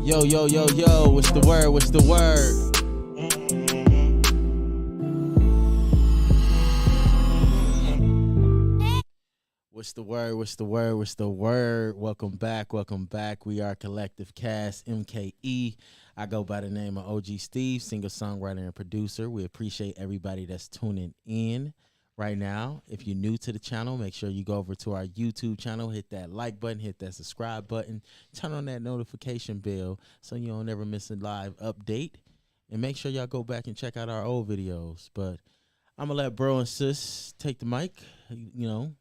Yo, yo, yo, yo, what's the word? What's the word? What's the word? What's the word? What's the word? Welcome back. Welcome back. We are Collective Cast MKE. I go by the name of OG Steve, singer, songwriter, and producer. We appreciate everybody that's tuning in right now. If you're new to the channel, make sure you go over to our YouTube channel, hit that like button, hit that subscribe button, turn on that notification bell so you don't ever miss a live update. And make sure y'all go back and check out our old videos. But I'm going to let bro and sis take the mic. You know,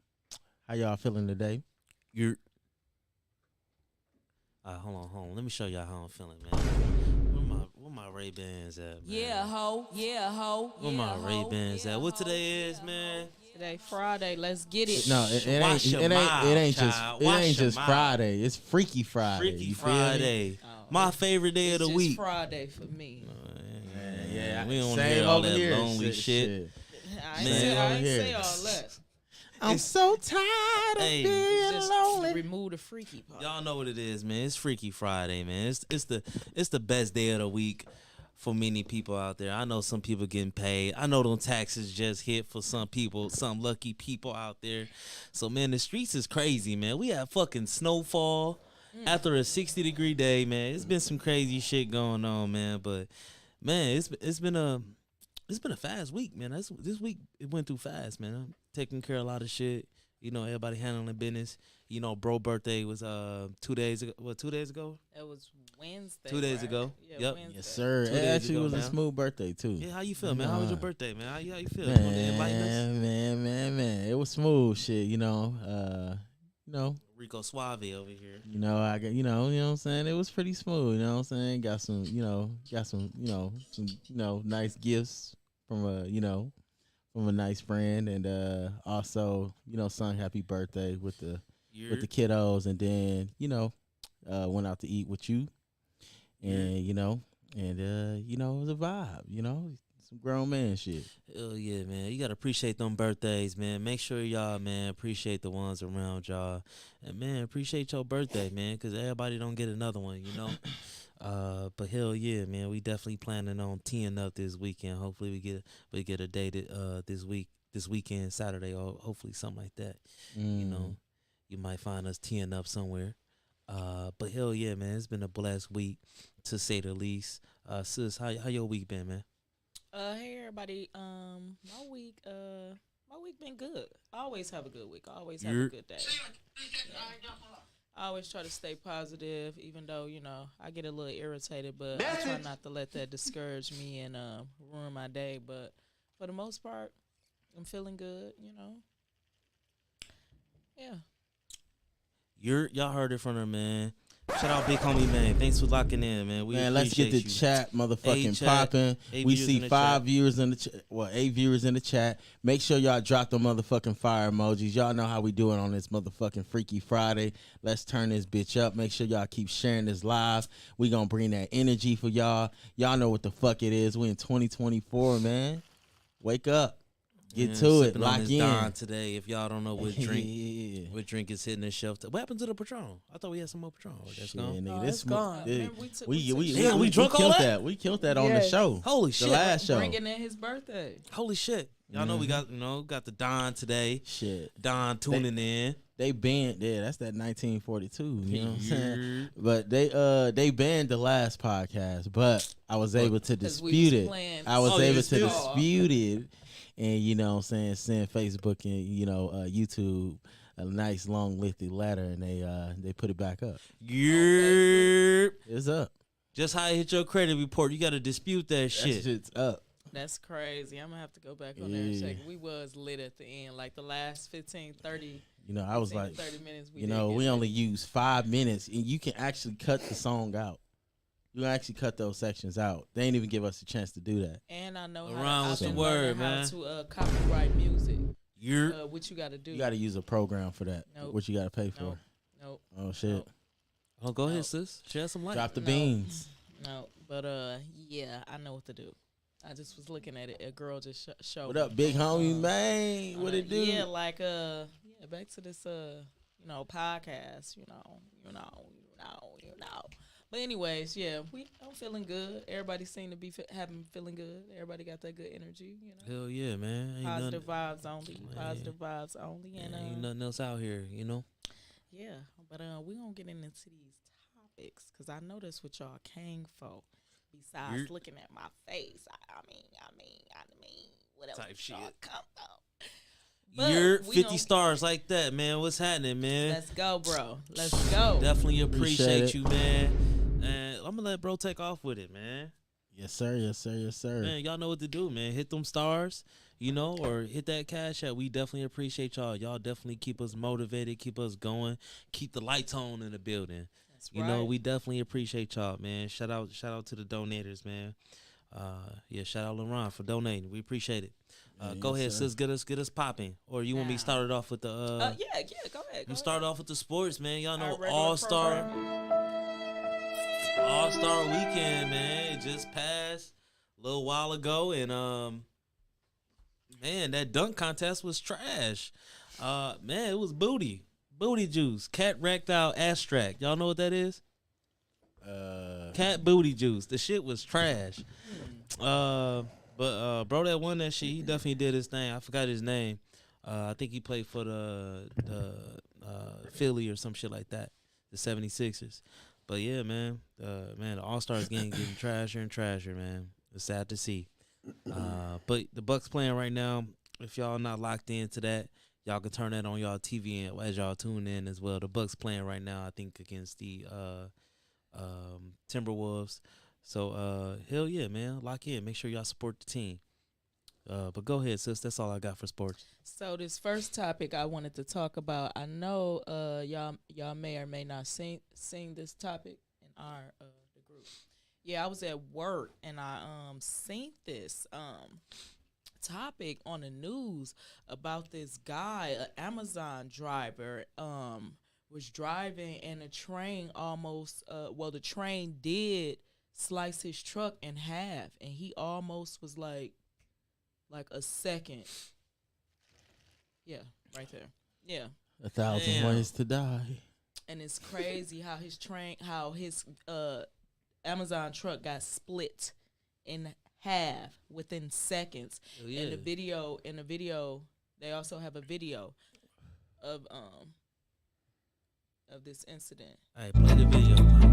how y'all feeling today? You're hold on. Let me show y'all how I'm feeling, man. Where my Ray-Bans at, man? Yeah, ho. Where my Ray-Bans at? What today is, man? Today Friday. Let's get it. No, it ain't just Friday. It's Freaky Friday. Freaky Friday. My favorite day of the week. It's Friday for me. Yeah. We don't hear all that lonely shit. I ain't say all that. I'm so tired of being Just lonely. remove the freaky part. Y'all know what it is, man. It's Freaky Friday, man. It's the best day of the week for many people out there. I know some people getting paid. I know them taxes just hit for some people, some lucky people out there. So, man, the streets is crazy, man. We have fucking snowfall after a 60-degree day, man. It's been some crazy shit going on, man. But, man, it's been a fast week, man. This week it went too fast, man. I'm taking care of a lot of shit. You know, everybody handling business. You know, bro birthday was 2 days ago. What, 2 days ago? It was Wednesday. 2 days right? ago. Yeah, Yep. Wednesday. Yes, sir. 2 It days actually ago was a now. smooth birthday, too. Yeah, how you feel, man? How was your birthday, man? How you feel? You want to enlighten us? Man. It was smooth shit, you know. Rico Suave over here. You know, I got, you know what I'm saying? It was pretty smooth, you know what I'm saying? Got some nice gifts from a nice friend, and also, sung happy birthday with the kiddos, and then, went out to eat with you. And, it was a vibe, some grown man shit. Hell yeah, man. You got to appreciate them birthdays, man. Make sure y'all, man, appreciate the ones around y'all. And, man, appreciate your birthday, man, because everybody don't get another one, you know. But hell yeah, man, we definitely planning on teeing up this weekend. Hopefully we get a date this weekend, Saturday, or hopefully something like that. You know, you might find us teeing up somewhere. But hell yeah, man, it's been a blessed week to say the least. Sis, how your week been, man? Hey everybody. My week been good. I always have a good week. I always have a good day. I always try to stay positive, even though, I get a little irritated, but I try not to let that discourage me and ruin my day. But for the most part, I'm feeling good, Yeah. Y'all heard it from her, man. Shout out Big Homie, man. Thanks for locking in, man. Man, let's get the chat motherfucking popping. We see 5 viewers in the chat. Well, 8 viewers in the chat. Make sure y'all drop the motherfucking fire emojis. Y'all know how we doing on this motherfucking Freaky Friday. Let's turn this bitch up. Make sure y'all keep sharing this live. We gonna bring that energy for y'all. Y'all know what the fuck it is. We in 2024, man. Wake up. Get to it. Lock in. Don today. If y'all don't know what drink is hitting the shelf. What happened to the Patron? I thought we had some more Patron. That's gone. Nigga, it's gone. We drunk all that? We killed that on the show. Holy shit! The last show. Bringing in his birthday. Holy shit! Y'all know we got the Don today. Shit. Don tuning in. They banned, that's that 1942. You know what I'm saying? But they banned the last podcast, but I was able to dispute it. I was able to dispute it. And, send Facebook and, YouTube a nice long lengthy letter, and they put it back up. Yeah. It's up. Just how I hit your credit report, you got to dispute that shit. That shit's up. That's crazy. I'm going to have to go back on there and check. We was lit at the end, like the last 15, 30 I was like, 30 minutes. We only use 5 minutes, and you can actually cut the song out. You can actually cut those sections out. They ain't even give us a chance to do that. And I know how to copyright music. What you got to do? You got to use a program for that. Nope. What you got to pay for? Nope. Oh shit. Nope. Oh, go ahead, sis. Share some light. Drop the beans. No, but yeah, I know what to do. I just was looking at it. A girl just showed. What up, Big Homie, man? What it do? Yeah, like back to this podcast. But anyways, yeah, I'm feeling good. Everybody seem to be feeling good. Everybody got that good energy, you know. Hell yeah, man. Ain't Positive nothing, vibes only. Positive vibes only. And ain't nothing else out here, you know. yeah, but we gonna get into these topics because I know that's what y'all came for. Besides looking at my face, I mean, what else Type shit. y'all come for? You're 50 stars like that, man. What's happening, man? Let's go, bro. Let's go. Definitely appreciate it. you, man. And I'm gonna let bro take off with it, man. Yes, sir. Yes, sir. Yes, sir. Man, y'all know what to do, man. Hit them stars, you know, or hit that cash app. We definitely appreciate y'all. Y'all definitely keep us motivated, keep us going, keep the lights on in the building. That's You know, we definitely appreciate y'all, man. Shout out to the donators, man. Yeah, shout out LeRon for donating. We appreciate it. Go ahead, sir. sis. Get us popping. Or you want me to start it off with the yeah, go ahead. I'm start off with the sports, man. Y'all know Our regular All-Star program. Weekend, man. It just passed a little while ago, and man, that dunk contest was trash. Man, it was booty juice, cat wrecked out abstract. Y'all know what that is? Cat booty juice. The shit was trash. But bro that won that shit, he definitely did his thing. I forgot his name. I think he played for the Philly or some shit like that, the 76ers. But yeah, man, the All-Stars getting trasher and trasher, man. It's sad to see. But the Bucks playing right now. If y'all not locked into that, y'all can turn that on y'all TV and as y'all tune in as well. The Bucks playing right now, I think, against the Timberwolves. So hell yeah, man, lock in. Make sure y'all support the team. But go ahead, sis. That's all I got for sports. So this first topic I wanted to talk about, I know y'all may or may not seen this topic in our the group. Yeah, I was at work and I seen this topic on the news about this guy, an Amazon driver, was driving and a train almost the train did slice his truck in half, and he almost was like a second. Yeah, right there. Yeah. 1,000 ways to die. And it's crazy how his Amazon truck got split in half within seconds. Oh, yeah. In the video, they also have a video of this incident. All right, play the video, man.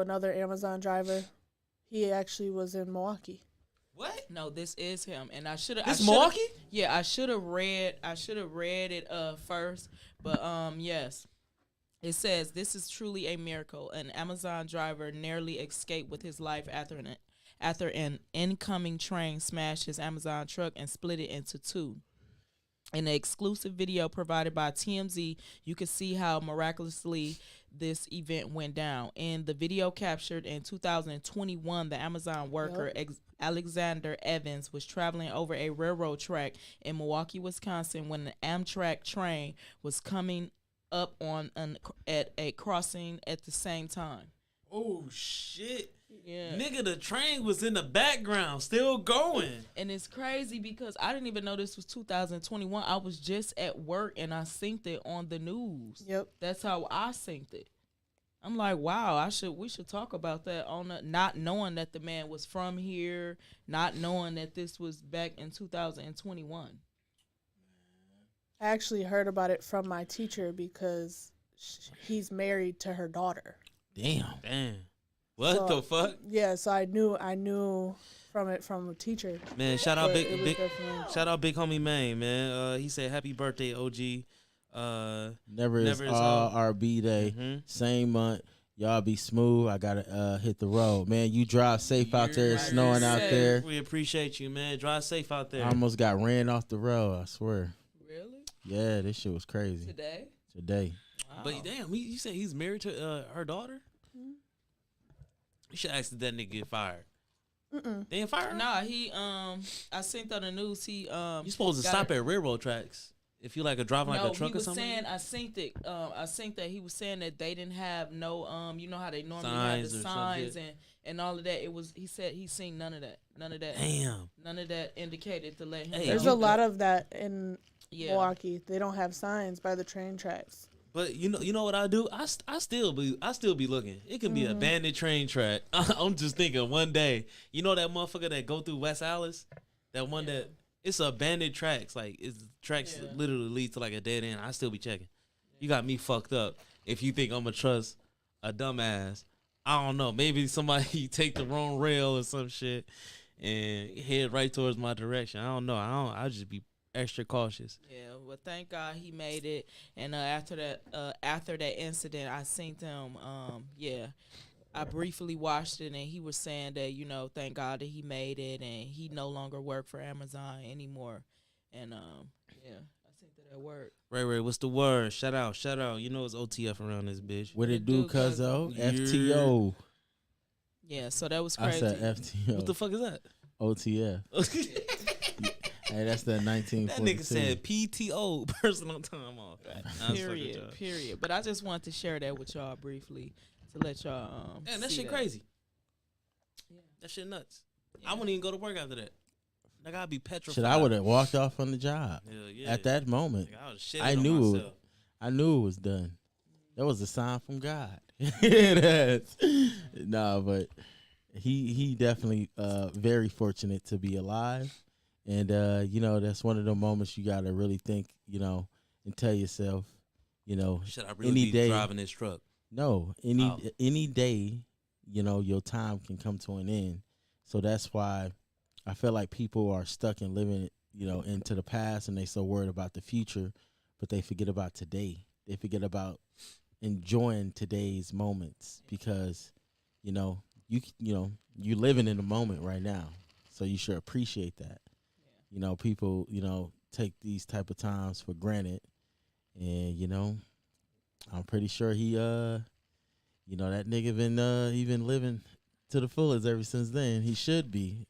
Another Amazon driver. He actually was in Milwaukee. What? No, this is him, and I should have. This Milwaukee? Yeah, I should have read it first, but yes, it says this is truly a miracle. An Amazon driver narrowly escaped with his life after an incoming train smashed his Amazon truck and split it into two. In an exclusive video provided by TMZ, you can see how miraculously this event went down. In the video captured in 2021, the Amazon worker Alexander Evans was traveling over a railroad track in Milwaukee, Wisconsin, when an Amtrak train was coming up at a crossing at the same time. Oh shit! Yeah, nigga, the train was in the background, still going. And it's crazy because I didn't even know this was 2021. I was just at work and I synced it on the news. Yep, that's how I synced it. I'm like, wow, we should talk about that not knowing that the man was from here, not knowing that this was back in 2021. I actually heard about it from my teacher because he's married to her daughter. Damn. What the fuck? Yeah, so I knew from a teacher. Man, shout out big homie man. He said happy birthday, OG. Never is RB Day. Mm-hmm. Same month. Y'all be smooth. I gotta hit the road, man. You drive safe out there. It's snowing out there. We appreciate you, man. Drive safe out there. I almost got ran off the road. I swear. Really? Yeah, this shit was crazy. Today? Wow. But damn, you said he's married to her daughter. You should ask did that nigga get fired. They ain't fired him? Nah, he I seen on the news he You supposed to stop at railroad tracks if you like a driving like a truck he was or something. saying I seen that he was saying that they didn't have no you know how they normally Signs have the or signs and all of that. It was he said he's seen none of that. Damn. None of that indicated to let him. Hey, There's a lot of that in Yeah. Milwaukee. They don't have signs by the train tracks. But you know what I do? I still be looking. It can be a abandoned train track. I'm just thinking one day. You know that motherfucker that go through West Allis? That one that it's abandoned tracks. Like it's tracks literally lead to like a dead end. I still be checking. You got me fucked up. If you think I'm gonna trust a dumbass, I don't know. Maybe somebody take the wrong rail or some shit and head right towards my direction. I don't know. I just be extra cautious. Yeah, well, thank God he made it. And after that incident, I seen him. I briefly watched it, and he was saying that thank God that he made it, and he no longer worked for Amazon anymore. And I seen that at work. Ray, what's the word? Shout out. You know it's OTF around this bitch. What it do, cuzzo? FTO. Yeah, so that was I crazy. said FTO. What the fuck is that? OTF. Hey, that's the 1942. That nigga said PTO, personal time off. Period. But I just wanted to share that with y'all briefly to let y'all. Man, that see shit crazy. Yeah. That shit nuts. I wouldn't even go to work after that. Like I'd be petrified. Shit, I would have walked off on the job. Hell yeah. At that moment. Like, I knew it was done. That was a sign from God. But he definitely very fortunate to be alive. And, that's one of the moments you got to really think, and tell yourself, should I really be driving this truck? No, any day, your time can come to an end. So that's why I feel like people are stuck in living, into the past, and they so worried about the future, but they forget about today. They forget about enjoying today's moments because, you living in the moment right now. So you should appreciate that. People, take these type of times for granted. And, I'm pretty sure he, that nigga been living to the fullest ever since then. He should be.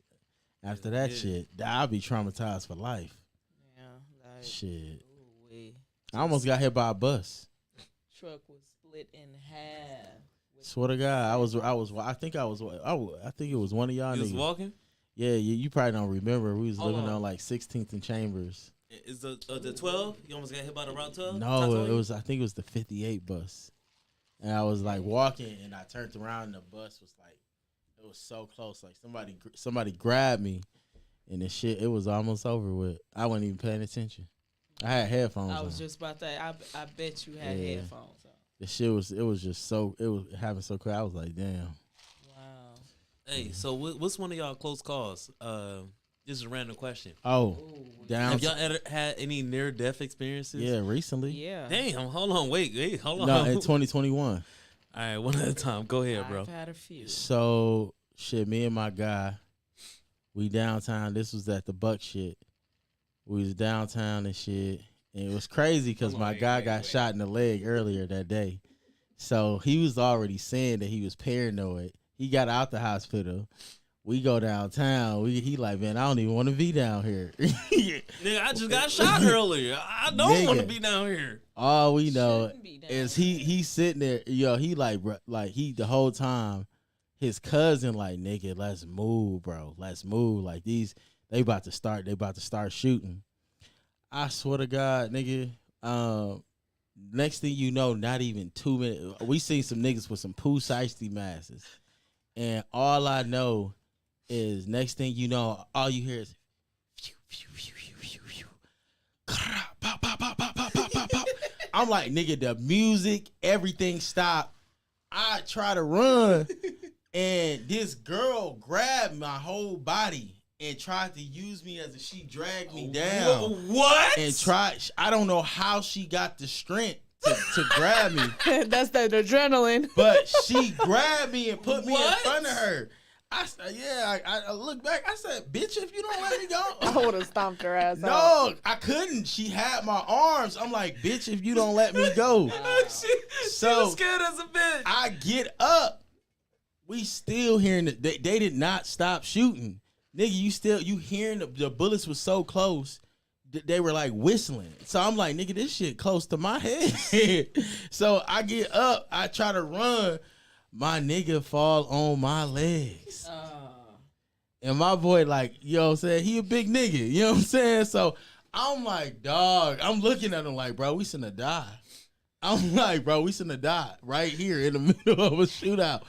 After that shit, I'll be traumatized for life. Yeah. Shit. Ooh-wee. I almost got hit by a bus. Truck was split in half. Swear to God, I think it was one of y'all You was niggas. walking? Yeah, you probably don't remember. We was living on like 16th and Chambers. Is the 12? You almost got hit by the Route 12? No, it was. I think it was the 58 bus. And I was like walking, and I turned around, and the bus was like, it was so close. Like somebody grabbed me, and the shit. It was almost over with. I wasn't even paying attention. I had headphones. I was on. just about that. I bet you had headphones on. The shit was. It was just so. It was happening so quick. I was like, damn. Wow. Hey, so what's one of y'all close calls? This is a random question. Oh, down. Have y'all ever had any near-death experiences? Yeah, recently. Yeah. Damn, hold on, wait, hold on. No, in 2021. All right, one at a time. Go ahead, bro. I've had a few. So, shit, me and my guy, we downtown. This was at the Buck shit. We was downtown and shit. And it was crazy because my guy got shot in the leg earlier that day. So, he was already saying that he was paranoid. He got out the hospital. We go downtown. He like, man, I don't even want to be down here. Nigga, I just got shot earlier. I don't want to be down here. All we know is he sitting there. He like, bro, like he the whole time. His cousin like, nigga, let's move, bro. Let's move. Like they about to start shooting. I swear to God, nigga. Next thing you know, not even 2 minutes, we seen some niggas with some poo shiesty masses, and all I know is next thing you know, all you hear is I'm like, nigga, the music, everything stopped. I try to run, and this girl grabbed my whole body and tried to use me as she dragged me down. What? And I don't know how she got the strength to grab me. That's that adrenaline. But she grabbed me and put me in What? front of her. I said, yeah, I looked back. I said, bitch, if you don't let me I go. would have stomped her ass out. No, I couldn't. She had my arms. I'm like, bitch, if you don't let me go. she So was scared as a bitch. I get up. We still hearing it. They did not stop shooting. Nigga, you hearing the bullets was so close. They were like whistling. So I'm like, nigga, this shit close to my head. So I get up. I try to run. My nigga fall on my legs. And my boy, like, you know what I'm saying? He a big nigga. You know what I'm saying? So I'm like, dog. I'm looking at him like, bro, we shouldn't have died. I'm like, bro, we shouldn't have died right here in the middle of a shootout.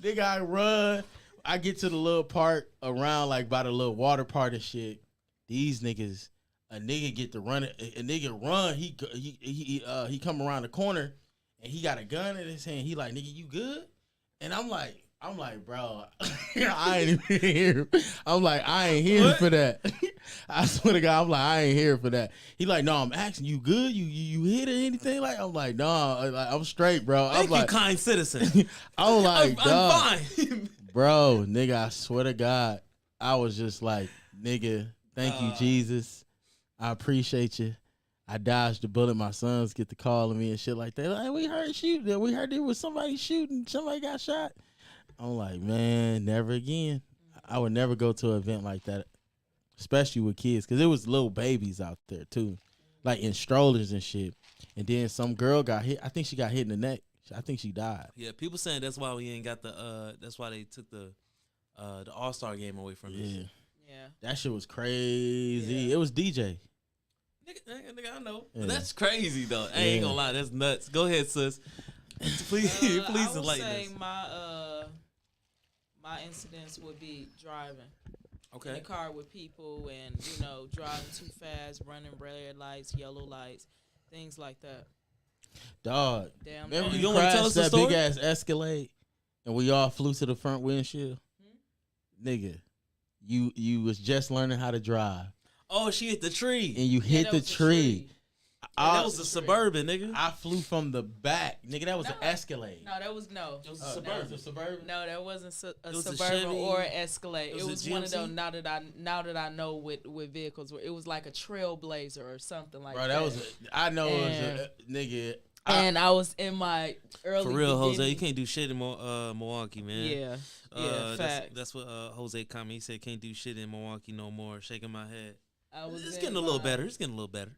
Nigga, I run. I get to the little part around, like, by the little water part of shit. These niggas, a nigga get to run. A nigga run. He come around the corner, and he got a gun in his hand. He like, nigga, you good? And I'm like, bro, I ain't even here. I'm like, I ain't here for that. I swear to God, I'm like, I ain't here for that. He like, no, I'm asking, you good? You hit or anything? Like, I'm like, no, like, I'm straight, bro. I'm Thank like, you, kind citizen. I'm like, I'm dog. fine. Bro, nigga, I swear to God, I was just like, nigga, thank you, Jesus. I appreciate you. I dodged the bullet. My sons get to calling me and shit like that. Like, we heard shooting. We heard there was somebody shooting. Somebody got shot. I'm like, man, never again. I would never go to an event like that, especially with kids, because there was little babies out there too, like in strollers and shit. And then some girl got hit. I think she got hit in the neck. I think she died. Yeah, people saying that's why we ain't got the. That's why they took the All-Star game away from us. Yeah. That shit was crazy. Yeah. It was DJ. Nigga, I know. Yeah. That's crazy though. I ain't gonna lie, that's nuts. Go ahead, sis. Please, please I would enlighten say us. my incidents would be driving in Okay. the car with people, and driving too fast, running red lights, yellow lights, things like that. Dog. Damn. Remember You you don't wanna tell crashed us the that story? big ass Escalade and we all flew to the front windshield? Nigga, you was just learning how to drive Oh, she hit the tree. and you hit that the was a tree. That was a Suburban, nigga. I flew from the back. Nigga, that was No. an Escalade. No, that was no. It was a That Suburban. was a Suburban? No, that wasn't a It was a Suburban Chevy. or an Escalade. It It was was a one of those. GMC? Now that I know with vehicles, it was like a Trailblazer or something like Bro, that. that was I know it was a nigga. And I was in my early. For real, Jose, beginning- you can't do shit in Milwaukee, man. Yeah, yeah, facts. That's what Jose commented. He said can't do shit in Milwaukee no more. Shaking my head. I was It's in getting a little my- better. It's getting a little better.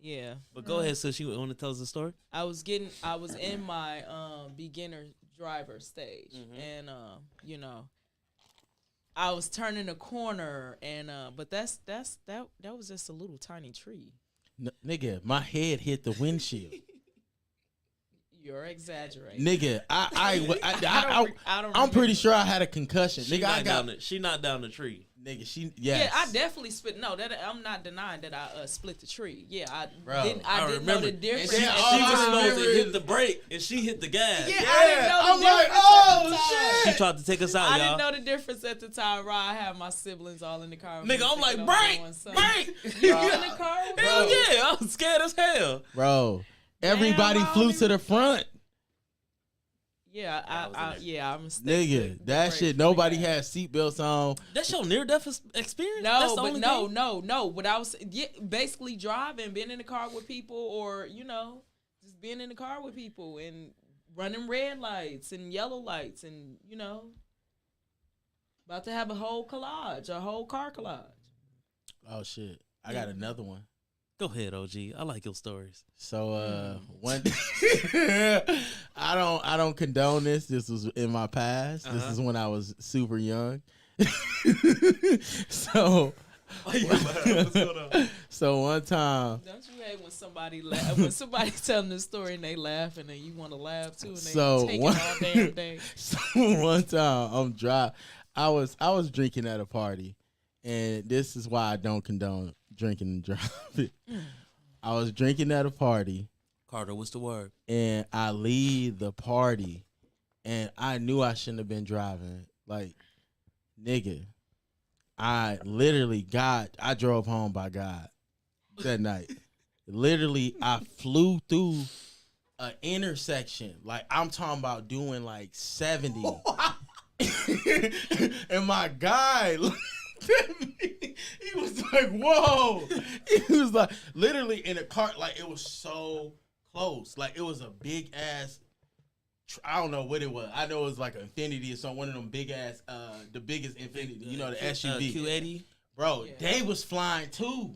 Yeah, But go ahead, sis. You want to tell us the story? I was in my beginner driver stage, and I was turning a corner, and but that was just a little tiny tree. Nigga, my head hit the windshield. You're exaggerating. Nigga, I don't I'm pretty remember. sure I had a concussion. She Nigga, I knocked got down she knocked down the tree. nigga. She Yeah, yes. I definitely split. No, that I'm not denying that I split the tree. Yeah, I Bro, didn't. I I didn't know remember. the difference. And She then at all the was I time. supposed remember to hit is- the brake, and she hit the gas. Yeah, I didn't know the I'm like, difference oh at the time. shit. She tried to take us out, I y'all. didn't know the difference at the time. Right, I had my siblings all in the car. with Nigga, me I'm like, thinking break, doing something. break. You in the car? with me? Hell yeah, I was scared as hell. Bro, everybody Damn, I flew only- to the front. Yeah, I'm Nigga, that shit, nobody had seatbelts on. That's your near-death experience? No, That's the but only no, thing? no. But I was basically driving, being in the car with people, or just being in the car with people and running red lights and yellow lights, and about to have a whole car collage. Oh shit, I got another one. Go ahead, OG. I like your stories. So one I don't condone this. This was in my past. This is when I was super young. So What's going on? so one time Don't you hate when somebody when somebody telling the story and they laughing and you want to laugh too, and they So take one- it all damn day? So one time I'm driving. I was drinking at a party, and this is why I don't condone drinking and driving. I was drinking at a party, Carter, what's the word? and I leave the party, and I knew I shouldn't have been driving. Like, nigga, I drove home by God that night. Literally, I flew through an intersection. Like I'm talking about doing like 70. And my guy looked at me. He was like, whoa. He was like literally in a cart, like it was so close. Like it was a big ass, I don't know what it was. I know it was like an Infinity or something, one of them big ass, the biggest Infinity, you know, the SUV. Q80. Bro, they was flying too.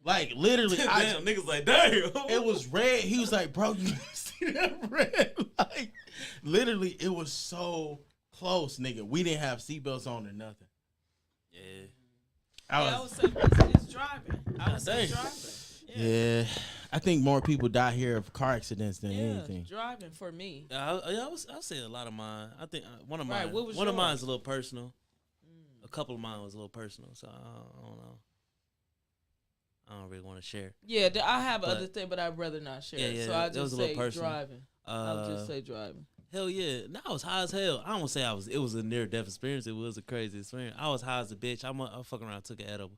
Like literally, Damn, niggas like, damn. it was red. He was like, bro, you see that red? Like literally, it was so close, nigga. We didn't have seatbelts on or nothing. Yeah. I would say it's driving. I would say driving. Yeah, I think more people die here of car accidents than Yeah, anything. driving for me. I'll say a lot of mine. I think one of mine. What was one of yours? mine is a little personal. A couple of mine was a little personal, so I don't know. I don't really want to share. Yeah, I have other things, but I'd rather not share. Yeah, So I that was just a little say personal. driving. I'll just say driving. Hell yeah. No, I was high as hell. I don't want to say it was a near death experience. It was a crazy experience. I was high as a bitch. I fucking around, took an edible.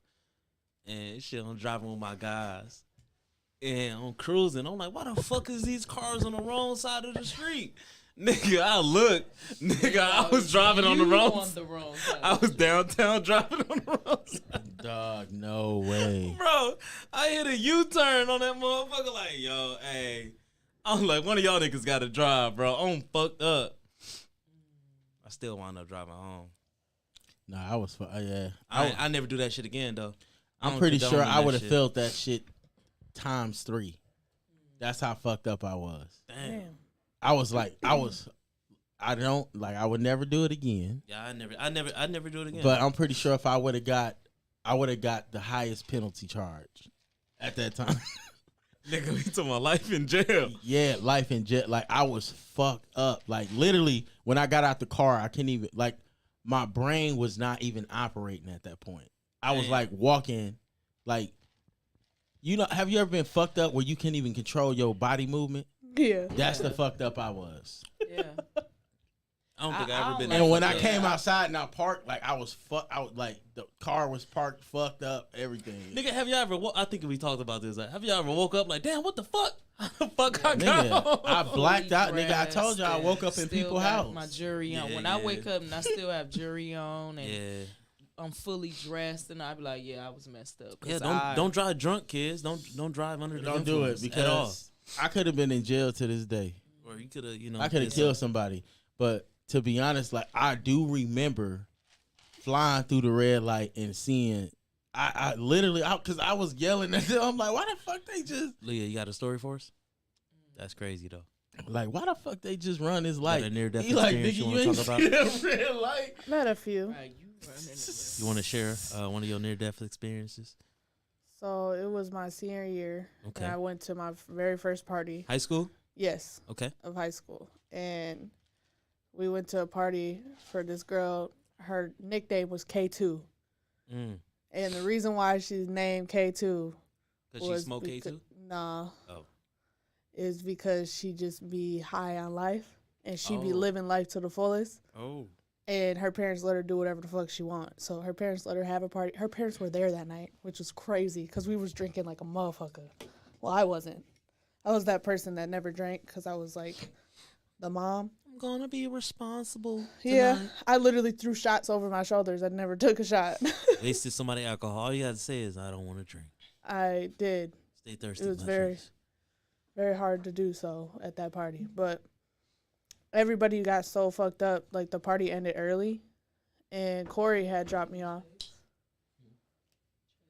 And shit, I'm driving with my guys. And I'm cruising. I'm like, why the fuck is these cars on the wrong side of the street? Nigga, I look. Nigga, I was driving on the wrong side. I was downtown driving on the wrong side. Dog, no way. Bro, I hit a U-turn on that motherfucker like, yo, hey. I'm like, one of y'all niggas got to drive, bro. I'm fucked up. I still wound up driving home. Nah, I was, yeah. I never do that shit again, though. I'm pretty sure I would have felt that shit times 3. That's how fucked up I was. Damn. I was like, I would never do it again. Yeah, I never do it again. But I'm pretty sure if I would have got the highest penalty charge at that time. Nigga, we talking about life in jail. Yeah, life in jail. Like I was fucked up. Like literally, when I got out the car, I couldn't even, like, my brain was not even operating at that point. I was like walking, like, you know, have you ever been fucked up where you can't even control your body movement? Yeah. That's the fucked up I was. Yeah. I don't think I ever been. And when I came outside and I parked, like I was like the car was parked, fucked up, everything. Nigga, have you ever? I think we talked about this. Like, have you ever woke up like, damn, what the fuck? How the fuck I got home? I blacked out, nigga. I told you I woke up in people's house. My jury on. When I wake up and I still have jury on, and I'm fully dressed, and I be like, yeah, I was messed up. Yeah, don't drive drunk, kids. Don't drive under the Don't do it because I could have been in jail to this day. Or you could have, you know, I could have killed somebody. But to be honest, like I do remember flying through the red light and seeing. I literally, because I was yelling at them. I'm like, why the fuck they just? Leah, you got a story for us? That's crazy though. Like, why the fuck they just run this light? A near death He like, experience nigga, you you want to ain't talk see about? that red light. Met a few. Right, You want to share one of your near death experiences? So it was my senior year. Okay. And I went to my very first party. High school? Yes. Okay. Of high school. And we went to a party for this girl. Her nickname was K2. Mm. And the reason why she's named K2 Because she smoked K2? Nah. Oh. Is because she just be high on life. And she be Oh. living life to the fullest. Oh. And her parents let her do whatever the fuck she wants. So her parents let her have a party. Her parents were there that night, which was crazy because we was drinking like a motherfucker. Well, I wasn't. I was that person that never drank because I was like the mom. I'm going to be responsible tonight. Yeah, I literally threw shots over my shoulders. I never took a shot. Wasted somebody alcohol. All you got to say is, I don't want to drink. I did. Stay thirsty. It was very hard to do so at that party. But everybody got so fucked up. Like, the party ended early, and Corey had dropped me off.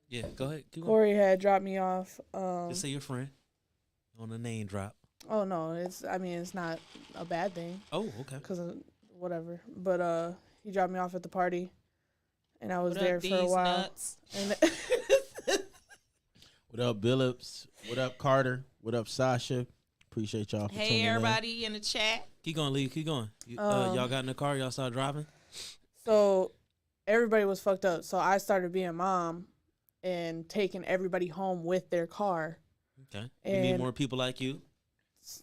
Yeah, go ahead. Keep going. Corey had dropped me off. Just say your friend on the name drop. Oh, no. It's not a bad thing. Oh, okay. Because whatever. But he dropped me off at the party, and I was What there up, for a these while. nuts? And What up, Billups? What up, Carter? What up, Sasha? Appreciate y'all for tuning Hey, in. everybody in the chat. Keep going, Lee. Keep going. Y'all got in the car. Y'all started driving. so everybody was fucked up. So I started being mom and taking everybody home with their car Okay. You need And- more people like you.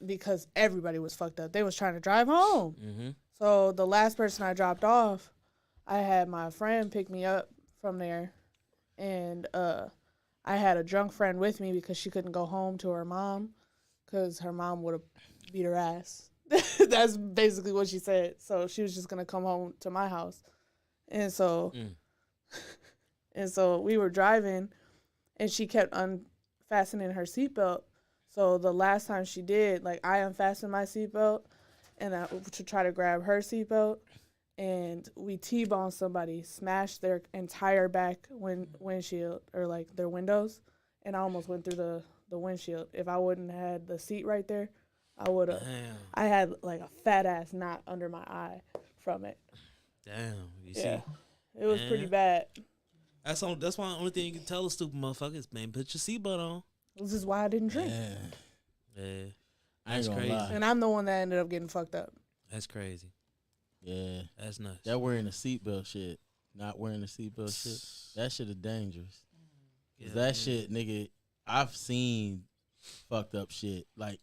because everybody was fucked up. They was trying to drive home. Mm-hmm. So the last person I dropped off, I had my friend pick me up from there. And I had a drunk friend with me because she couldn't go home to her mom because her mom would have beat her ass. That's basically what she said. So she was just gonna come home to my house, and so we were driving, and she kept unfastening her seatbelt. So the last time she did, like I unfastened my seatbelt, and to try to grab her seatbelt, and we T-boned somebody, smashed their entire back windshield or like their windows, and I almost went through the windshield. If I wouldn't have had the seat right there, I would have. I had like a fat ass knot under my eye from it. Damn, you Yeah, see, it was pretty bad. That's why the only thing you can tell a stupid motherfucker is, man, put your seatbelt on. This is why I didn't drink. Yeah, That's crazy. Lie. And I'm the one that ended up getting fucked up. That's crazy. Yeah, that's nuts. That wearing the seatbelt shit, not wearing the seatbelt shit, that shit is dangerous. Yeah, that shit, nigga, I've seen fucked up shit. Like,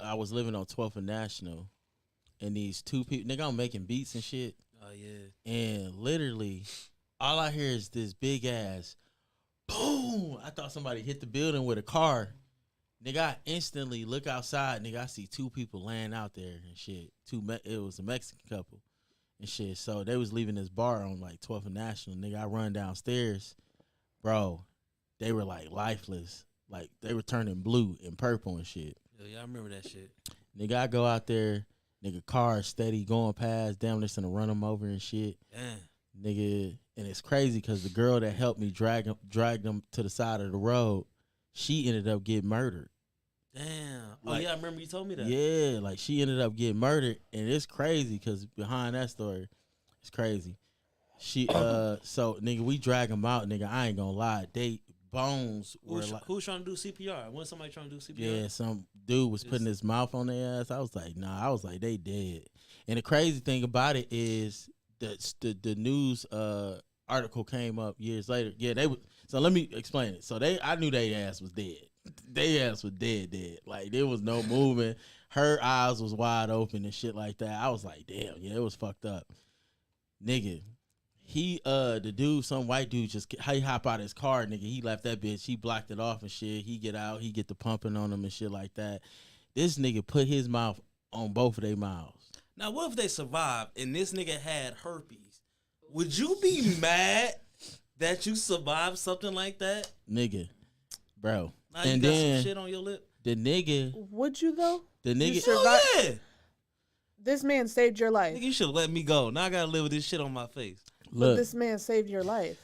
I was living on 12th and National, and these two people, nigga, I'm making beats and shit. Oh, yeah. And literally, all I hear is this big ass boom. I thought somebody hit the building with a car. Nigga, I instantly look outside. Nigga, I see two people laying out there and shit. It was a Mexican couple and shit. So they was leaving this bar on like 12th and National. Nigga, I run downstairs. Bro, they were like lifeless. Like they were turning blue and purple and shit. Yeah, I remember that shit. Nigga, I go out there. Nigga, car steady going past. Damn, they're gonna run them over and shit. Damn. Nigga, and it's crazy because the girl that helped me drag them to the side of the road, she ended up getting murdered. Damn. Like, yeah, I remember you told me that. Yeah, like she ended up getting murdered, and it's crazy because behind that story, it's crazy. She so nigga, we drag them out, nigga. I ain't gonna lie, they bones were like. Who's trying to do CPR? When somebody trying to do CPR? Yeah, some dude was putting his mouth on their ass. I was like, nah. I was like, they dead. And the crazy thing about it is the news article came up years later. Yeah, they would. So let me explain it. So I knew they ass was dead. They ass was dead. Like there was no movement. Her eyes was wide open and shit like that. I was like, damn, yeah, it was fucked up. Nigga, the dude, some white dude he hop out his car, nigga. He left that bitch. He blocked it off and shit. He get out. He get the pumping on him and shit like that. This nigga put his mouth on both of their mouths. Now, what if they survived and this nigga had herpes? Would you be mad that you survived something like that? Nigga, bro. Now and you got some shit on your lip? The nigga. Would you though? The nigga. You survived. Oh, yeah. This man saved your life. Nigga, you should have let me go. Now I gotta live with this shit on my face. Look, but this man saved your life.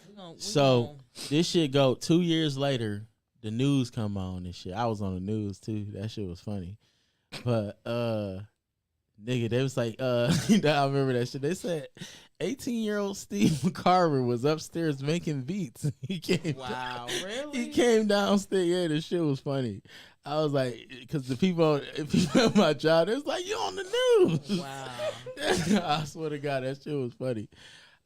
This shit go 2 years later. The news come on and shit. I was on the news too. That shit was funny. But nigga, they was like, I remember that shit. They said 18-year-old Steve McCarver was upstairs making beats. He came. Wow, really? He came downstairs. Yeah, the shit was funny. I was like, because the people at my job, it was like, you on the news. Wow. I swear to God, that shit was funny.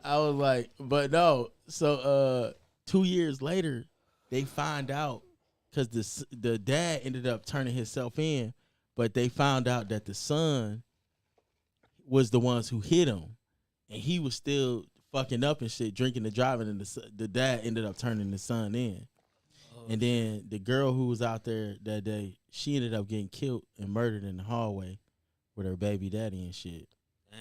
I was like, but no. So 2 years later, they find out because the dad ended up turning himself in, but they found out that the son was the ones who hit him, and he was still fucking up and shit, drinking and driving, and the dad ended up turning the son in. And then the girl who was out there that day, she ended up getting killed and murdered in the hallway with her baby daddy and shit. Damn.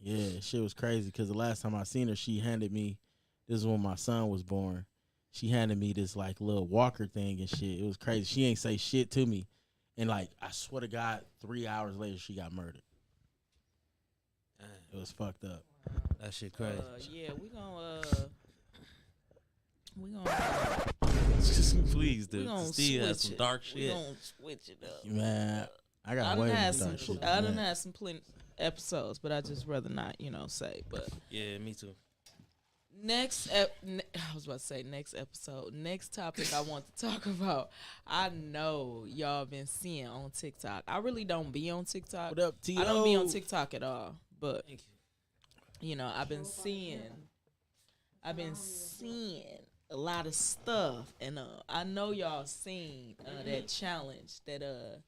Yeah, shit was crazy because the last time I seen her, she handed me, this is when my son was born, she handed me this like little walker thing and shit. It was crazy. She ain't say shit to me. And like, I swear to God, 3 hours later, she got murdered. It was fucked up. That shit crazy. Yeah, we gonna please, dude. Steve has some dark shit. We gonna switch it up. Man, I got way more dark shit. I done had some plenty episodes, but I just rather not, say. But yeah, me too. I was about to say next episode. Next topic I want to talk about. I know y'all been seeing on TikTok. I really don't be on TikTok. What up, T.O.? I don't be on TikTok at all. But I've been seeing a lot of stuff, and I know y'all seen that challenge that the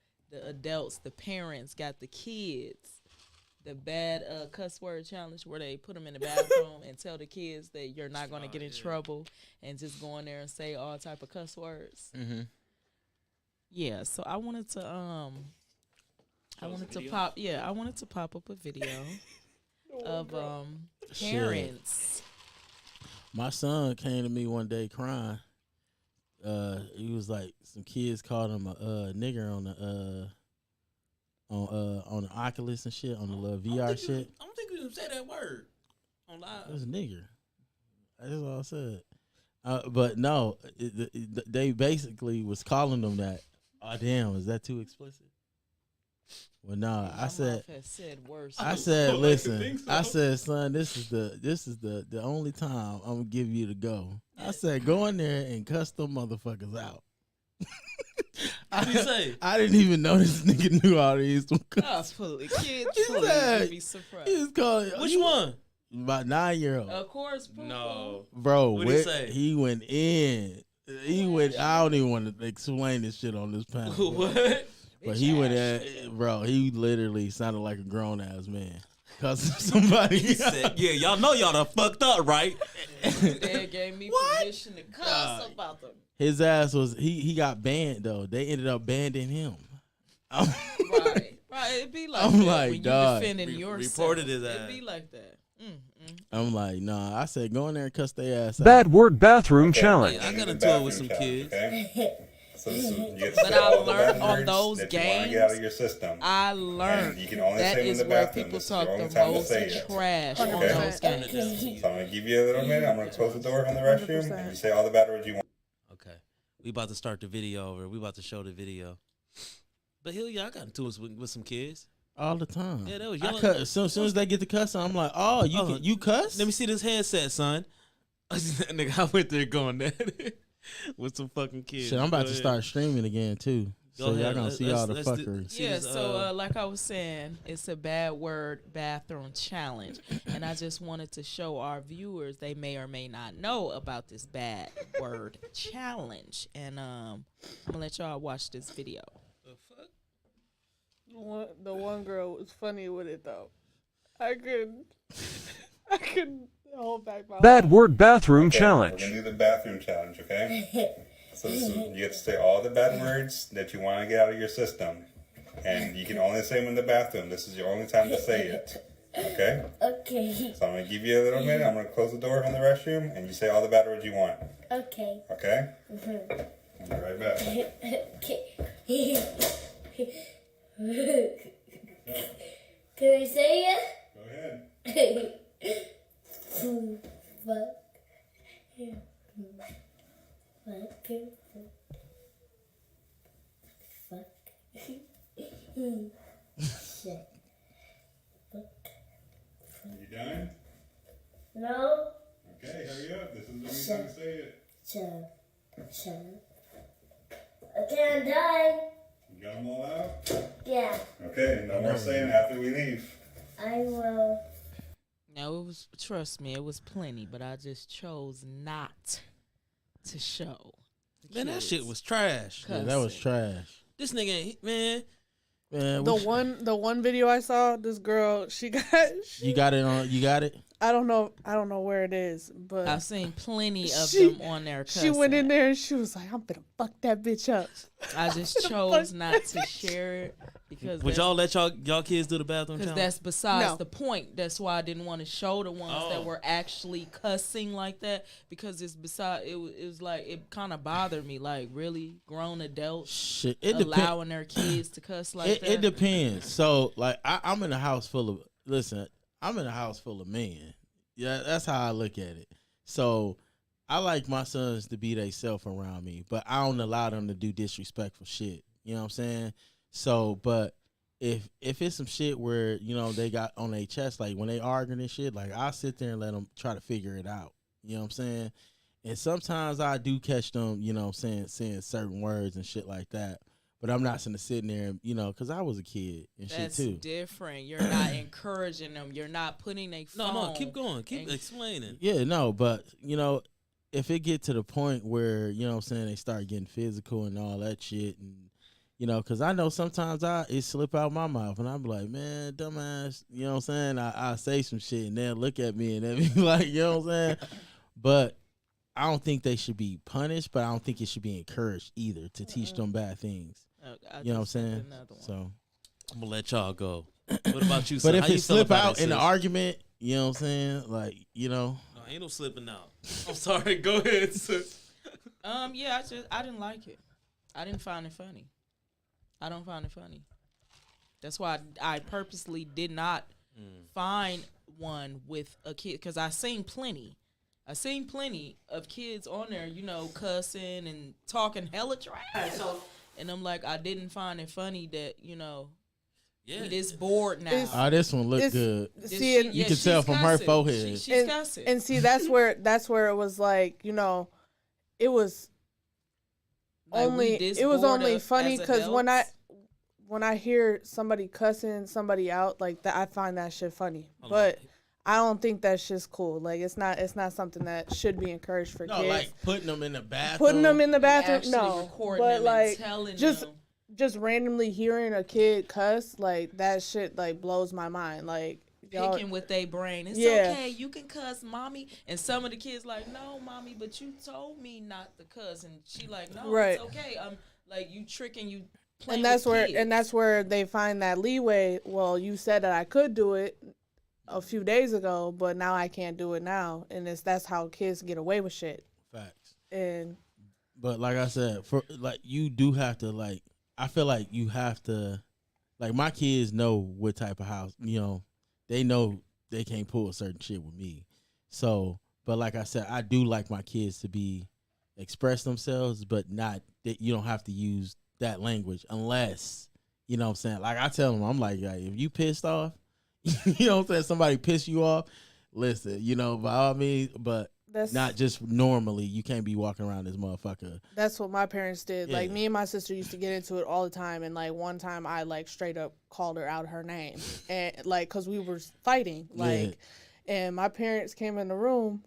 adults, the parents got the kids. The bad cuss word challenge where they put them in the bathroom and tell the kids that you're not going to get in trouble and just go in there and say all type of cuss words. Mm-hmm. Yeah, so I wanted to I wanted to pop. Yeah, I wanted to pop up a video of Shit. parents. My son came to me one day crying. He was like, some kids called him a nigger on the Oculus and shit, on the little VR shit. I don't think you can say that word on live. It was a nigger. That's all I said. But no, they basically was calling them that. Oh damn, is that too explicit? Well, no, I said worse. I said, listen, I said, son, this is the only time I'm gonna give you to go. I said, go in there and cuss them motherfuckers out. What did he say? I didn't even know this nigga knew how to use them. Fully kids, said- be surprised. He was calling. Which one? About 9-year-old. Of course, No. Bro, What'd he say? he went in. He went. I don't even want to explain this shit on this panel. What? But he went at, bro. He literally sounded like a grown ass man. Cause somebody He said, "Yeah, y'all know y'all done fucked up, right?" Dad gave me permission to cuss about them. His ass was he got banned though. They ended up banning him. Right. It'd be like I'm that like, when dog. you defending yourself. Reported his ass. It'd be like that. I'm like, nah. I said, go in there and cuss their ass out. Bad word bathroom challenge. I got into it with some kids. Okay? So this is, you get to But say I all the learned bad on words those that you want to get out of your system. I learned And you can only that say them in is the where bathroom. people This is talk your the only time to most say it. trash on Okay. those games. So I'm going to give you a little minute. I'm going to close the door from the restroom. And you say all the bad words you want. Okay, we about to start the video over. We about to show the video. But hell yeah, I got into it with some kids. All the time. Yeah, that was I yelling. cut, as soon as they get to cussing, I'm like, oh, you cuss? Let me see this headset, son. Nigga, I went there going that with some fucking kids. Shit, I'm about Go to ahead. start streaming again too. Go So y'all ahead. gonna see all the Let's do- fuckery. see Yeah, this, so like I was saying, it's a bad word bathroom challenge. And I just wanted to show our viewers, they may or may not know about this bad word challenge. And I'm going to let y'all watch this video. The one girl was funny with it though. I couldn't hold back my Bad word bathroom Okay, challenge. We're going to do the bathroom challenge, okay? So this is, you get to say all the bad words that you want to get out of your system. And you can only say them in the bathroom. This is your only time to say it. Okay? Okay. So I'm going to give you a little minute. I'm going to close the door from the restroom. And you say all the bad words you want. Okay. Okay? I'll be right back. Can we say it? Go ahead. Fuck. Fuck. Shit. You done? No. Okay, hurry up. This is the only time to say it. Shut up. Okay, I'm done. You got them all out? Yeah, Okay, no more saying after we leave. I will. No, it was, trust me, it was plenty, but I just chose not to show. the Man, that kids shit was trash. Yeah, that was cussing. trash. This nigga, man. Man, The one video I saw, this girl, she got you got it on. You got it. I don't know where it is, but I've seen plenty of She- them on there cussing. she went in there and she was like, "I'm gonna fuck that bitch up." I just chose not to share it because Would y'all let y'all kids do the bathroom because challenge? that's besides No. the point. That's why I didn't want to show the ones Oh. that were actually cussing like that because it's beside it was like it kind of bothered me. Like really grown adults Shit, it depends. allowing their kids to cuss like that. It depends. So like I'm in a house full of I'm in a house full of men. Yeah, that's how I look at it. So I like my sons to be themselves around me, but I don't allow them to do disrespectful shit. You know what I'm saying? So, but if it's some shit where they got on their chest, like when they arguing and shit, like I sit there and let them try to figure it out. You know what I'm saying? And sometimes I do catch them, saying certain words and shit like that. But I'm not sitting there, because I was a kid and That's shit too. different. You're not encouraging them. You're not putting a phone. No, keep going. Keep and- explaining. Yeah, no, but if it get to the point where they start getting physical and all that shit, and because I know sometimes it slip out my mouth and I'm like, man, dumbass, I say some shit and they'll look at me and they'll be like, you know what I'm saying? But I don't think they should be punished, but I don't think it should be encouraged either to teach them bad things. I You know what I'm just sent saying? another one. So I'm gonna let y'all go. What about you? But son? if How you it feel slip about out that, in the sis? argument, you know what I'm saying? Like, No, ain't no slipping out. I'm sorry. Go ahead, sis. Yeah, I didn't like it. I didn't find it funny. I don't find it funny. That's why I purposely did not find one with a kid because I seen plenty. I seen plenty of kids on there, you know, cussing and talking hella trash. And I'm like, I didn't find it funny that, you know, Yeah. we this bored now. It's- this one look It's- good. See, and, You can she's tell from her cussing. forehead. She's cussing. and see that's where it was like, you know, it was Like, we only this it was bored only of- funny as because adults. when I hear somebody cussing somebody out like that, I find that shit funny. Hold But on. I don't think that shit's cool. Like it's not something that should be encouraged for No, kids. like putting them in the bathroom. Putting them in the bathroom, Actually no. recording But them like and telling just them. just randomly hearing a kid cuss, like that shit like blows my mind. Like y'all, Picking with their brain. It's Yeah. okay. You can cuss, mommy. And some of the kids like, no, mommy, but you told me not to cuss. And she like, no, Right. it's okay. I'm like, you tricking, you playing and that's with where kids. they find that leeway. Well, you said that I could do it a few days ago, but now I can't do it now, and that's how kids get away with shit. Facts. And But like I said, for like you do have to like. I feel like you have to, like my kids know what type of house. You know, they know they can't pull certain shit with me. So, but like I said, I do like my kids to be express themselves, but not that you don't have to use that language unless you know what I'm saying. Like I tell them, I'm like if you pissed off, you know what I'm saying. Somebody piss you off, listen, you know, by all means, but. that's Not just normally. You can't be walking around this motherfucker. that's what my parents did. Like Yeah. me and my sister used to get into it all the time, and like one time I like straight up called her out her name, and like because we were fighting, like, and my parents came in the room,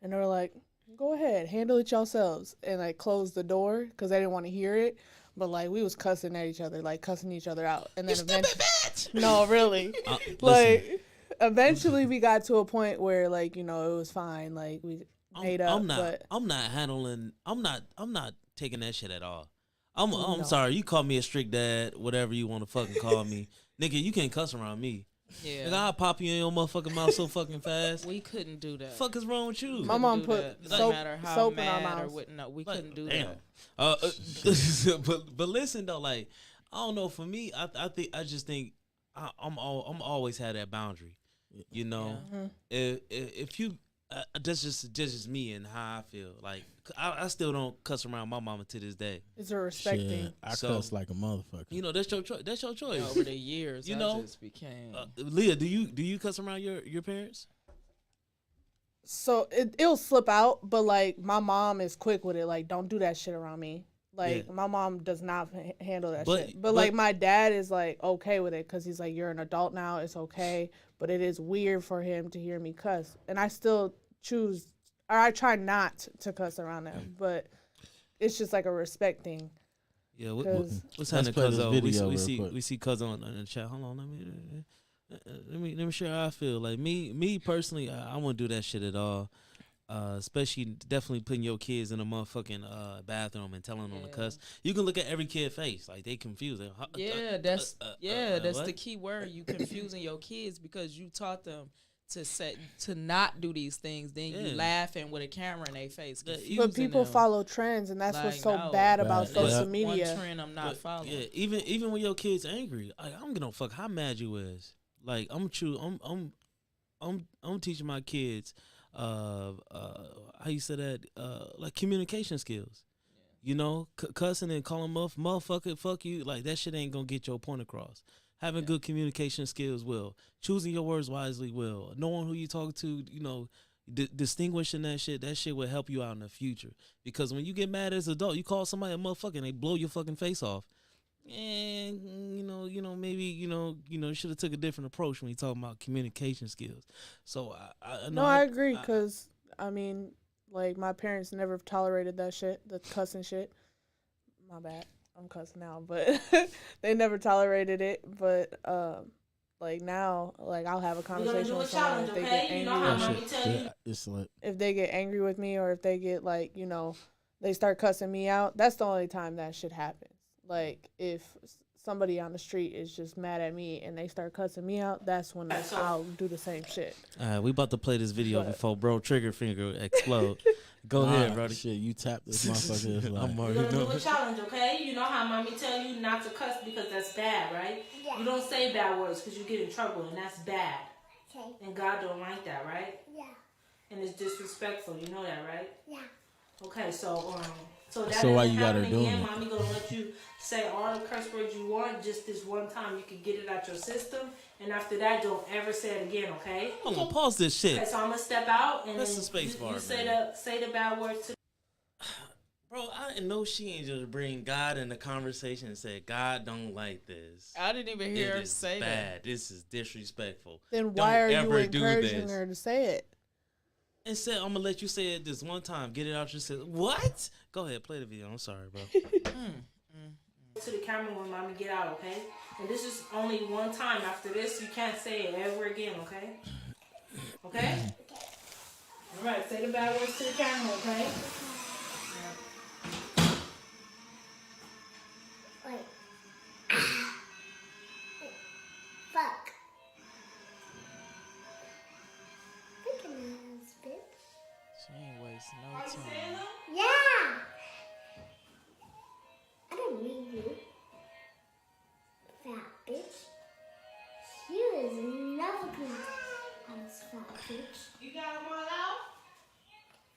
and they were like, "Go ahead, handle it yourselves," and like closed the door because they didn't want to hear it. But like we was cussing at each other, like cussing each other out, and then eventually, no, really, Listen, like eventually we got to a point where like you know it was fine, like we made up. I'm not. But I'm not handling. I'm not taking that shit at all. I'm No. sorry. You call me a strict dad, whatever you want to fucking call me, nigga. You can't cuss around me. Yeah. Nigga, I'll pop you in your motherfucking mouth so fucking fast. We couldn't do that. Fuck is wrong with you? My mom do put that. soap- Doesn't matter how soap in our mad or mouths. what. No, we Like, couldn't do damn. that. But listen though, like I don't know. For me, I just think I'm always had that boundary. You know, if you that's just me and how I feel. Like I still don't cuss around my mama to this day. it's a respect Shit, thing. I So- cuss like a motherfucker. You know, that's your choice. That's your choice. Over the years, You I know, just became. Leah, do you cuss around your parents? So it'll slip out, but like my mom is quick with it. Like, don't do that shit around me. Like Yeah. my mom does not handle that But- shit. But like my dad is like okay with it because he's like, you're an adult now. It's okay. But it is weird for him to hear me cuss, and I still choose, or I try not to cuss around them. But it's just like a respect thing. Yeah, 'Cause- what's Let's happening, play this Cuzzo? video We real see quick. we see Cuzzo in the chat. Hold on, let me share how I feel. Like me personally, I wouldn't do that shit at all. Especially definitely putting your kids in a motherfucking bathroom and telling them to cuss. You can look at every kid's face, like they confused. Like, Yeah, that's that's what? the key word. You confusing your kids because you taught them to not do these things. Then Yeah. you laughing with a camera in their face. Yeah, confusing But people them. follow trends, and that's what's Like, so no. bad about Bad. social Yeah. media. One trend I'm not following. Yeah, even when your kid's angry, I don't give no fuck how mad you is. Like I'm teaching my kids how you say that like communication skills. You know, cussing and calling motherfucker, fuck you, like that shit ain't gonna get your point across. Having good communication skills will. Choosing your words wisely will. Knowing who you talk to, you know, distinguishing that shit will help you out in the future. Because when you get mad as an adult, you call somebody a motherfucker and they blow your fucking face off. And maybe you should have took a different approach when you talking about communication skills. So I agree because I mean, like my parents never tolerated that shit, the cussing shit. My bad, I'm cussing now, but they never tolerated it. But like now, like I'll have a conversation with someone if they get angry with me. Yeah, it's like If they get angry with me, or if they get like they start cussing me out. That's the only time that shit happens. Like if somebody on the street is just mad at me and they start cussing me out, that's when I'll do the same shit. We about to play this video before bro trigger finger explode. Go ahead, brody. Shit, you tap this motherfucker. It's like, I'm We're already gonna do doing a challenge, okay? You know how mommy tell you not to cuss because that's bad, right? Yeah. You don't say bad words because you get in trouble, and that's bad. Okay. And God don't like that, right? Yeah. And it's disrespectful. You know that, right? Yeah. Okay, so that So why doesn't you got her happen doing again. it? Mommy gonna let you say all the curse words you want just this one time. You can get it out your system, and after that, don't ever say it again, okay? Hold on, pause this shit. Okay, so I'm gonna step out and That's then the space bar, you say man. the bad words to. Bro, I didn't know she ain't just bring God in the conversation and say, God don't like this. I didn't even hear It her is say bad. This is disrespectful. Then Don't why are you ever do encouraging this. her to say it? And said, I'm gonna let you say it this one time. Get it out your system. What? Go ahead, play the video. I'm sorry, bro. To the camera when mommy get out, okay? And this is only one time. After this, you can't say it ever again, okay? Okay? All right, say the bad words to the camera, okay? Wait. Fuck. Look at this, bitch. She ain't wasting no Are you time. saying them? Yeah. I don't need you. Fat bitch. You is never good. I'm fat bitch. You got them all out?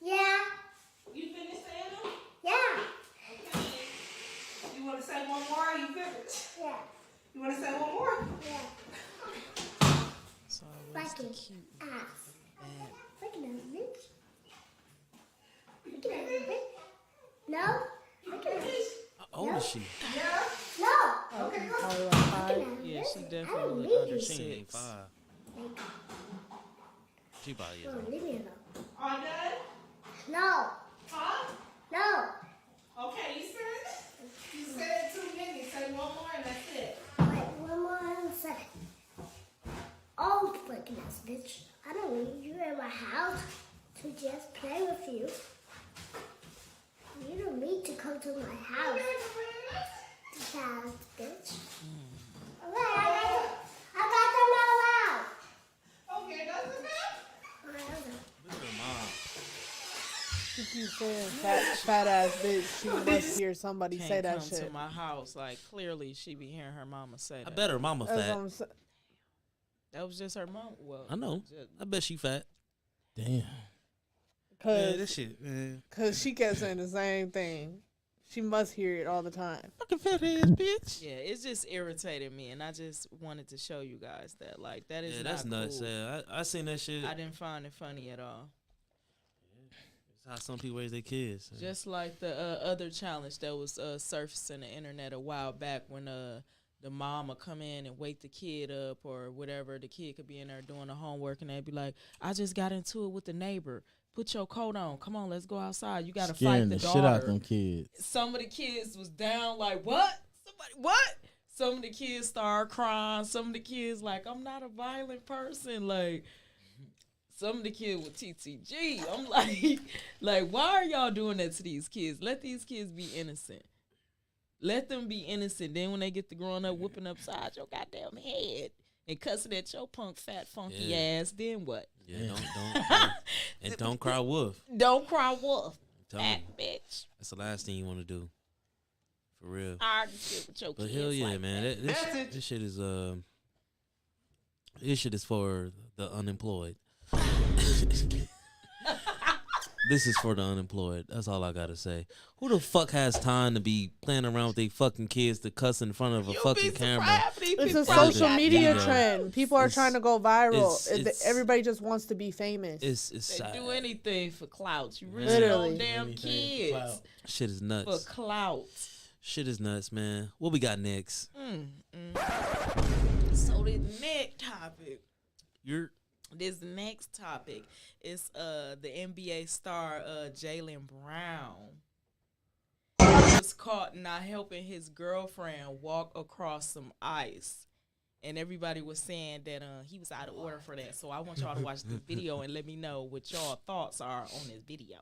Yeah. You finished saying them? Yeah. Okay. You want to say one more? Or you finished? Yeah. You want to say one more? Yeah. So what's the Fucking cute ass. bad? Look at that bitch. Look at that bitch. No. Look at that bitch. How old is she? No. Okay. Probably like Look at 5. that Yeah, bitch. she I definitely don't look need under you. She ain't 6. 5. Like, She probably is. no, leave me alone. All done? No. Huh? No. Okay, you said you said too many. Say one more and that's it. Wait, one more second. Oh, fucking ass bitch. I don't need you in my house to just play with you. You don't need to come to my house. Fast bitch. Okay, I got them all out. Okay, that's enough. Alright, Look at her mom. She keeps saying fat ass bitch. She must hear somebody Can't say that come shit. to my house. Like, clearly she be hearing her mama say I that. bet her mama That's what fat. I'm saying. That was just her mom. Well, I know. just- I bet she fat. damn. Man, this shit, man. Cause she kept saying the same thing. She must hear it all the time. Fucking fat ass bitch. yeah, it's just irritated me, and I just wanted to show you guys that, like, that is Yeah, not that's nuts. cool. Yeah, I seen that shit. I didn't find it funny at all. It's how some people raise their kids. Just like the other challenge that was surfacing the internet a while back when the mama come in and wake the kid up or whatever. The kid could be in there doing the homework and they'd be like, I just got into it with the neighbor. Put your coat on. Come on, let's go outside. You got to fight Scaring the the daughter. shit out them kids. Some of the kids was down like, what? Somebody, what? Some of the kids start crying. Some of the kids like, I'm not a violent person. Like, some of the kids with TTG. I'm like, why are y'all doing that to these kids? Let these kids be innocent. Let them be innocent. Then when they get to growing up, whooping upside your goddamn head and cussing at your punk, fat, funky ass, then what? Yeah, don't and don't cry wolf. Don't cry wolf, Tell fat me, bitch. that's the last thing you want to do. For real. Argue shit with your But kids hell yeah, like man. that. This shit is this shit is for the unemployed. This is for the unemployed. That's all I gotta say. Who the fuck has time to be playing around with their fucking kids to cuss in front of a You'll fucking be camera? surprised if these It's people a probably social got media video. trend. People are It's- trying to go viral. it's- Everybody just wants to be famous. It's They sad. do anything for clout. You really Literally. on damn Anything for kids clout. Shit is for nuts. clout. Shit is nuts, man. What we got next? So this next topic, You're this next topic is the NBA star Jaylen Brown was caught not helping his girlfriend walk across some ice. And everybody was saying that he was out of order for that. So I want y'all to watch the video and let me know what y'all thoughts are on this video.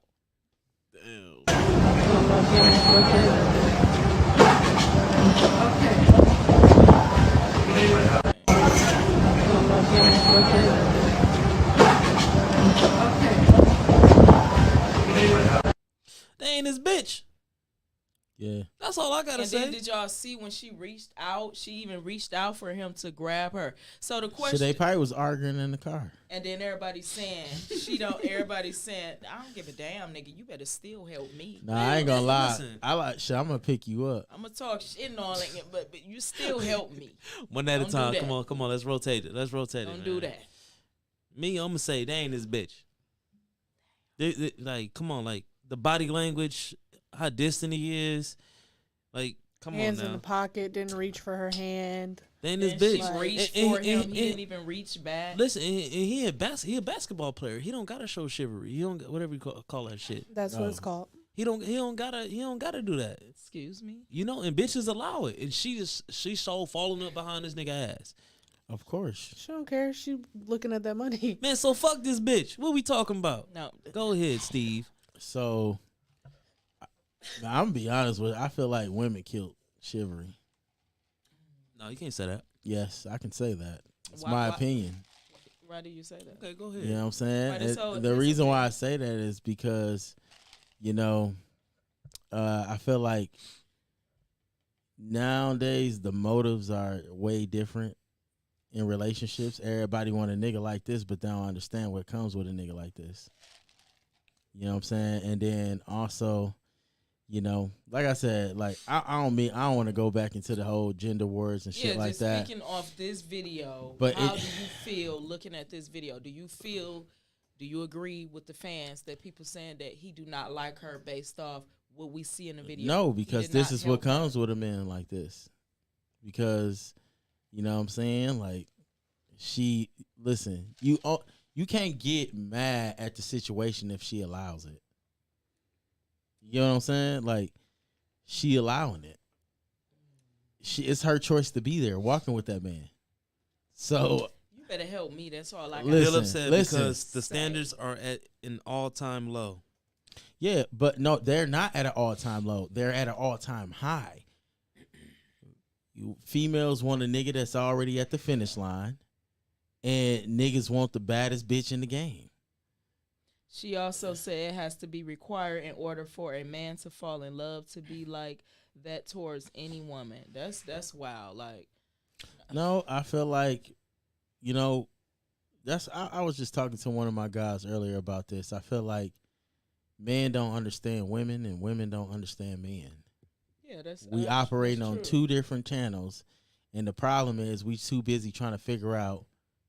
damn. They ain't his bitch. Yeah. That's all I gotta And say. then did y'all see when she reached out? She even reached out for him to grab her. So the So question, they probably was arguing in the car. and then everybody's saying she don't. Everybody's saying I don't give a damn, nigga. You better still help me. Nah, I ain't gonna lie. Listen. I like shit. I'm gonna pick you up. I'm gonna talk shit and all that, but you still help me. One at a Don't do time. that. Come on. Let's rotate it. Don't do that. Me, I'm gonna say they ain't his bitch. Like, come on, like the body language, how distant he is. Like, come Hands on now. in the pocket, didn't reach for her hand. They ain't his And bitch. she reached And- for him. and- He didn't even reach back. Listen, and he a basketball player. He don't gotta show chivalry. He don't whatever you call that shit. That's what it's called. He don't gotta do that. Excuse me. You know, and bitches allow it. And she's so falling up behind this nigga ass. Of course. She don't care. She looking at that money. Man, so fuck this bitch. What we talking about? No. Go ahead, Steve. So I'm gonna be honest with you. I feel like women killed chivalry. No, you can't say that. Yes, I can say that. It's Why- my why- opinion. Why do you say that? Okay, go ahead. You know what I'm saying? Right, so The that's reason okay. why I say that is because, you know, I feel like nowadays the motives are way different in relationships. Everybody want a nigga like this, but they don't understand what comes with a nigga like this. You know what I'm saying? And then also, you know, like I said, like I don't want to go back into the whole gender wars and shit like just that. speaking off this video, But how it- do you feel looking at this video? Do you agree with the fans that people saying that he do not like her based off what we see in the video? No, He because did this not is what help her. comes with a man like this. Because, you know what I'm saying? Like, you can't get mad at the situation if she allows it. You know what I'm saying? Like, she allowing it. It's her choice to be there, walking with that man. So, You better help me. That's all I got. Listen, Philip said listen. because the standards are at an all-time low. yeah, but no, they're not at an all-time low. They're at an all-time high. Females want a nigga that's already at the finish line, and niggas want the baddest bitch in the game. She also said it has to be required in order for a man to fall in love to be like that towards any woman. That's wild. Like, No, I feel like, you know, I was just talking to one of my guys earlier about this. I feel like men don't understand women and women don't understand men. yeah, that's We operating that's on true. two different channels, and the problem is we too busy trying to figure out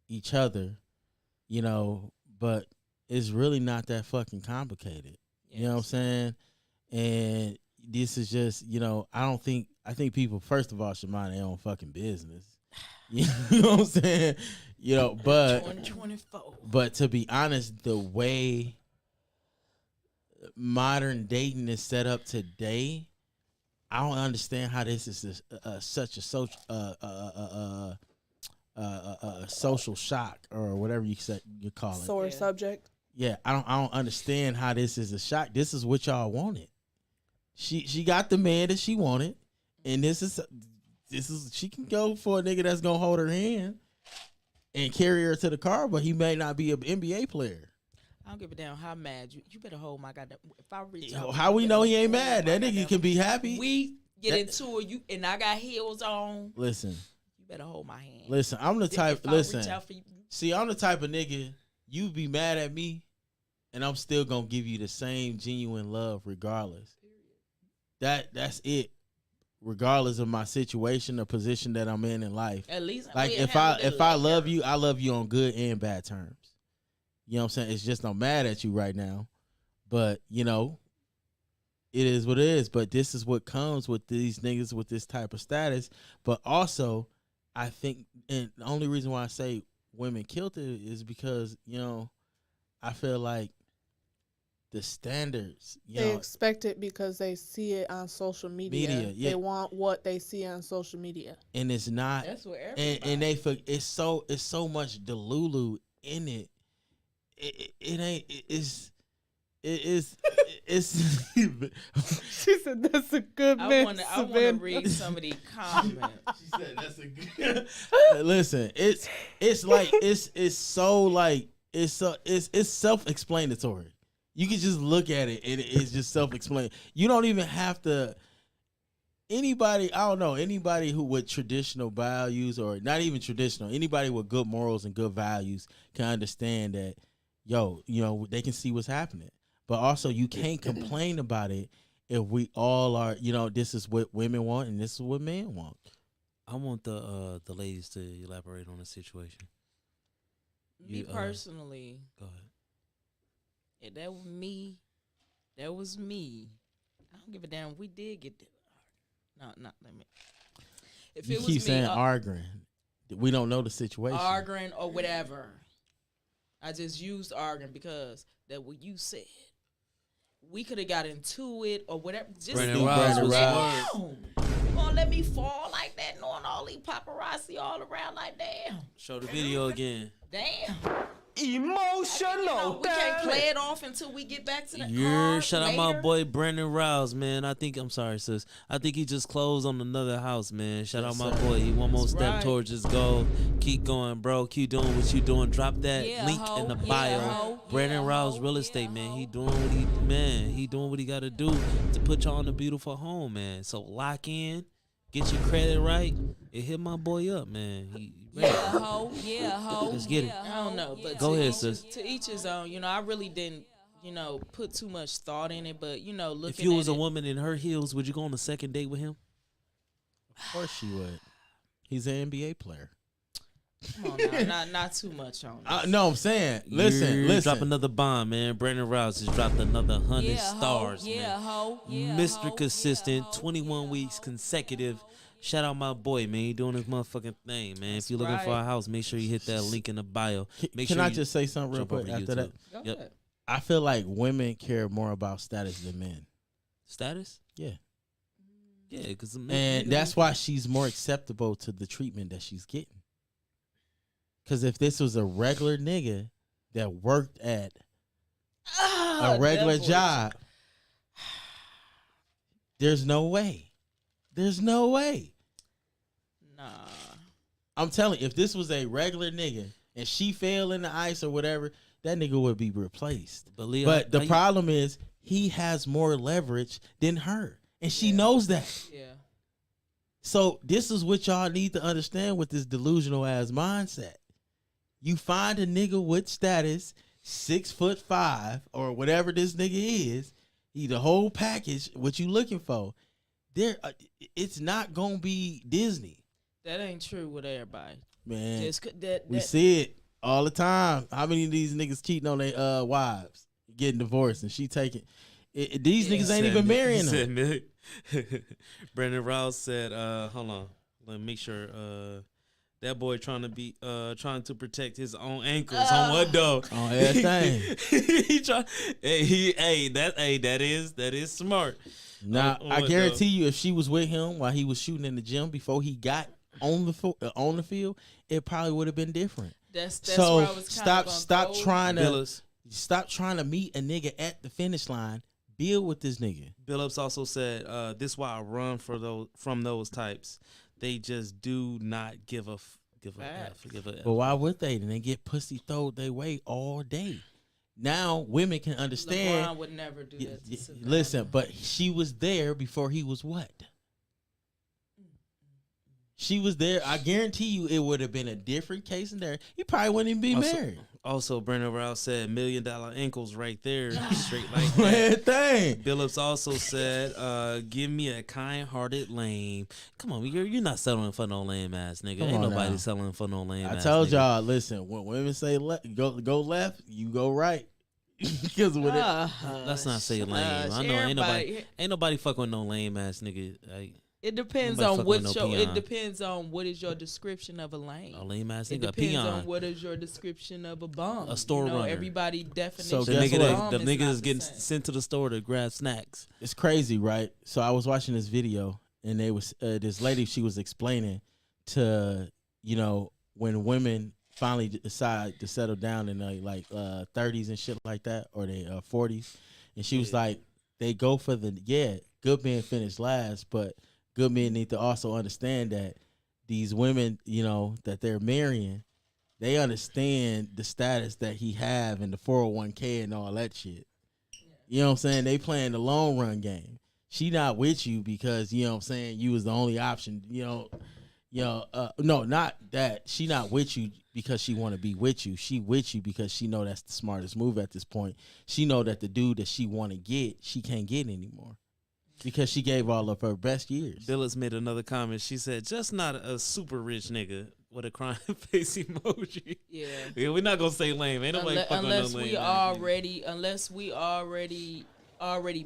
each other, you know, but it's really not that fucking complicated. You know what I'm Yes. saying? And this is just, you know, I think people, first of all, should mind their own fucking business. You know what I'm saying? You know, but 2024. but to be honest, the way modern dating is set up today, I don't understand how this is such a social shock or whatever you call it. Sore Yeah. subject. Yeah, I don't understand how this is a shock. This is what y'all wanted. She got the man that she wanted, and this is she can go for a nigga that's gonna hold her hand and carry her to the car, but he may not be an NBA player. I don't give a damn how mad you. You better hold my goddamn. If I reach out, How we you know better he ain't hold mad? my That nigga goddamn- can be happy. We get That- into it. You and I got heels on. Listen, You better hold my hand. listen. I'm the If type. I Listen, reach out for you, see, I'm the type of nigga. You be mad at me, and I'm still gonna give you the same genuine love, regardless. That's it. Regardless of my situation or position that I'm in life. at least Like we if handled it I like love her. you, I love you on good and bad terms. You know what I'm saying? It's just I'm mad at you right now. But, you know, it is what it is. But this is what comes with these niggas with this type of status. But also, I think, and the only reason why I say women killed it is because, you know, I feel like the standards, you They know, expect it because they see it on social media. Media, yeah. They want what they see on social media. and it's not. That's what everybody. And it's so much delulu in it. It ain't. It is. it's She said that's a good I man. want to Savannah. read some of these comments. She said that's a good. Listen, it's like it's so like it's self-explanatory. You can just look at it and it's just self-explanatory. You don't even have to. Anybody, I don't know, anybody who with traditional values or not even traditional, anybody with good morals and good values can understand that, they can see what's happening. But also, you can't complain about it if we all are, this is what women want and this is what men want. I want the ladies to elaborate on the situation. Me personally, Go ahead. if that was me. That was me. I don't give a damn. We did get there. No, not let me. If You it was keep me, saying arguing. We don't know the situation. arguing or whatever. I just used arguing because that what you said. We could have got into it or whatever. Just Brandon Rouse was damn. You gonna let me fall like that, knowing all these paparazzi all around? Like damn, Show the video again. damn. Emotional We can't play it off until we get back to the Yeah, car shout out my later. boy Brandon Rouse, man. I'm sorry, sis. I think he just closed on another house, man. Shout out my boy. He one more That's step right. towards his goal. Keep going, bro. Keep doing what you doing. Drop that Yeah, link ho. in the Yeah, bio. ho. Brandon Yeah, Rouse ho. Real Estate, Yeah, man. ho. He doing what he got to do to put y'all in a beautiful home, man. So lock in, get your credit right, and hit my boy up, man. He ready. Yeah, ho. Yeah, ho. Let's get it. I don't know, but Go to ahead, each, sis. To each his own. I really didn't, put too much thought in it. But looking If you was at a it, woman in her heels, would you go on a second date with him? Of course she would. He's an NBA player. come on now, not too much on it. No, I'm saying, listen. Drop another bomb, man. Brandon Rouse has dropped another 100 stars, man. Mr. Consistent, 21 weeks consecutive. Shout out my boy, man. He doing his motherfucking thing, man. If you're looking for right. a house, make sure you hit that link in the bio. Make Can sure I you just say something real jump quick over after YouTube. that? Go Yep. ahead. I feel like women care more about status than men. Status? Yeah. Yeah, because And that's why she's more acceptable to the treatment that she's getting. Because if this was a regular nigga that worked at a regular that boy- job, there's no way. There's no way. Nah. I'm telling you, if this was a regular nigga and she fell in the ice or whatever, that nigga would be replaced. But, Leo, But the how you- problem is he has more leverage than her. And she knows that. Yeah. So this is what y'all need to understand with this delusional ass mindset. You find a nigga with status, 6'5" or whatever this nigga is, he the whole package, what you looking for. It's not gonna be Disney. That ain't true with everybody. Man, Just we see it all the time. How many of these niggas cheating on their wives, getting divorced, and she taking it? These niggas ain't even marrying them. Brandon Rouse said, hold on, let me make sure that boy trying to protect his own ankles on what though? On everything. That is smart. Now On I what, guarantee though? you, if she was with him while he was shooting in the gym before he got on the field, it probably would have been different. That's So where I was kinda stop gonna go. trying to meet a nigga at the finish line. Build with this nigga. Billups also said, "This is why I run from those types. They just do not give a F. But why would they? Then they get pussy throwed their way all day. Now women can understand. LeBron would never do that. To Savannah. Listen, but she was there before he was what? She was there. I guarantee you, it would have been a different case in there. He probably wouldn't even be married. Also, Brandon Rouse said, $1 million ankles right there, straight like Man, that. thing. Billups also said, give me a kind-hearted lame. Come on, you're not settling for no lame ass nigga. Come Ain't on nobody now. settling for no lame ass I told nigga. y'all, listen, when women say go left, you go right. Because with it, Let's not say lame. I know ain't nobody fucking with no lame ass nigga. It depends Nobody on fuck what with no your. peon. It depends on what is your description of a lame. A lame ass It nigga, a depends peon. on what is your description of a bum. A store runner. Everybody definition. So The guess nigga, what? the nigga not is getting the same. sent to the store to grab snacks. it's crazy, right? So I was watching this video, and they was this lady. She was explaining to when women finally decide to settle down in their 30s and shit like that, or their 40s, and she was like, they go for good men finish last, but good men need to also understand that these women, that they're marrying, they understand the status that he have and the 401k and all that shit. You know what I'm saying? They playing the long run game. She not with you because, you know what I'm saying, you was the only option, no, not that. She not with you because she want to be with you. She with you because she know that's the smartest move at this point. She know that the dude that she want to get, she can't get anymore because she gave all of her best years. Billis made another comment. She said, just not a super rich nigga with a crying face emoji. Yeah. Yeah, we're not going to say lame. Ain't nobody fucking unless no lame. unless we already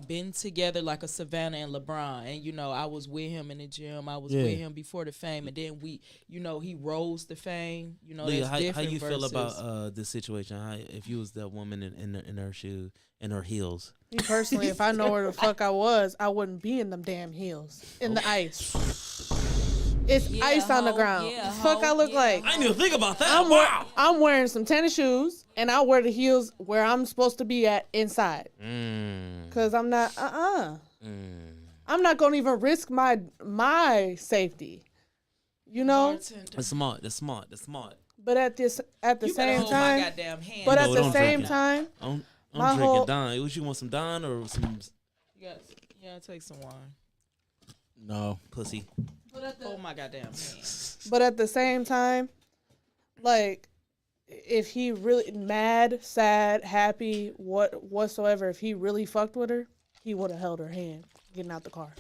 been together like a Savannah and LeBron, and I was with him in the gym, I was with him before the fame, and then we, he rose to fame. Leah, that's different. how you feel versus, about this situation? If you was that woman in her shoe, in her heels? Me personally, if I know where the fuck I was, I wouldn't be in them damn heels in the ice. It's ice on the ground. The fuck I look like? I didn't even think about that. I'm wearing some tennis shoes, and I wear the heels where I'm supposed to be at inside. Cause I'm not. I'm not gonna even risk my safety. That's smart. But at the same hold time, my goddamn hand. but No, at the don't same drink it. time, I'm My drinking whole- Don. What you want, some Don or some you gotta take some wine. No. pussy? Hold my goddamn hand. but at the same time, like, if he really mad, sad, happy, whatsoever, if he really fucked with her, he would have held her hand getting out the car.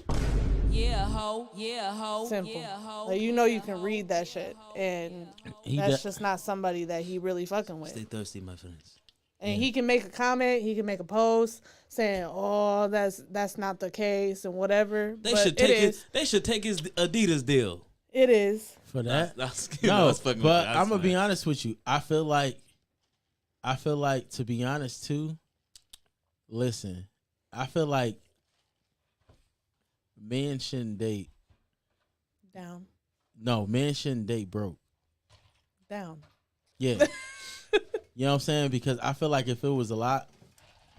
Yeah, ho. Yeah, ho. Simple. Yeah, ho. Like, you can read that shit, and that's just not somebody that he really fucking with. Stay thirsty, my friends. And he can make a comment, he can make a post saying, "Oh, that's not the case," and whatever. They but should take his Adidas deal. It is. For that? No, No, but I'm gonna be honest with you. I feel like, to be honest too. Listen, I feel like men shouldn't date. Down. No, men shouldn't date broke. Down. Yeah. You know what I'm saying? Because I feel like if it was a lot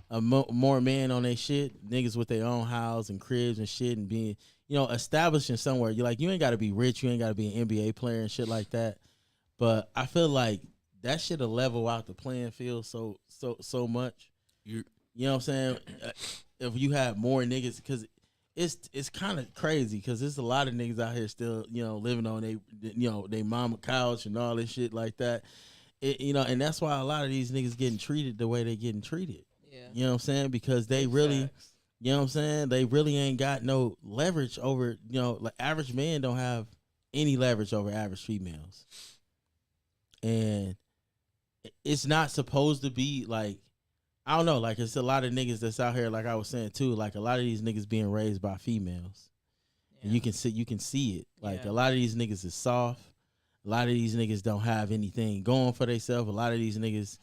of more men on their shit, niggas with their own house and cribs and shit, and being, establishing somewhere, you ain't got to be rich, you ain't got to be an NBA player and shit like that. But I feel like that shit'll level out the playing field so much. You know what I'm saying? If you have more niggas, because it's kind of crazy, because there's a lot of niggas out here still, living on they mama couch and all this shit like that. And that's why a lot of these niggas getting treated the way they getting treated. Yeah. You know what I'm saying? Because they really, you know what I'm saying? They really ain't got no leverage over, like average men don't have any leverage over average females. And it's not supposed to be like, I don't know, like it's a lot of niggas that's out here, like I was saying too, like a lot of these niggas being raised by females. Yeah. And you can see it. Like a lot of these niggas is soft. A lot of these niggas don't have anything going for themselves. A lot of these niggas,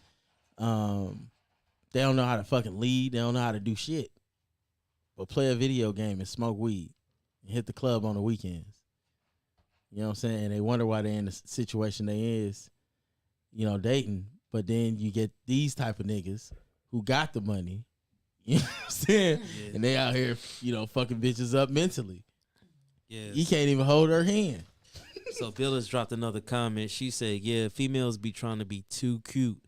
they don't know how to fucking lead. They don't know how to do shit. But play a video game and smoke weed and hit the club on the weekends. You know what I'm saying? And they wonder why they're in the situation they is, dating. But then you get these type of niggas who got the money, you know what I'm saying? Yeah. And they out here, fucking bitches up mentally. Yeah. You can't even hold her hand. So Bill has dropped another comment. She said, "Yeah, females be trying to be too cute.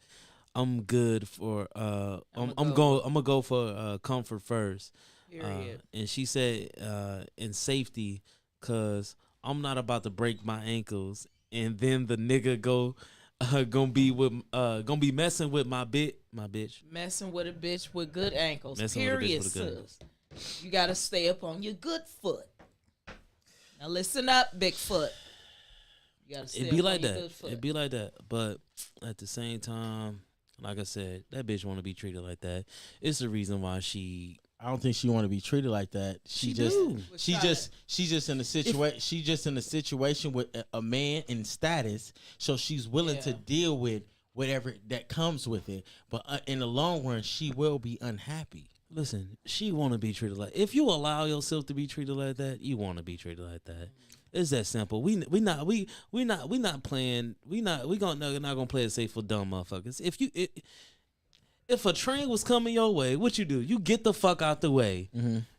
I'm good for I'm gonna go for comfort first." And she said, "In safety, cause I'm not about to break my ankles, and then the nigga gonna be messing with my bitch. Messing with a bitch with good ankles. Messing with a bitch Period, with a good sis. You gotta stay up on your good foot. Now listen up, Bigfoot. It'd be like that. But at the same time, like I said, that bitch want to be treated like that. It's the reason why I don't think she want to be treated like that. She's just in a situation. She's just in a situation with a man in status, so she's willing to deal with whatever that comes with it. But in the long run, she will be unhappy. Listen, she want to be treated like. If you allow yourself to be treated like that, you want to be treated like that. It's that simple. We not playing. We not gonna play it safe for dumb motherfuckers. if a train was coming your way, what you do? You get the fuck out the way.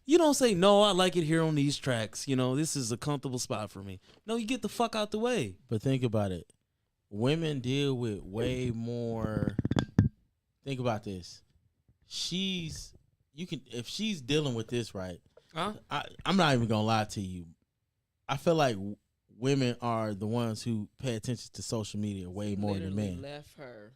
You don't say, no, I like it here on these tracks. You know, this is a comfortable spot for me. No, you get the fuck out the way. But think about it. Women deal with way more. Think about this. If she's dealing with this right, I'm not even gonna lie to you. I feel like women are the ones who pay attention to social media way more than men. Left her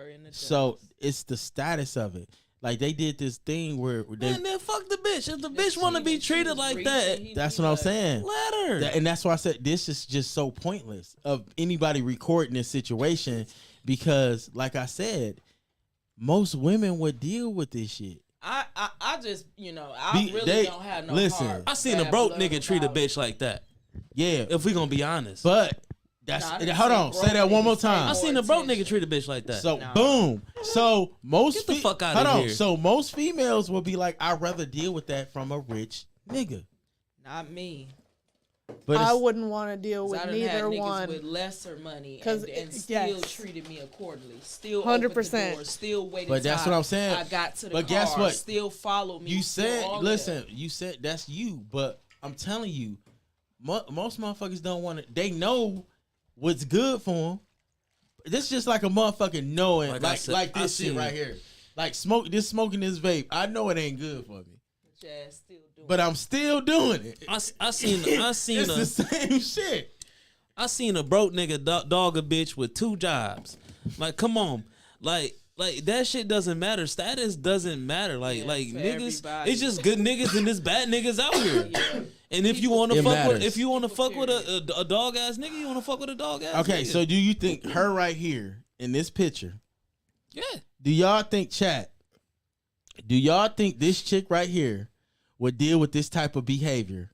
in the dust. So it's the status of it. Like they did this thing where they. Man, then fuck the bitch. If the bitch want to be treated like that, that's what I'm saying. Let her. And that's why I said this is just so pointless of anybody recording this situation because, like I said, most women would deal with this shit. I just, I really don't have no heart. I seen a broke nigga treat a bitch like that. Yeah. If we gonna be honest. But hold on. Say that one more time. I seen a broke nigga treat a bitch like that. So boom. So most get the fuck out of here. So most females will be like, I'd rather deal with that from a rich nigga. Not me. But I wouldn't want to deal with neither one with lesser money and still treated me accordingly. Still 100%. Still waited. But that's what I'm saying. I got to the but car. Guess what? Still followed me. You said, listen. You said that's you. But I'm telling you, most motherfuckers don't want to. They know what's good for them. This just like a motherfucker knowing, like this shit right here, like smoking this vape. I know it ain't good for me. But I'm still doing it. I seen it's the same shit. I seen a broke nigga dog a bitch with 2 jobs. Like, come on, like that shit doesn't matter. Status doesn't matter. Like niggas, everybody. It's just good niggas and there's bad niggas out here. Yeah. And if you want to fuck with a dog ass nigga, you want to fuck with a dog ass. Okay, nigga. So do you think her right here in this picture? Yeah. Do y'all think, chat? Do y'all think this chick right here would deal with this type of behavior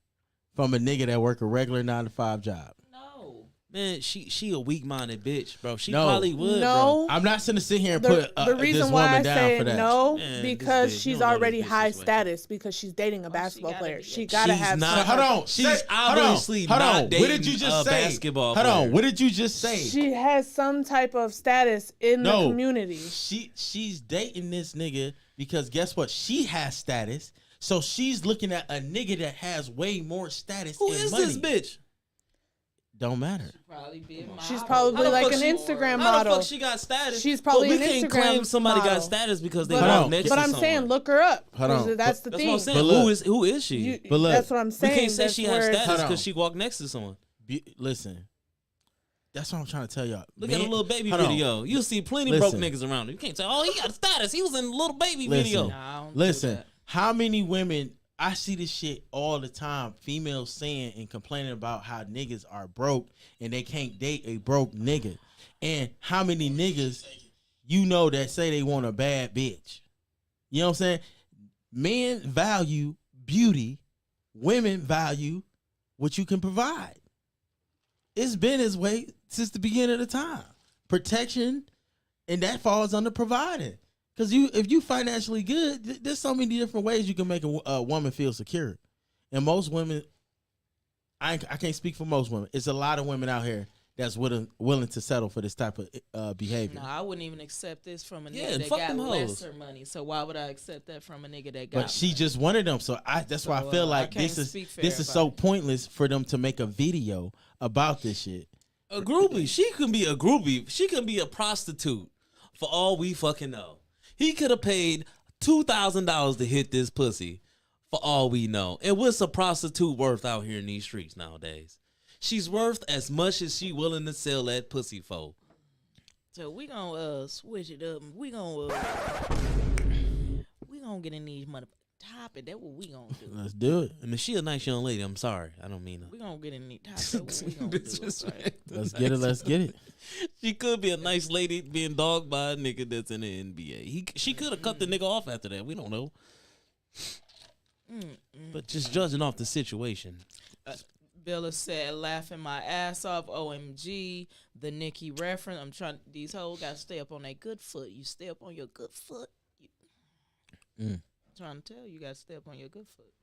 from a nigga that work a regular 9-to-5 job? No. Man, she a weak-minded bitch, bro. She probably would, no. bro. I'm not gonna sit here and put the reason this why woman I down say for that. no, Man, because she's already high status because she's dating a basketball player. She gotta have. Not, hold on. She's obviously not dating what did you just say? Basketball hold player. on. What did you just say? She has some type of status in the community. She's dating this nigga because guess what? She has status. So she's looking at a nigga that has way more status. Who and is money. this bitch? Don't matter. She's probably like an Instagram model. How the fuck she got status? She's probably an Instagram model. We can't claim somebody got status because they walk next to someone. But I'm saying, look her up. Hold on. That's the thing. That's what I'm saying. Who is she? But look, that's what I'm saying. We can't say she has status because she walked next to someone. Listen. That's what I'm trying to tell y'all. Look at a little baby video. You'll see plenty broke niggas around. You can't say, oh, he got status. He was in a little baby video. Listen, how many women... I see this shit all the time. Females saying and complaining about how niggas are broke and they can't date a broke nigga. And how many niggas that say they want a bad bitch? You know what I'm saying? Men value beauty. Women value what you can provide. It's been this way since the beginning of the time. Protection, and that falls under providing. Because if you financially good, there's so many different ways you can make a woman feel secure. And most women, I can't speak for most women. It's a lot of women out here that's willing to settle for this type of behavior. No, I wouldn't even accept this from a nigga that got lesser money. So why would I accept that from a nigga that got But she just wanted them. So that's why I feel like this is so pointless for them to make a video about this shit. A groupie. She can be a groupie. She can be a prostitute for all we fucking know. He could have paid $2,000 to hit this pussy for all we know. And what's a prostitute worth out here in these streets nowadays? She's worth as much as she willing to sell that pussy for. So we gonna switch it up. We gonna get in these mother topic. That's what we gonna do. Let's do it. I mean, she a nice young lady. I'm sorry. I don't mean her. We gonna get in these topics. That's what we gonna do. Right? Let's get it. She could be a nice lady being dogged by a nigga that's in the NBA. She could have cut the nigga off after that. We don't know. But just judging off the situation. Billa said, laughing my ass off. OMG. The Nicki reference. These hoes gotta stay up on their good foot. You stay up on your good foot. Trying to tell you, gotta stay up on your good foot.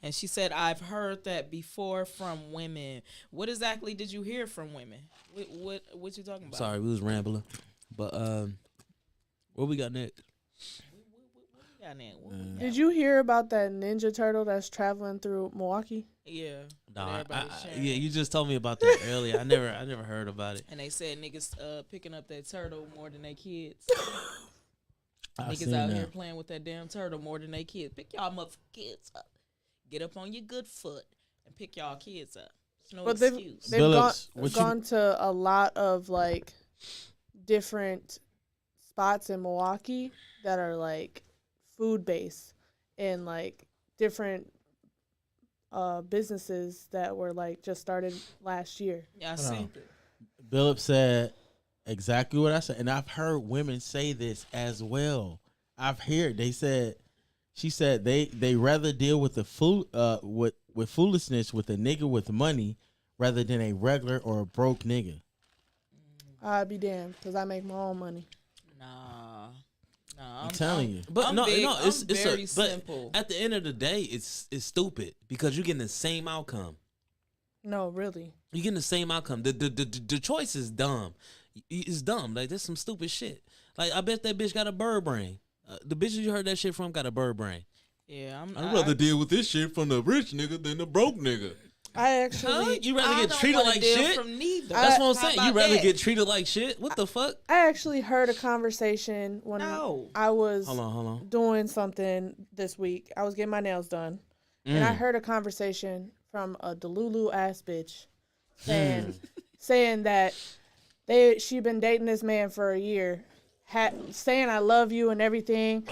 And she said, I've heard that before from women. What exactly did you hear from women? What you talking about? Sorry, we was rambling. But What we got next? Did you hear about that Ninja Turtle that's traveling through Milwaukee? Yeah. Nah, everybody's sharing yeah, it. you just told me about that earlier. I never heard about it. And they said niggas picking up that turtle more than they kids. I Niggas seen out that. here playing with that damn turtle more than they kids. Pick y'all motherfucking kids up. Get up on your good foot and pick y'all kids up. There's no But excuse. they've Billups, what you- gone to a lot of like different spots in Milwaukee that are like food based and like different businesses that were like just started last year. Yeah, I Hold seen on. it. Billups said exactly what I said, and I've heard women say this as well. She said they rather deal with the with foolishness with a nigga with money rather than a regular or a broke nigga. I'd be damned because I make my own money. Nah, I'm telling you. But I'm very but simple. at the end of the day, it's stupid because you're getting the same outcome. No, really. You're getting the same outcome. The choice is dumb. It's dumb. Like, there's some stupid shit. Like, I bet that bitch got a bird brain. The bitches you heard that shit from got a bird brain. Yeah, I'd rather deal with this shit from the rich nigga than the broke nigga. I actually, You rather I get don't treated wanna like deal shit? from neither. That's what I'm How saying. You about rather that? get treated like shit? What the fuck? I actually heard a conversation when No. I was Hold on. doing something this week. I was getting my nails done, and I heard a conversation from a Delulu ass bitch saying that she been dating this man for a year, saying I love you and everything,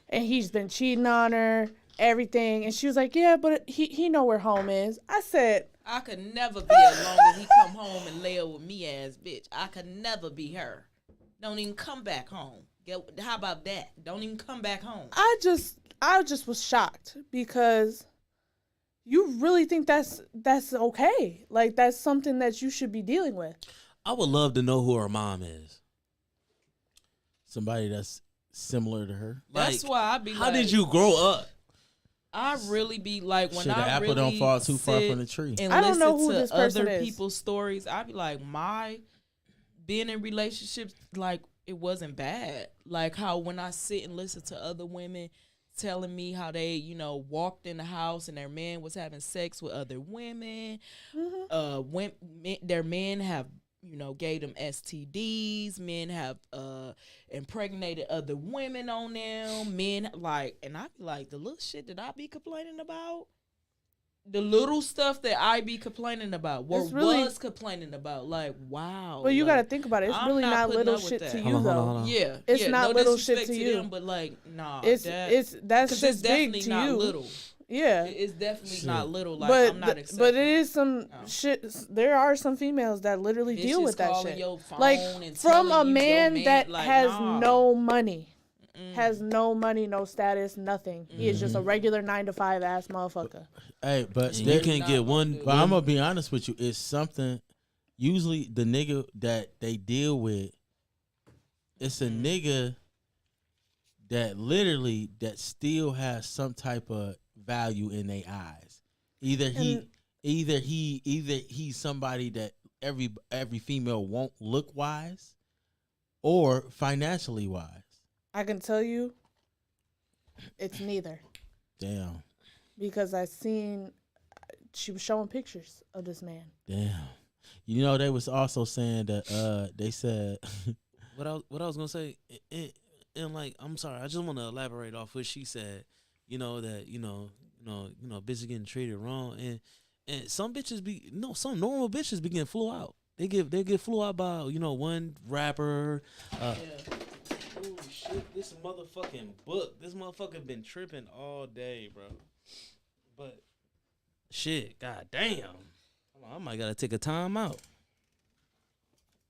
and he's been cheating on her, everything, and she was like, yeah, but he know where home is. I said, I could never be as long as he come home and lay with me ass bitch. I could never be her. Don't even come back home. How about that? Don't even come back home. I just was shocked because you really think that's okay? Like that's something that you should be dealing with? I would love to know who her mom is. Somebody that's similar to her. That's why I be How like, did you grow up? I really be like, when Shit, the I apple really don't fall too far sit from the tree. and I don't listen know who to this person other is. people's stories, I be like, my being in relationships, like, it wasn't bad. Like how when I sit and listen to other women telling me how they, walked in the house and their man was having sex with other women. Their men have, gave them STDs. Men have impregnated other women on them. Men and I be like, the little shit that I be complaining about, the little stuff that I be complaining about, was complaining about, like, wow. Well, you got to like, think about it. It's I'm really not putting little up with shit that. to you, Hold on, though. hold on. Yeah, It's not no little shit disrespect to you. them, but like, nah, That's 'cause shit's it's big definitely to not you. little. Yeah. It's definitely not little. Like, But I'm not accepting. but it is some No. shit. There are some females that literally deal Bitches with that calling shit. your phone Like and from a telling you your man man, that like, has nah. no money. Has no money, no status, nothing. He is just a regular 9-to-5 ass motherfucker. Hey, but And you can't get one. But I'm gonna be honest with you. It's something. Usually, the nigga that they deal with, it's a nigga that literally that still has some type of value in their eyes. Either he's somebody that every female won't look wise, or financially wise. I can tell you, it's neither. Damn. Because she was showing pictures of this man. Damn. They was also saying that they said What I was gonna say, and like, I'm sorry, I just want to elaborate off what she said. That bitches getting treated wrong, and some bitches some normal bitches be getting flew out. They get flew out by one rapper. Oh shit! This motherfucker been tripping all day, bro. But shit, goddamn, I might gotta take a time out.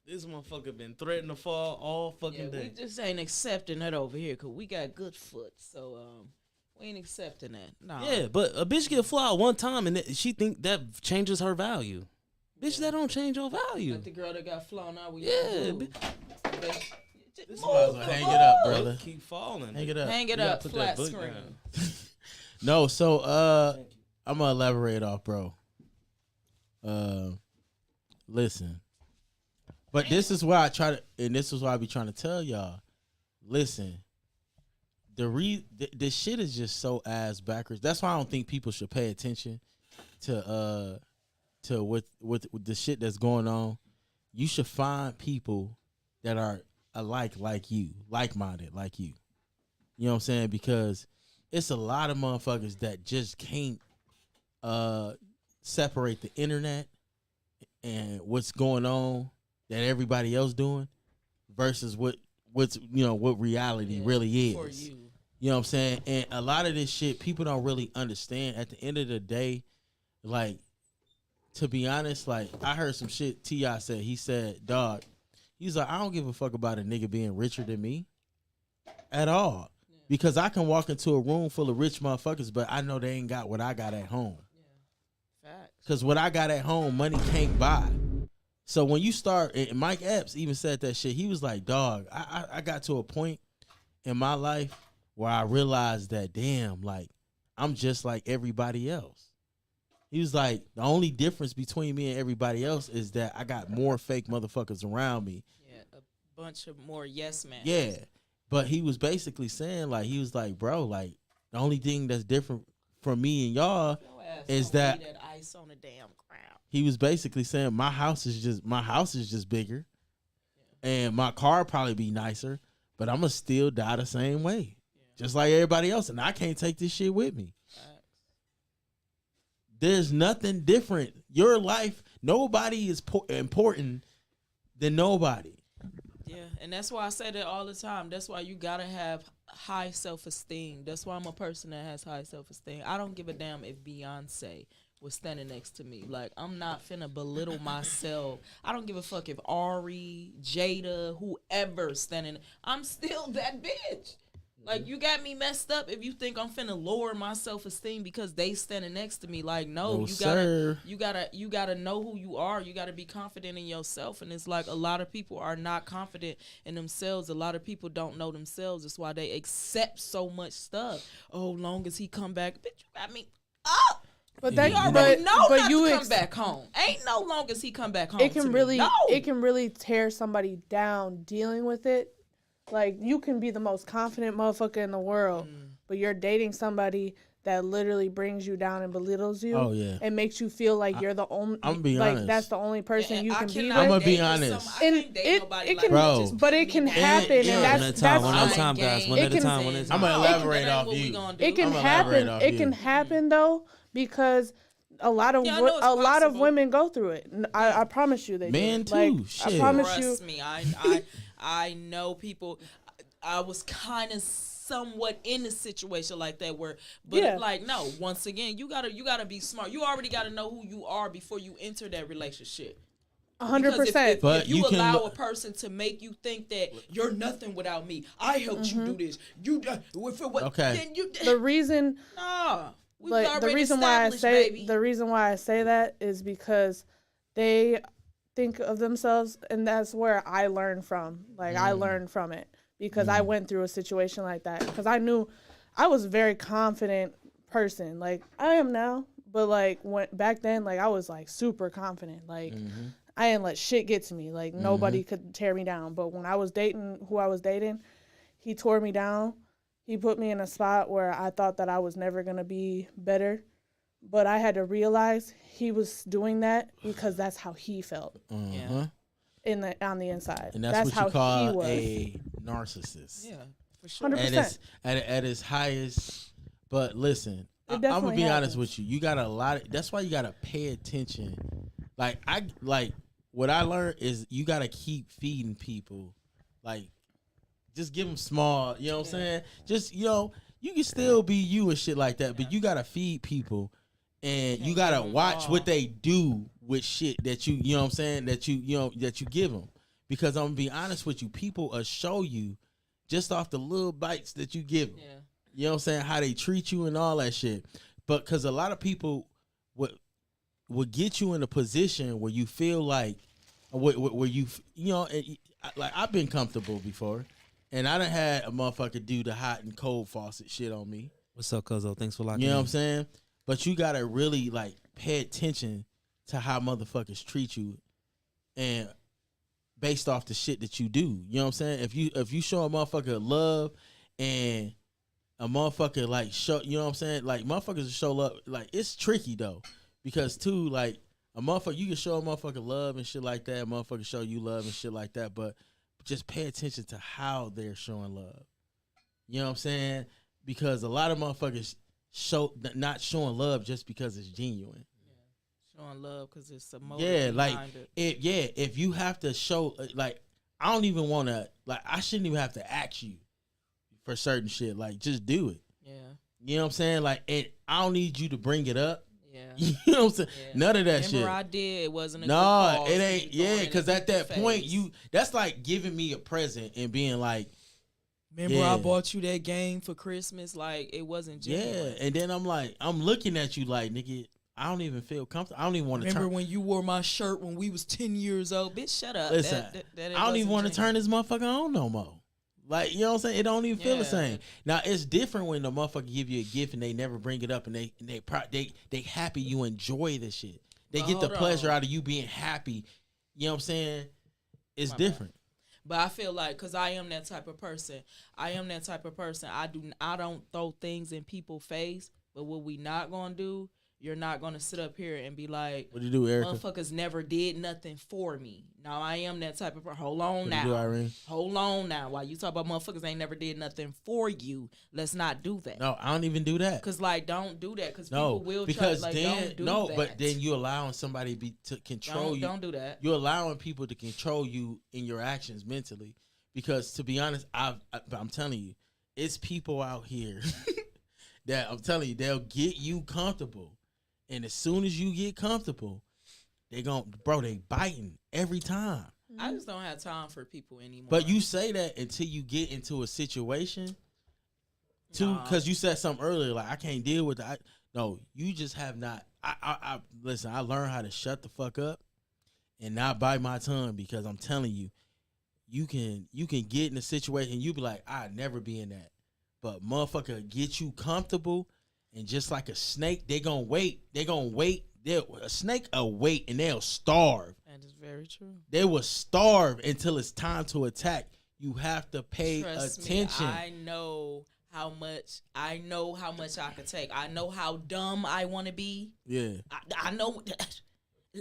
This motherfucker been threatening to fall all fucking We day. just ain't accepting that over here because we got good foot. So we ain't accepting that. Nah. Yeah, but a bitch get fly out one time and she think that changes her value. Bitch, that don't change your value. Like the girl that got flown out with Yeah, you. This hang it up, brother. Keep falling. Hang it up. Hang it You gotta up, put flat that book screen. down. No, so I'm gonna elaborate off, bro. Listen. But this is why I be trying to tell y'all. listen, this shit is just so ass backwards. That's why I don't think people should pay attention to what the shit that's going on. You should find people that are alike like you, like-minded like you. You know what I'm saying? Because it's a lot of motherfuckers that just can't separate the internet and what's going on that everybody else doing versus what's what reality really is. For you. You know what I'm saying? And a lot of this shit people don't really understand. At the end of the day, like, to be honest, like, I heard some shit T.I. said. He said, dog, he's like, I don't give a fuck about a nigga being richer than me at all. Yeah. Because I can walk into a room full of rich motherfuckers, but I know they ain't got what I got at home. Yeah. Facts. Because what I got at home, money can't buy. So when you start, and Mike Epps even said that shit, he was like, dog, I got to a point in my life where I realized that, damn, like, I'm just like everybody else. He was like, the only difference between me and everybody else is that I got more fake motherfuckers around me. Yeah, a bunch of more yes men. Yeah. But he was basically saying, like, he was like, bro, like, the only thing that's different from me and y'all is that ice on the damn ground. He was basically saying my house is just bigger. Yeah. And my car probably be nicer, but I'ma still die the same way. Yeah. Just like everybody else. And I can't take this shit with me. There's nothing different. Your life, nobody is important than nobody. Yeah, and that's why I say that all the time. That's why you gotta have high self-esteem. That's why I'm a person that has high self-esteem. I don't give a damn if Beyonce was standing next to me. Like, I'm not finna belittle myself. I don't give a fuck if Ari, Jada, whoever's standing. I'm still that bitch. Like, you got me messed up if you think I'm finna lower my self-esteem because they standing next to me. Like, no, you gotta know who you are. You gotta be confident in yourself. And it's like a lot of people are not confident in themselves. A lot of people don't know themselves. That's why they accept so much stuff. Oh, long as he come back, bitch, you got me up. But that, you already know not to come back home. Ain't no long as he come back home. It can really tear somebody down dealing with it. Like, you can be the most confident motherfucker in the world, but you're dating somebody that literally brings you down and belittles you. Oh, yeah. And makes you feel like you're the only, I'm gonna be honest. That's the only person you can be with. I'm gonna be honest. But it can happen, and that's one at a time, guys. One at a time. I'm gonna elaborate off you. It can happen. It can happen though, because a lot of women go through it. I promise you they do. Men too. Like, shit. I promise you. Trust me, I know people. I was kind of somewhat in a situation like that like, no, once again, you gotta be smart. You already gotta know who you are before you enter that relationship. 100%. But if you allow a person to make you think that you're nothing without me, I helped you do this. Okay. The reason. The reason why I say that is because they think of themselves, and that's where I learned from. Like, I learned from it because I went through a situation like that. Because I knew I was a very confident person. Like, I am now, but like back then, like, I was like super confident. Like, I didn't let shit get to me. Like, nobody could tear me down. But when I was dating who I was dating, he tore me down. He put me in a spot where I thought that I was never gonna be better. But I had to realize he was doing that because that's how he felt. Yeah. On the inside. And that's what how you call he was. a narcissist. Yeah, for sure. 100%. At its highest. But listen, I'm gonna be honest with you. You got that's why you gotta pay attention. What I learned is you gotta keep feeding people. Like, just give them small, you know what I'm saying? Just, you can still be you and shit like that, but you gotta feed people. And you gotta watch what they do with shit that you know what I'm saying, that you give them. Because I'm gonna be honest with you, people will show you just off the little bites that you give them. Yeah. You know what I'm saying, how they treat you and all that shit. But because a lot of people would get you in a position where you feel like, where you like, I've been comfortable before, and I done had a motherfucker do the hot and cold faucet shit on me. What's up, cuzzo? Thanks for locking in. You know what I'm saying? But you gotta really, like, pay attention to how motherfuckers treat you. And based off the shit that you do. You know what I'm saying? If you show a motherfucker love and a motherfucker like show, you know what I'm saying? Like motherfuckers show love. Like it's tricky though, because too like a motherfucker, you can show a motherfucker love and shit like that. A motherfucker show you love and shit like that, but just pay attention to how they're showing love. You know what I'm saying? Because a lot of motherfuckers not showing love just because it's genuine. Showing love because it's a motive. Yeah, like behind it. if you have to show, like I don't even want to, like I shouldn't even have to ask you for certain shit. Like just do it. Yeah. You know what I'm saying? Like I don't need you to bring it up. Yeah. You know what I'm saying? Yeah. None of that Remember shit. I did. It wasn't a No, good cause it for ain't. you Yeah, throwing it because in at that people's point, face. that's like giving me a present and being like, Remember yeah. I bought you that game for Christmas? Like it wasn't genuine. yeah. And then I'm like, I'm looking at you like, nigga, I don't even feel comfortable. I don't even want to Remember turn. when you wore my shirt when we was 10 years old? Bitch, shut up. Listen, That I don't even want to turn this. this motherfucker on no more. Like, you know what I'm saying? It don't even feel the Yeah. same. Now it's different when the motherfucker give you a gift and they never bring it up and they happy you enjoy the shit. They But get the hold pleasure on. out of you being happy. You know what I'm saying? It's My bad. different. But I feel like, cause I am that type of person. I don't throw things in people's face. But what we not gonna do? You're not gonna sit up here and be like, What do you do, Erica? motherfuckers never did nothing for me. Now I am that type of person. Hold on What now. you do, Irene? Hold on now. While you talk about motherfuckers ain't never did nothing for you, let's not do that. No, I don't even do that. Cause like, don't do that. Cause No, people will because try. Like, then don't do no, that. but then you allowing somebody to control you. Don't do that. You're allowing people to control you in your actions mentally. Because to be honest, I'm telling you, it's people out here that I'm telling you they'll get you comfortable, and as soon as you get comfortable, they biting every time. I just don't have time for people anymore. But you say that until you get into a situation, Nah. because you said something earlier, like I can't deal with that. No, you just have not. I listen. I learned how to shut the fuck up and not bite my tongue, because I'm telling you, you can get in a situation and you be like, I'd never be in that, but motherfucker get you comfortable, and just like a snake, they gonna wait. A snake will wait and they'll starve. That is very true. They will starve until it's time to attack. You have to pay Trust attention. me, I know how much I could take. I know how dumb I want to be. Yeah. I know.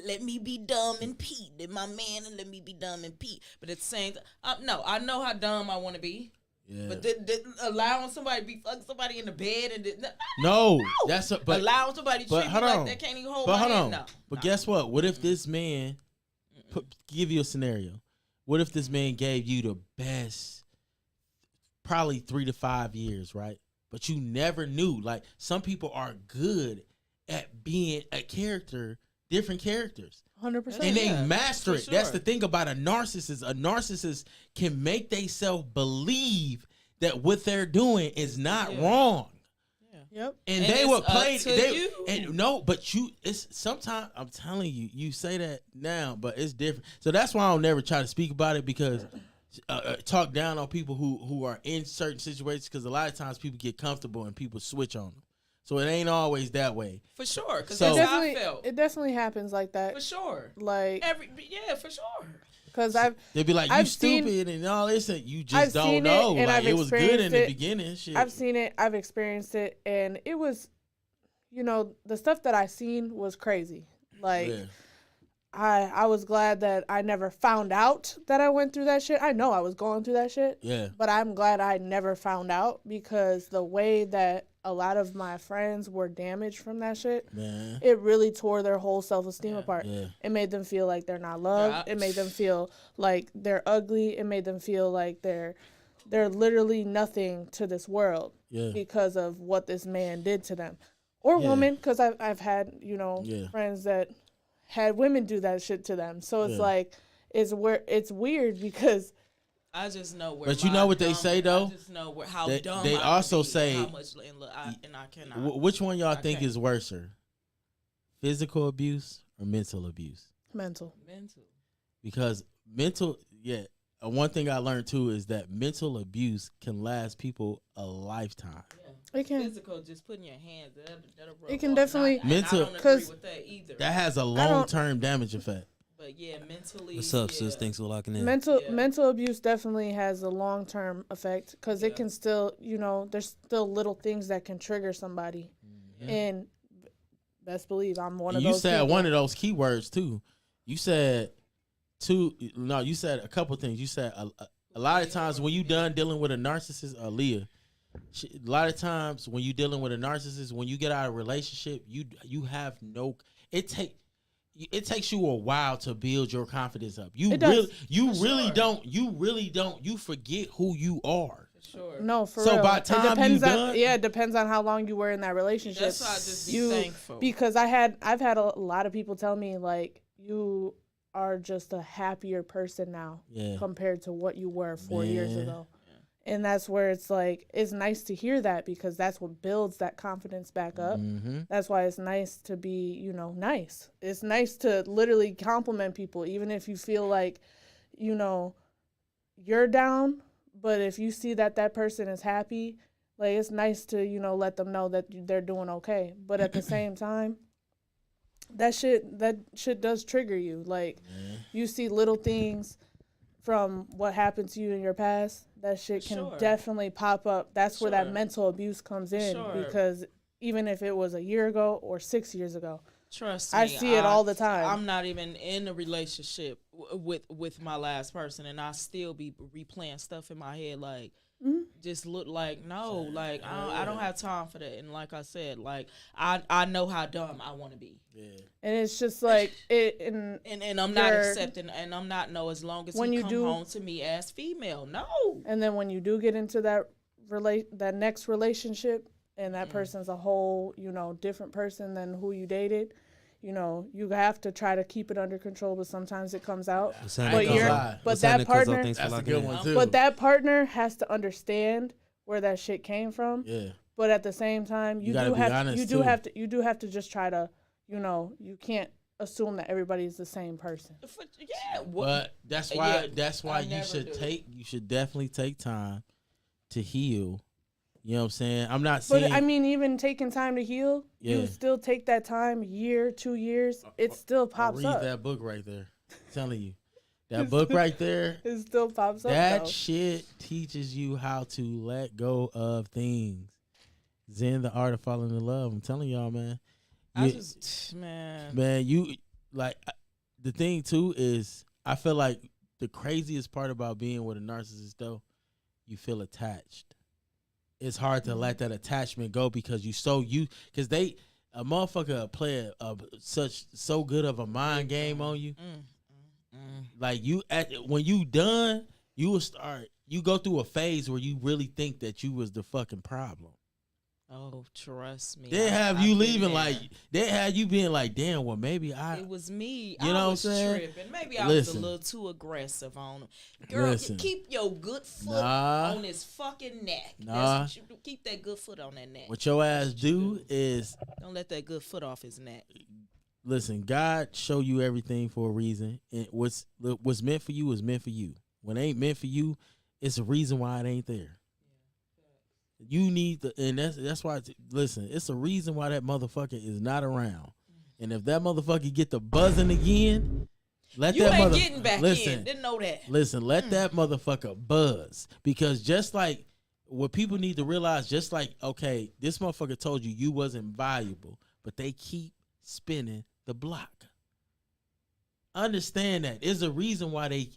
Let me be dumb and Pete. Then my man, and let me be dumb and Pete. But at the same time, no, I know how dumb I want to be. Yeah. But allowing somebody to be fucking somebody in the bed and No, that's but allowing somebody to but treat me hold like on. that can't even hold but my hold hand. on. No. But No. guess what? What if this man give you a scenario? What if this man gave you the best, probably 3 to 5 years, right? But you never knew. Like, some people are good at being a character, different characters. 100%. And they Yeah, master for it. That's sure. the thing about a narcissist. A narcissist can make themselves believe that what they're doing is not Yeah. wrong. Yep. And, And they it's will up play. to They you. and no, but it's sometimes I'm telling you, you say that now, but it's different. So that's why I don't never try to speak about it, because talk down on people who are in certain situations, because a lot of times people get comfortable and people switch on them. So it ain't always that way. For sure, because So- that's how I felt. It definitely happens like that. For sure. Like, For sure. because They'd be like, you I've seen- stupid and all this, and you just I've don't seen it, know. and Like, I've it was good in experienced the it. beginning. Shit. I've seen it, I've experienced it, and it was, the stuff that I seen was crazy. Like, Yeah. I was glad that I never found out that I went through that shit. I know I was going through that shit, Yeah. but I'm glad I never found out, because the way that a lot of my friends were damaged from that shit, Man. it really tore their whole self-esteem apart. Yeah. It made them feel like they're not loved. Yeah. It made them feel like they're ugly. It made them feel like they're literally nothing to this world Yeah. because of what this man did to them, or Yeah. woman. Because I've had Yeah. friends that had women do that shit to them. So it's Yeah. like it's weird because I just know where. But you my know what they dumb- say, though? I just know how They- dumb. they I also can be say- and how much and I cannot. Which one y'all I think can't. is worse? Physical abuse or mental abuse? mental. Mental. Because one thing I learned too is that mental abuse can last people a lifetime. It can. Physical, just putting your hands. That'll rub It can off. definitely- And I Mental- don't agree 'cause with that either. That has a long term damage effect. But yeah, mentally. What's up, yeah. sis? Thanks for locking in. Mental abuse definitely has a long-term effect because it can still, there's still little things that can trigger somebody. And best believe I'm one of those. You said people. one of those keywords too. You said you said a couple things. You said a lot of times when you done dealing with a narcissist, Leah, a lot of times when you dealing with a narcissist, when you get out of a relationship, you have no. It takes you a while to build your confidence up. You really don't. You forget who you are. Sure. No, for so real. by the time you done, it depends on how long you were in that relationship. That's why I just be thankful. Because I've had a lot of people tell me like you are just a happier person now compared to what you were 4 years ago. And that's where it's like, it's nice to hear that because that's what builds that confidence back up. That's why it's nice to be, nice. It's nice to literally compliment people, even if you feel like, you're down. But if you see that person is happy, like it's nice to, let them know that they're doing okay. But at the same time, that shit does trigger you. Like you see little things from what happened to you in your past, that shit can definitely pop up. That's where that mental abuse comes in because even if it was a year ago or 6 years ago, trust me, I see it all the time. I'm not even in a relationship with my last person, and I still be replaying stuff in my head like. Just look like no, like I don't have time for that. And like I said, like I know how dumb I want to be. Yeah. And it's just like it, and I'm not accepting, and I'm not as long as when he come home to me as female, no. And then when you do get into that next relationship, and that person's a whole different person than who you dated. You have to try to keep it under control, but sometimes it comes out. But that partner, that's a good one too. But that partner has to understand where that shit came from. Yeah. But at the same time, you do have to just try to, you can't assume that everybody's the same person. Yeah. But that's why you should definitely take time to heal. You know what I'm saying? I'm not saying... But, I mean, even taking time to heal, you still take that time, year, 2 years, it still pops up. Read that book right there. I'm telling you. That book right there... It still pops up, That shit teaches you how to let go of things. Zen, the art of falling in love. I'm telling y'all, man. Man, you... Like, the thing, too, is... I feel like the craziest part about being with a narcissist, though, you feel attached. It's hard to let that attachment go because because a motherfucker play so good of a mind game on you. Like when you done, you go through a phase where you really think that you was the fucking problem. Oh, trust me. They have you leaving like they had you being like, damn, well maybe it was me. You know I what I'm was saying? Tripping. Maybe I was a little too aggressive on him. Girl, keep your good foot on his fucking neck. That's what you do. Keep that good foot on that neck. What your ass do is don't let that good foot off his neck. Listen, God show you everything for a reason. And what's meant for you is meant for you. When it ain't meant for you, it's a reason why it ain't there. You need and that's why. Listen, it's a reason why that motherfucker is not around. And if that motherfucker get the buzzing again, let you that ain't getting back in. Didn't know that. Listen, let that motherfucker buzz because just like what people need to realize, just like okay, this motherfucker told you wasn't valuable, but they keep spinning the block. Understand that there's a reason why they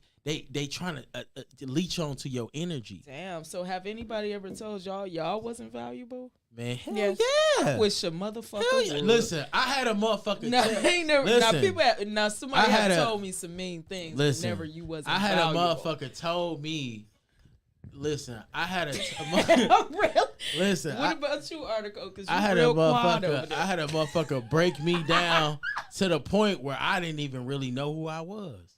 trying to leech onto your energy. Damn. So have anybody ever told y'all wasn't valuable? Man, hell yeah. I wish a motherfucker would. Listen, I had a motherfucker. Somebody had told me some mean things. Listen, whenever you wasn't I had valuable. A motherfucker told me. Listen, I had a. Really? Listen. What about you, Article? Because I had a motherfucker break me down to the point where I didn't even really know who I was.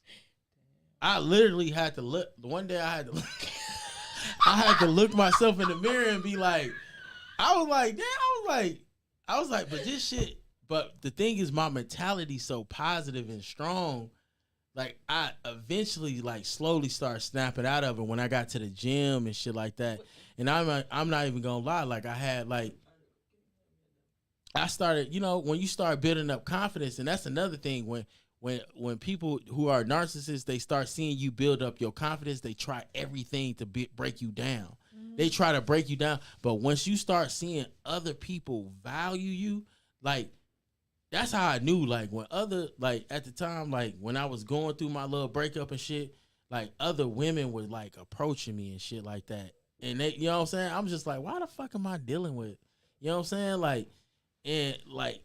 I literally had to look. One day I had to look myself in the mirror and be like, I was like, but this shit. But the thing is, my mentality's so positive and strong. Like I eventually, slowly started snapping out of it when I got to the gym and shit like that. And I'm not even gonna lie. Like I started, when you start building up confidence, and that's another thing when when people who are narcissists, they start seeing you build up your confidence, they try everything to break you down. They try to break you down. But once you start seeing other people value you, like, that's how I knew, like, when other, like, at the time, like, when I was going through my little breakup and shit, like, other women were, like, approaching me and shit like that. And they, you know what I'm saying? I'm just like, why the fuck am I dealing with? You know what I'm saying? Like, and, like,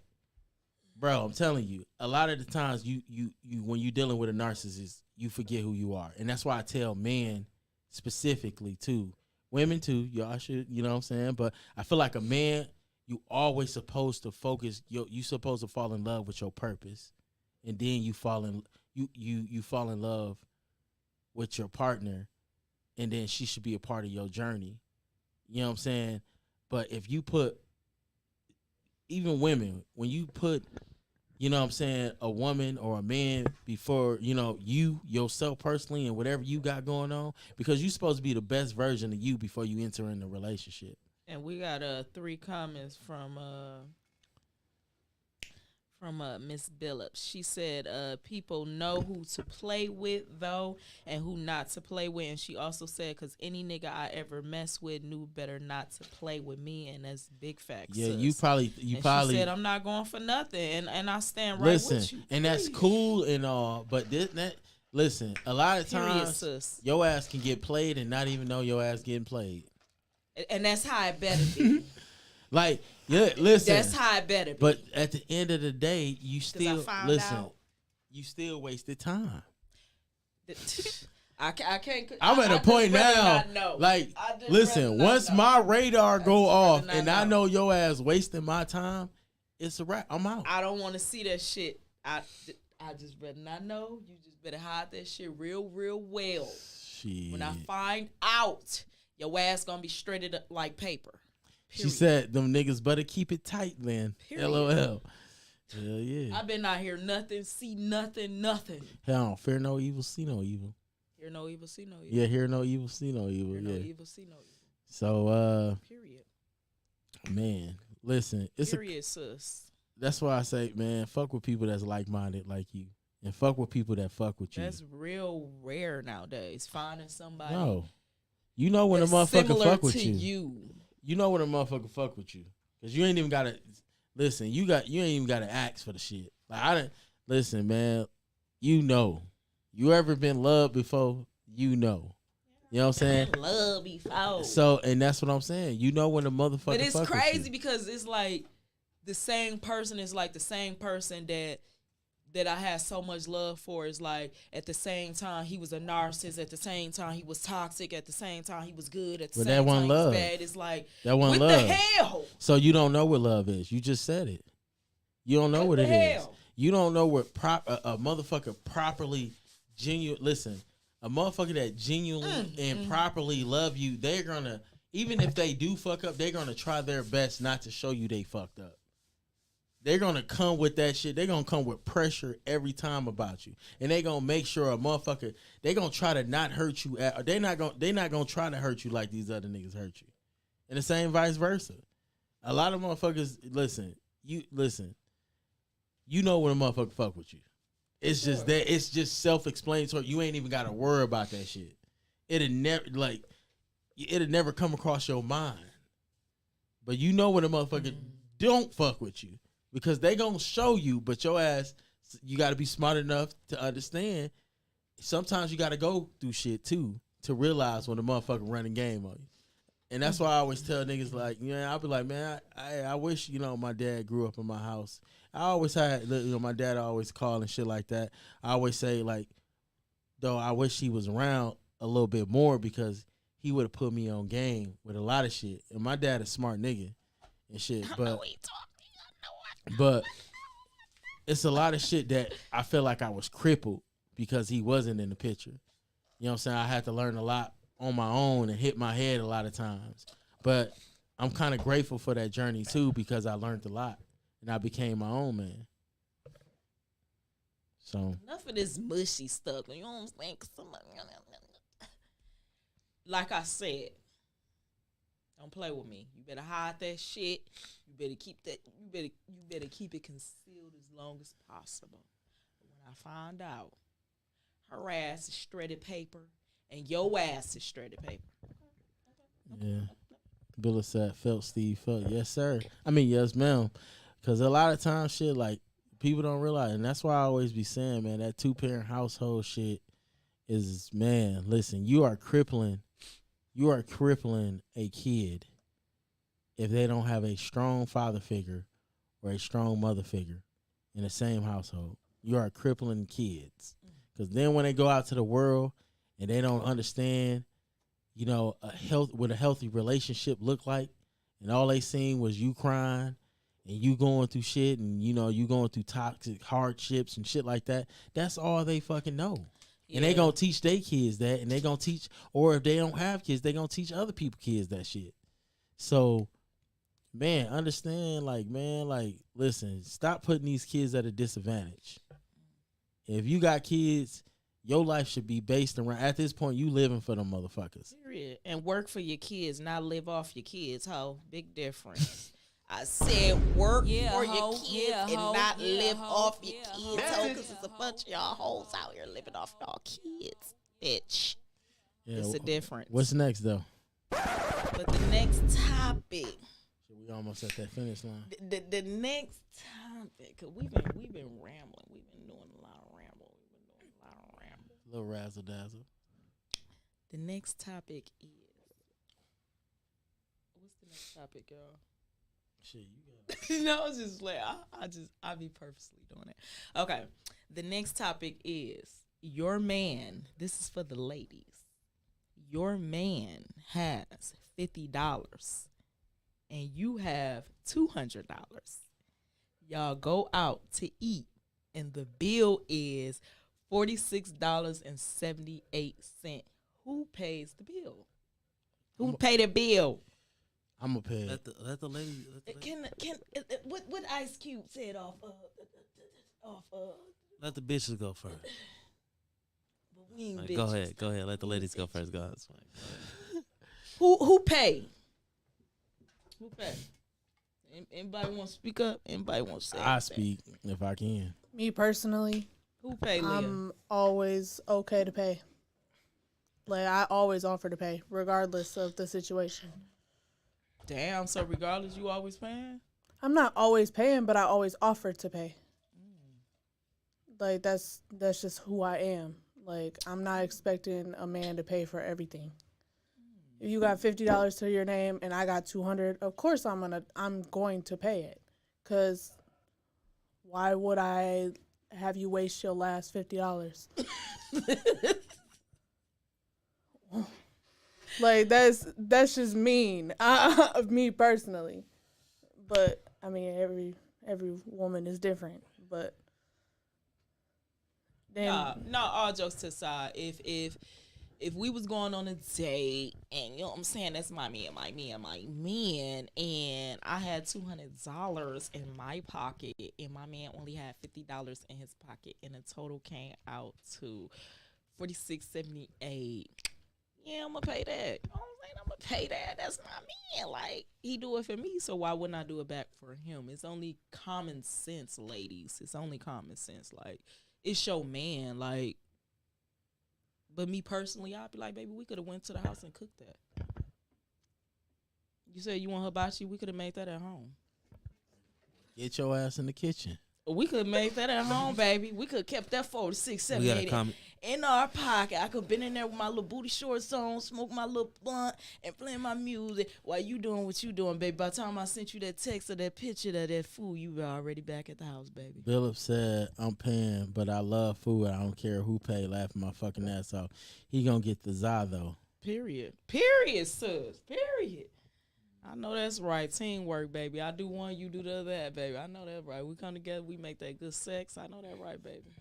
bro, I'm telling you, a lot of the times you when you're dealing with a narcissist, you forget who you are. And that's why I tell men specifically, too. Women, too. Y'all should, you know what I'm saying? But I feel like a man, you always supposed to focus. You supposed to fall in love with your purpose, and then you fall in love with your partner, and then she should be a part of your journey. You know what I'm saying? But if you put, even women, when you put, you know what I'm saying, a woman or a man before, you know, you, yourself personally, and whatever you got going on, because you're supposed to be the best version of you before you enter in the relationship. And we got 3 comments from Miss Billups. She said people know who to play with though and who not to play with. And she also said, because any nigga I ever mess with knew better not to play with me, and that's big facts. Yeah, sis. you probably She said I'm not going for nothing, and I stand right with you. And that's cool and all, but listen, a lot of Period, times sis. your ass can get played and not even know your ass getting played. And that's how it better be. Like, yeah, listen. That's how it better be. But at the end of the day, you still out. You still wasted time. I can't. I'm at a point now. Like, listen, once my radar go off and I know your ass wasting my time, it's a wrap. I'm out. I don't want to see that shit. I just better not know. You just better hide that shit real well. Shit. When I find out, your ass gonna be straightened up like paper. Period. She said, them niggas better keep it tight, man. Period. LOL. Hell yeah. I've been out here nothing, see nothing. Hell, don't fear no evil, see no evil. Hear no evil, see no evil. Yeah, hear no evil, see no evil. Hear yeah. no evil, see no evil. So, period. Man, listen. Period, sis. That's why I say, man, fuck with people that's like-minded like you. And fuck with people that fuck with you. That's real rare nowadays. Finding somebody. No. You know when a motherfucker fuck with you. You know when a motherfucker fuck with you. Because you ain't even got to, listen, you ain't even got to ask for the shit. Like, listen, man, you know. You ever been loved before? You know. You know what I'm saying? Love before. So, and that's what I'm saying. You know when a motherfucker But it's fuck crazy with you. because it's like the same person is like the same person that I had so much love for. Is like at the same time he was a narcissist, at the same time he was toxic, at the same time he was good, at the same time he was bad. It's like, that one what love. the hell? So you don't know what love is. You just said it. You don't know what it is. You don't know what a motherfucker properly listen, a motherfucker that genuinely and properly love you, they're gonna, even if they do fuck up, they're gonna try their best not to show you they fucked up. They're gonna come with that shit. They're gonna come with pressure every time about you, and they gonna make sure a motherfucker. They gonna try to not hurt you. They're not gonna try to hurt you like these other niggas hurt you, and the same vice versa. A lot of motherfuckers listen. You know when a motherfucker fuck with you. It's just that it's just self-explanatory. You ain't even gotta worry about that shit. It'll never come across your mind. But you know when a motherfucker don't fuck with you. Because they gonna show you, but your ass, you gotta be smart enough to understand. Sometimes you gotta go through shit too to realize when the motherfucker running game on you. And that's why I always tell niggas, like, I'll be like, man, I wish, my dad grew up in my house. I always had, my dad always call and shit like that. I always say, like, though I wish he was around a little bit more because he would have put me on game with a lot of shit. And my dad a smart nigga and shit. But it's a lot of shit that I feel like I was crippled because he wasn't in the picture. You know what I'm saying? I had to learn a lot on my own and hit my head a lot of times. But I'm kind of grateful for that journey too because I learned a lot and I became my own man. So enough of this mushy stuff. You know what I'm saying? Like I said, don't play with me. You better hide that shit. You better keep that. You better keep it concealed as long as possible. When I found out her ass is shredded paper and your ass is shredded paper. Yeah. Billa said, felt Steve felt. Yes, sir. I mean, yes, ma'am. Because a lot of times, shit, like, people don't realize. And that's why I always be saying, man, that 2-parent household shit is, man, listen, you are crippling a kid if they don't have a strong father figure or a strong mother figure in the same household. You are crippling kids. Because then when they go out to the world and they don't understand, you know, what a healthy relationship look like, and all they seen was you crying and you going through shit, and you know you going through toxic hardships and shit like that. That's all they fucking know. Yeah. And they gonna teach their kids that, and they gonna teach, or if they don't have kids, they gonna teach other people kids that shit. So, man, understand, like, man, like, listen, stop putting these kids at a disadvantage. If you got kids, your life should be based around, at this point, you living for them motherfuckers. Period. And work for your kids, not live off your kids, ho. Big difference. I said work for your kids and not live off your kids, ho, because there's a bunch of y'all hoes out here living off y'all kids, bitch. Yeah, it's a difference. What's next, though? But the next topic. We almost at that finish line. The next topic, because we've been rambling. We've been doing a lot of rambling. Little razzle dazzle. The next topic is, what's the next topic, y'all? Shit, you got. No, it's just like I be purposely doing it. Okay, the next topic is your man. This is for the ladies. Your man has $50, and you have $200. Y'all go out to eat, and the bill is $46.78. Who pays the bill? Who pay the bill? I'm gonna pay. Let the lady. Can what Ice Cube said off Let the bitches go first. But we ain't Right, bitches. Go ahead. Let the ladies go first. Go ahead. Who pay? Who pay? Anybody want to speak up? Anybody want to say? I speak if I can. Me personally, Who pay, Leah? I'm always okay to pay. Like, I always offer to pay, regardless of the situation. Damn. So regardless, you always paying? I'm not always paying, but I always offer to pay. Like, that's just who I am. Like, I'm not expecting a man to pay for everything. If you got $50 to your name and I got $200, of course I'm going to pay it. 'Cause why would I have you waste your last $50? Like, that's just mean. Me personally. But I mean, every woman is different. But then No, all jokes to the side. If we was going on a date and, you know what I'm saying, that's my man, and I had $200 in my pocket and my man only had $50 in his pocket, and the total came out to $46.78. Yeah, I'm gonna pay that. You know what I'm saying? I'm gonna pay that. That's my man. Like, he do it for me, so why wouldn't I do it back for him? It's only common sense, ladies. It's only common sense. Like, it's your man. Like, but me personally, I'd be like, baby, we could have went to the house and cooked that. You said you want hibachi, we could have made that at home. Get your ass in the kitchen. We could have made that at home, baby. We could have kept that 46, 7, 8 in our pocket. I could have been in there with my little booty shorts on, smoke my little blunt, and playing my music while you doing what you doing, baby. By the time I sent you that text or that picture of that food, you were already back at the house, baby. Philip said, I'm paying, but I love food. I don't care who pay, laughing my fucking ass off. He gonna get the za, though. Period, sis. Period. I know that's right. Teamwork, baby. I do one, you do the other, baby. I know that right. We come together, we make that good sex. I know that right, baby.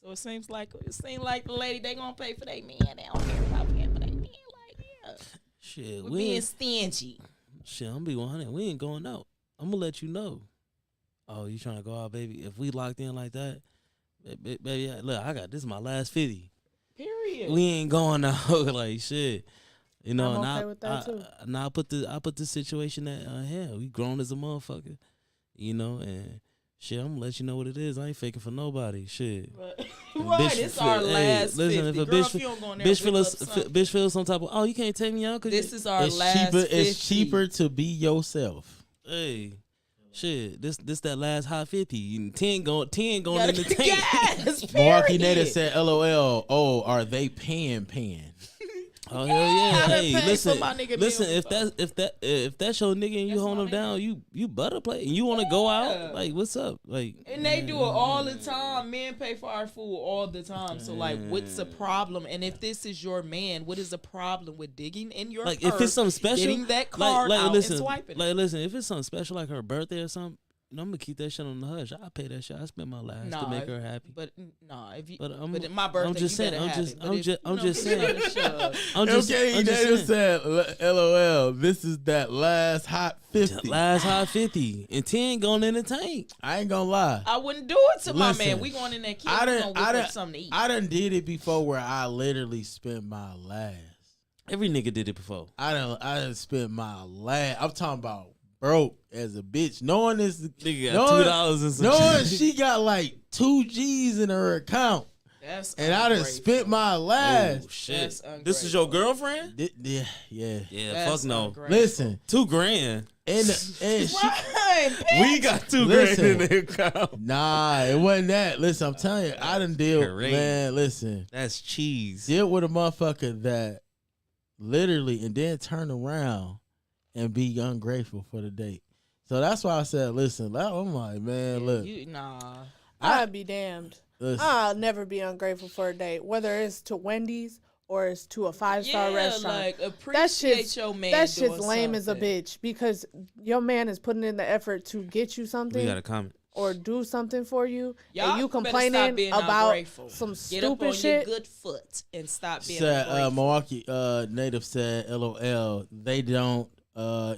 So it seems like the lady, they gonna pay for their man. They don't care about paying for their man. Like, yeah. Shit, We're being stingy. Shit, I'm gonna be 100. We ain't going out. I'm gonna let you know. Oh, you trying to go out, baby? If we locked in like that, baby, look, I got this. Is my last 50. Period. We ain't going out like shit. You know, I'm okay with that too. I put the situation at hell. We grown as a motherfucker, you know, and Shit, I'm gonna let you know what it is. I ain't faking for nobody. Shit. Right, it's our last 50. Listen, if a Girl, bitch, if you don't go in there bitch and whip feel up something, bitch feels some type of, oh, you can't take me out. this is our It's last cheaper. 50. It's cheaper to be yourself. Hey, shit, this that last hot 50. And 10 going in Gotta the get tank. gas, Milwaukee period. native said, "LOL. Oh, are they paying?" Oh hell yeah! I done Hey, paid listen, for my nigga listen. meal If that's your nigga and you That's hold my him nigga. down, you butter play and you want to go Yeah. out. Like, what's up? Like, And they do it all the time. Men pay for our food all the time. So like, what's the problem? And if this is your man, what is the problem with digging in your like purse, if it's something special, getting that card out listen, and swiping like it? listen, if it's something special like her birthday or something, you know, I'm gonna keep that shit on the hush. I pay that shit. I spend my last to make her happy. But nah, if you, But I'm- but my birthday, I'm just you saying, better I'm have just- it. But I'm if, just- you I'm know, just if you saying. gotta shove, I'm just saying. said, "LOL. This is that last hot 50." Last hot 50 and 10 going in the tank. I ain't gonna lie. I wouldn't do it to my Listen, man. We going in there, kid. I We done, gonna I whip up done, something to eat. I done did it before where I literally spent my last. Every nigga did it before. I done spent my last. I'm talking about broke as a bitch, knowing this. Nigga knowing- got $2 and some knowing shit. she got like 2 G's in her account, That's and I done ungrateful. spent my last. Oh shit! That's This is your ungrateful. girlfriend? Yeah. Yeah, That's fuck no. ungrateful. Listen, $2,000. and she, Right, We got $2,000 Listen. in the account. nah, it wasn't that. Listen, I'm telling you, I done deal. Great. Man, listen, That's cheese. deal with a motherfucker that literally and then turn around and be ungrateful for the date. So that's why I said, listen, I'm like, man, look, nah. I'd be damned. listen. I'll never be ungrateful for a date, whether it's to Wendy's or it's to a 5-star restaurant. Like That appreciate shit's your man. that shit's doing lame as a something. bitch because your man is putting in the effort to get you We something got a comment. or do something for you, Y'all and you better stop complaining being about ungrateful. some Get up on stupid shit. your good foot and stop being Said ungrateful. Milwaukee native said, "LOL. They don't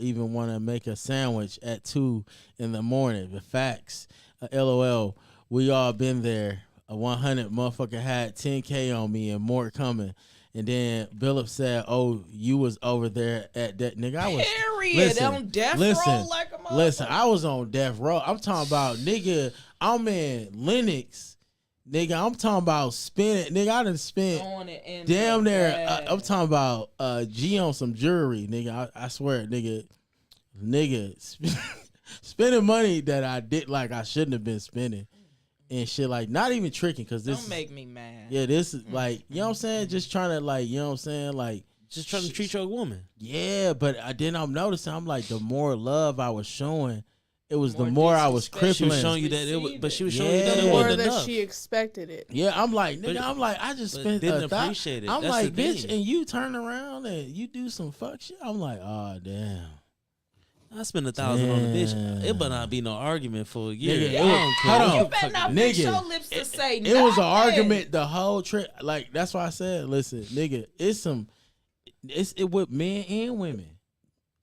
even want to make a sandwich at 2 in the morning. The facts. LOL. We all been there. A 100 motherfucker had 10K on me and more coming." And then Billup said, "Oh, you was over there at that nigga." I was Period. On death row like a motherfucker. Listen, I was on death row. I'm talking about nigga. I'm in Linux, nigga. I'm talking about spending. Nigga, I done spent On it and damn near. bag. I'm talking about G on some jewelry, nigga. I swear, nigga, spending money that I did like I shouldn't have been spending and shit. Like not even tricking because this Don't make me mad. yeah, this is like you know what I'm saying. Just trying to like you know what I'm saying like. Just trying to treat your woman. Yeah, but then I'm noticing I'm like the more love I was showing, it was the More more I was disrespect. She was crippling. showing you that it was, but she was showing you Yeah. that The it more wasn't that enough. she expected it. Yeah, I'm like, nigga, But- I'm like, I just but spent didn't a thou- appreciate it. I'm That's like, the bitch, thing. and you turn around and you do some fuck shit. I'm like, oh damn. I spent $1,000 on the bitch. Damn. It better not be no argument for a year. Nigga, I it don't was- care. hold on. You better not fix Nigga, your lips to say It was an nothing. argument the whole trip. Like that's why I said, listen, nigga, it's with men and women.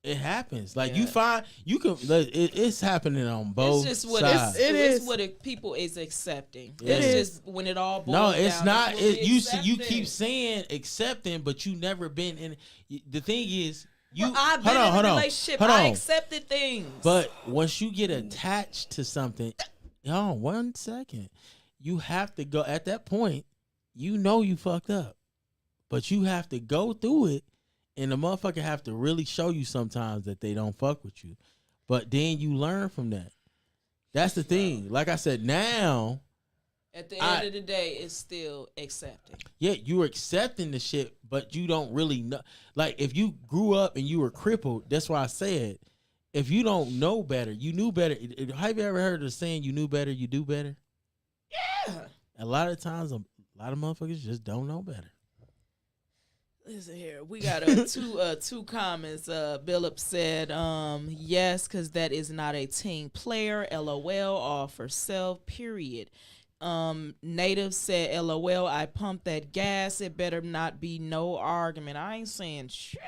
It happens. Like you Yeah. find you can. It's happening on both It's just what sides. It it's is. what people is accepting. Yeah. It's It is. just when it all boils No, it's down, not. it's what we You accepting. keep saying accepting, but you never been in. The thing is, you Well, I've been hold in a on, relationship. hold I on. accepted things. But once you get attached to something, 1 second, you have to go. At that point, you know you fucked up, but you have to go through it, and the motherfucker have to really show you sometimes that they don't fuck with you. But then you learn from that. That's the thing. Like I said, now. at the end of the day, it's still accepting. Yeah, you're accepting the shit, but you don't really know. Like, if you grew up and you were crippled, that's why I said, if you don't know better, you knew better. Have you ever heard the saying, you knew better, you do better? Yeah. A lot of times, a lot of motherfuckers just don't know better. Listen here, we got two comments. Billup said, yes, because that is not a team player. LOL, all for self, period. Native said, LOL, I pumped that gas. It better not be no argument. I ain't saying shit.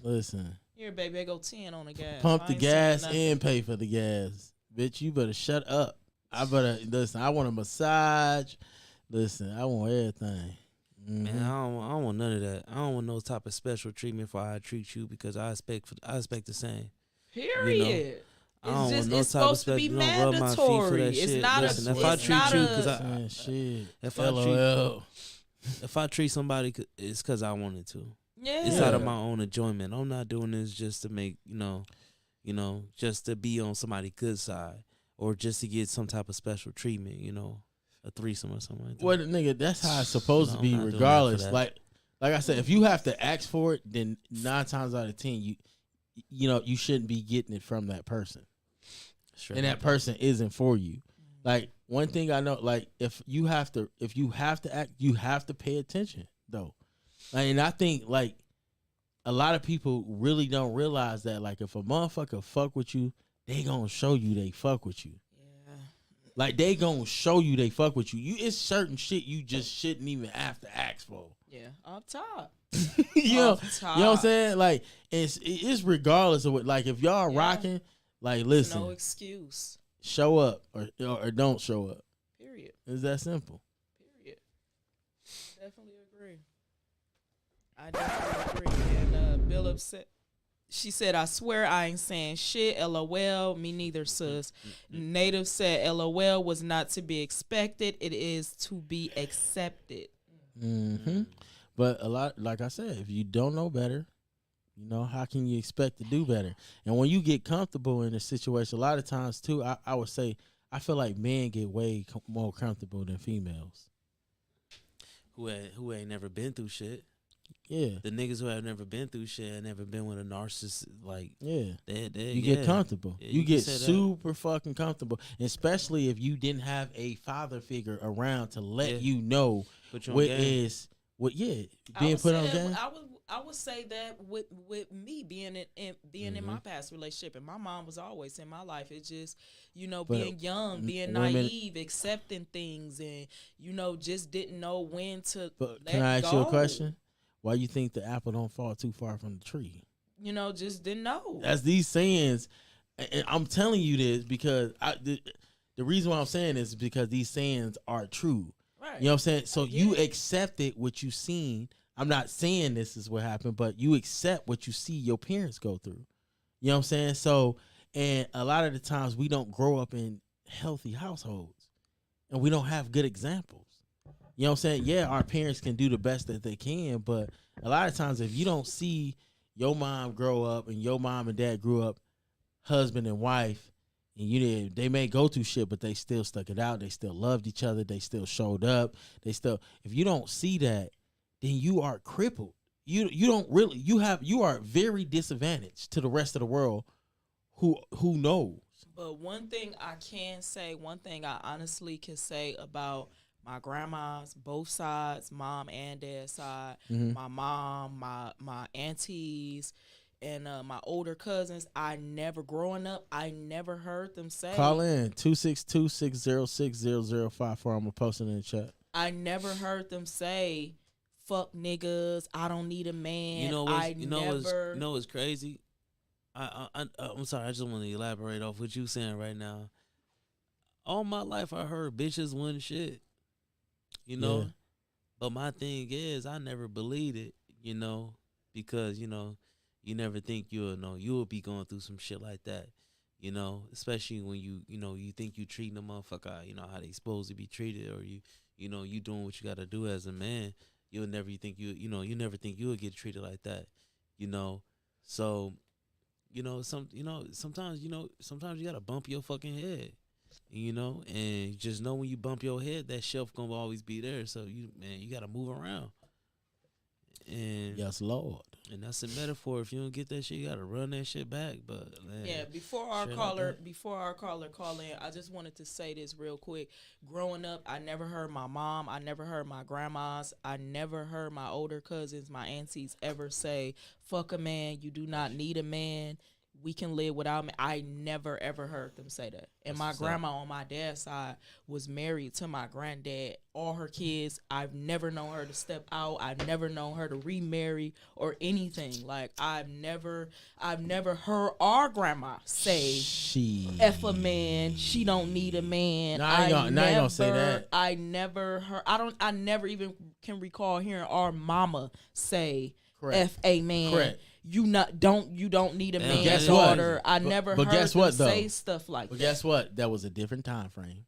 Listen, Here, baby, I go 10 on the gas. pump I the ain't saying gas nothing. and pay for the gas. Bitch, you better shut up. I better, listen, I want a massage. Listen, I want everything. Man, I don't want none of that. I don't want no type of special treatment for how I treat you because I expect the same. Period. I don't want no it's type of supposed to be special. Don't rub my feet for mandatory. that It's shit. not Listen, a. if I It's treat not you, a. because Shit. if I LOL. if I treat somebody, it's because I wanted to. Yeah. It's out of my own enjoyment. I'm not doing this just to make just to be on somebody's good side or just to get some type of special treatment. A threesome or something like that. Well, nigga, that's how it's supposed to I'm be, not doing that for regardless. that. Like I said, if you have to ask for it, then 9 times out of 10, you shouldn't be getting it from that person, Straight and that up. person isn't for you. Like, one thing I know, like, if you have to act, you have to pay attention though. And I think, like, a lot of people really don't realize that, like, if a motherfucker fuck with you, they gonna show you they fuck with you. Yeah. Like, they gonna show you they fuck with you. It's certain shit you just shouldn't even have to ask for. Yeah. Up top. you know Off top. what I'm saying? Like, it's regardless of what. Like, if y'all Yeah. rocking, like, listen, No excuse. show up or don't show up. Period. It's that simple. Period. Definitely agree. I definitely agree. And Bill said, she said, I swear I ain't saying shit. LOL. Me neither, sis. Native said, LOL was not to be expected. It is to be accepted. Mm-hmm. But a lot, like I said, if you don't know better, how can you expect to do better? And when you get comfortable in a situation, a lot of times too, I would say, I feel like men get way more comfortable than females. Who ain't never been through shit. Yeah. The niggas who have never been through shit and never been with a narcissist, like, Yeah. they You get comfortable. Yeah, you you get can say that. super fucking comfortable, especially if you didn't have a father figure around to let Yeah. you know Put you on what game. is what. Yeah, I being would put say on that- game. I would say that with me being in my past relationship, and my mom was always in my life. It's just being young, being women- naive, accepting things, and just didn't know when to. But let can I ask you a go. question? Why you think the apple don't fall too far from the tree? Just didn't know. That's these sayings, and I'm telling you this because the reason why I'm saying this is because these sayings are true. Right. You know what I'm saying? So get you it. accepted what you seen. I'm not saying this is what happened, but you accept what you see your parents go through. You know what I'm saying? So, and a lot of the times we don't grow up in healthy households, and we don't have good examples. You know what I'm saying? Yeah, our parents can do the best that they can, but a lot of times if you don't see your mom grow up and your mom and dad grew up husband and wife, and they may go through shit, but they still stuck it out. They still loved each other. They still showed up. If you don't see that, then you are crippled. You are very disadvantaged to the rest of the world who knows. But one thing I honestly can say about my grandmas, both sides, mom and dad side, my mom, my aunties, and my older cousins, growing up, I never heard them say. Call in 262-606-0054. I'm gonna post it in the chat. I never heard them say, "Fuck niggas, I don't need a man." You know what's crazy? I'm sorry. I just want to elaborate off what you saying right now. All my life, I heard bitches win shit. Yeah. But my thing is, I never believed it. Because you never think you'll be going through some shit like that. Especially when you think you treating a motherfucker, how they supposed to be treated, or you doing what you got to do as a man. You never think you'll get treated like that. So, sometimes you gotta bump your fucking head, and just know when you bump your head, that shelf gonna always be there. So you gotta move around. And Yes, Lord. And that's a metaphor. If you don't get that shit, you gotta run that shit back. But man, yeah, before our caller call in, I just wanted to say this real quick. Growing up, I never heard my mom, I never heard my grandmas, I never heard my older cousins, my aunties ever say, "Fuck a man, you do not need a man. We can live without me." I never ever heard them say that. And my grandma on my dad's side was married to my granddad. All her kids, I've never known her to step out. I've never known her to remarry or anything. Like I've never heard our grandma say, "F a man, she don't need a man." I ain't gonna say that. I never heard. I never even can recall hearing our mama say, Correct. "F a man." Correct. you don't need a Yeah, man's guess what? daughter. I never but heard guess them what, though? say stuff like But that. guess what? That was a different time frame.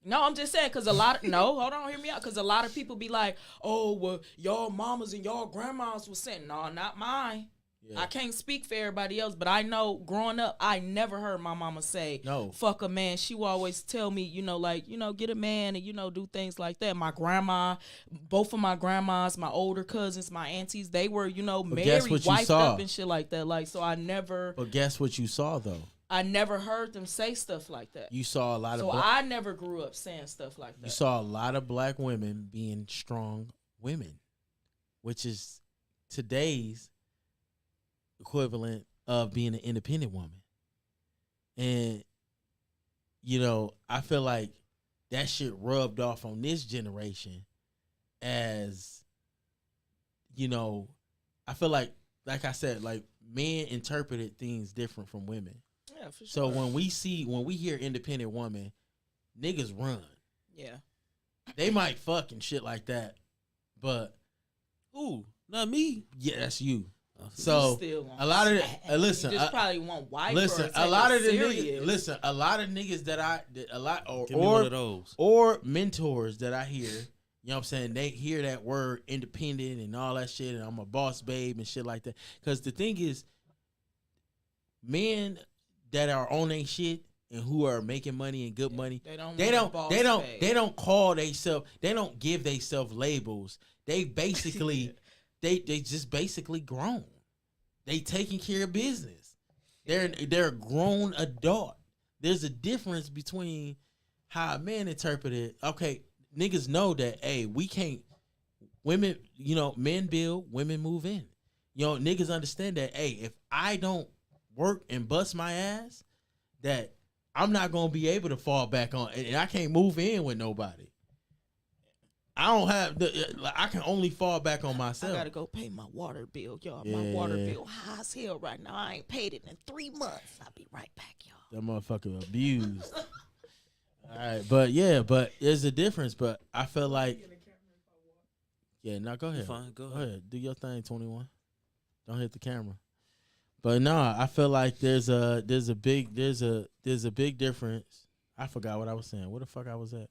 No, I'm just saying because a lot of no, hold on, hear me out. Because a lot of people be like, "Oh, well, y'all mamas and y'all grandmas was saying, no, not mine." Yeah. I can't speak for everybody else, but I know growing up, I never heard my mama say, No. fuck a man. She would always tell me, get a man and, do things like that. My grandma, both of my grandmas, my older cousins, my aunties, they were, guess married, what you wifed saw? up and shit like that. Like, so I never what you saw, though? I never heard them say stuff like that. You saw a lot So of I never grew up saying stuff like that. you saw a lot of black women being strong women, which is today's equivalent of being an independent woman. And I feel like that shit rubbed off on this generation as I feel like I said, like men interpreted things different from women. Yeah, for sure. So when we hear independent woman, niggas run. Yeah. They might fuck and shit like that, but Ooh, not me. yeah, that's you. You So still want a lot of you just probably want wife. listen, a lot of the niggas, a lot of niggas Give me one of those. or mentors that I hear, what I'm saying, they hear that word independent and all that shit, and I'm a boss babe and shit like that. Because the thing is, men that are on their shit and who are making money and good money, they don't call themselves, they don't give themselves labels. They basically they just basically grown. They taking care of business. They're a grown adult. There's a difference between how a man interpret it. Okay, niggas know that, hey, we can't, women, men build, women move in. Niggas understand that, hey, if I don't work and bust my ass, that I'm not gonna be able to fall back on, and I can't move in with nobody. I don't have I can only fall back on myself. I gotta go pay my water bill, y'all. Yeah. My water bill high as hell right now. I ain't paid it in 3 months. I'll be right back, y'all. That motherfucker abused. All right, but there's a difference. But I feel like, go ahead. Fine, go Go ahead. Do your thing, 21. Don't hit the camera. But no, I feel like there's a big difference. I forgot what I was saying. Where the fuck I was at?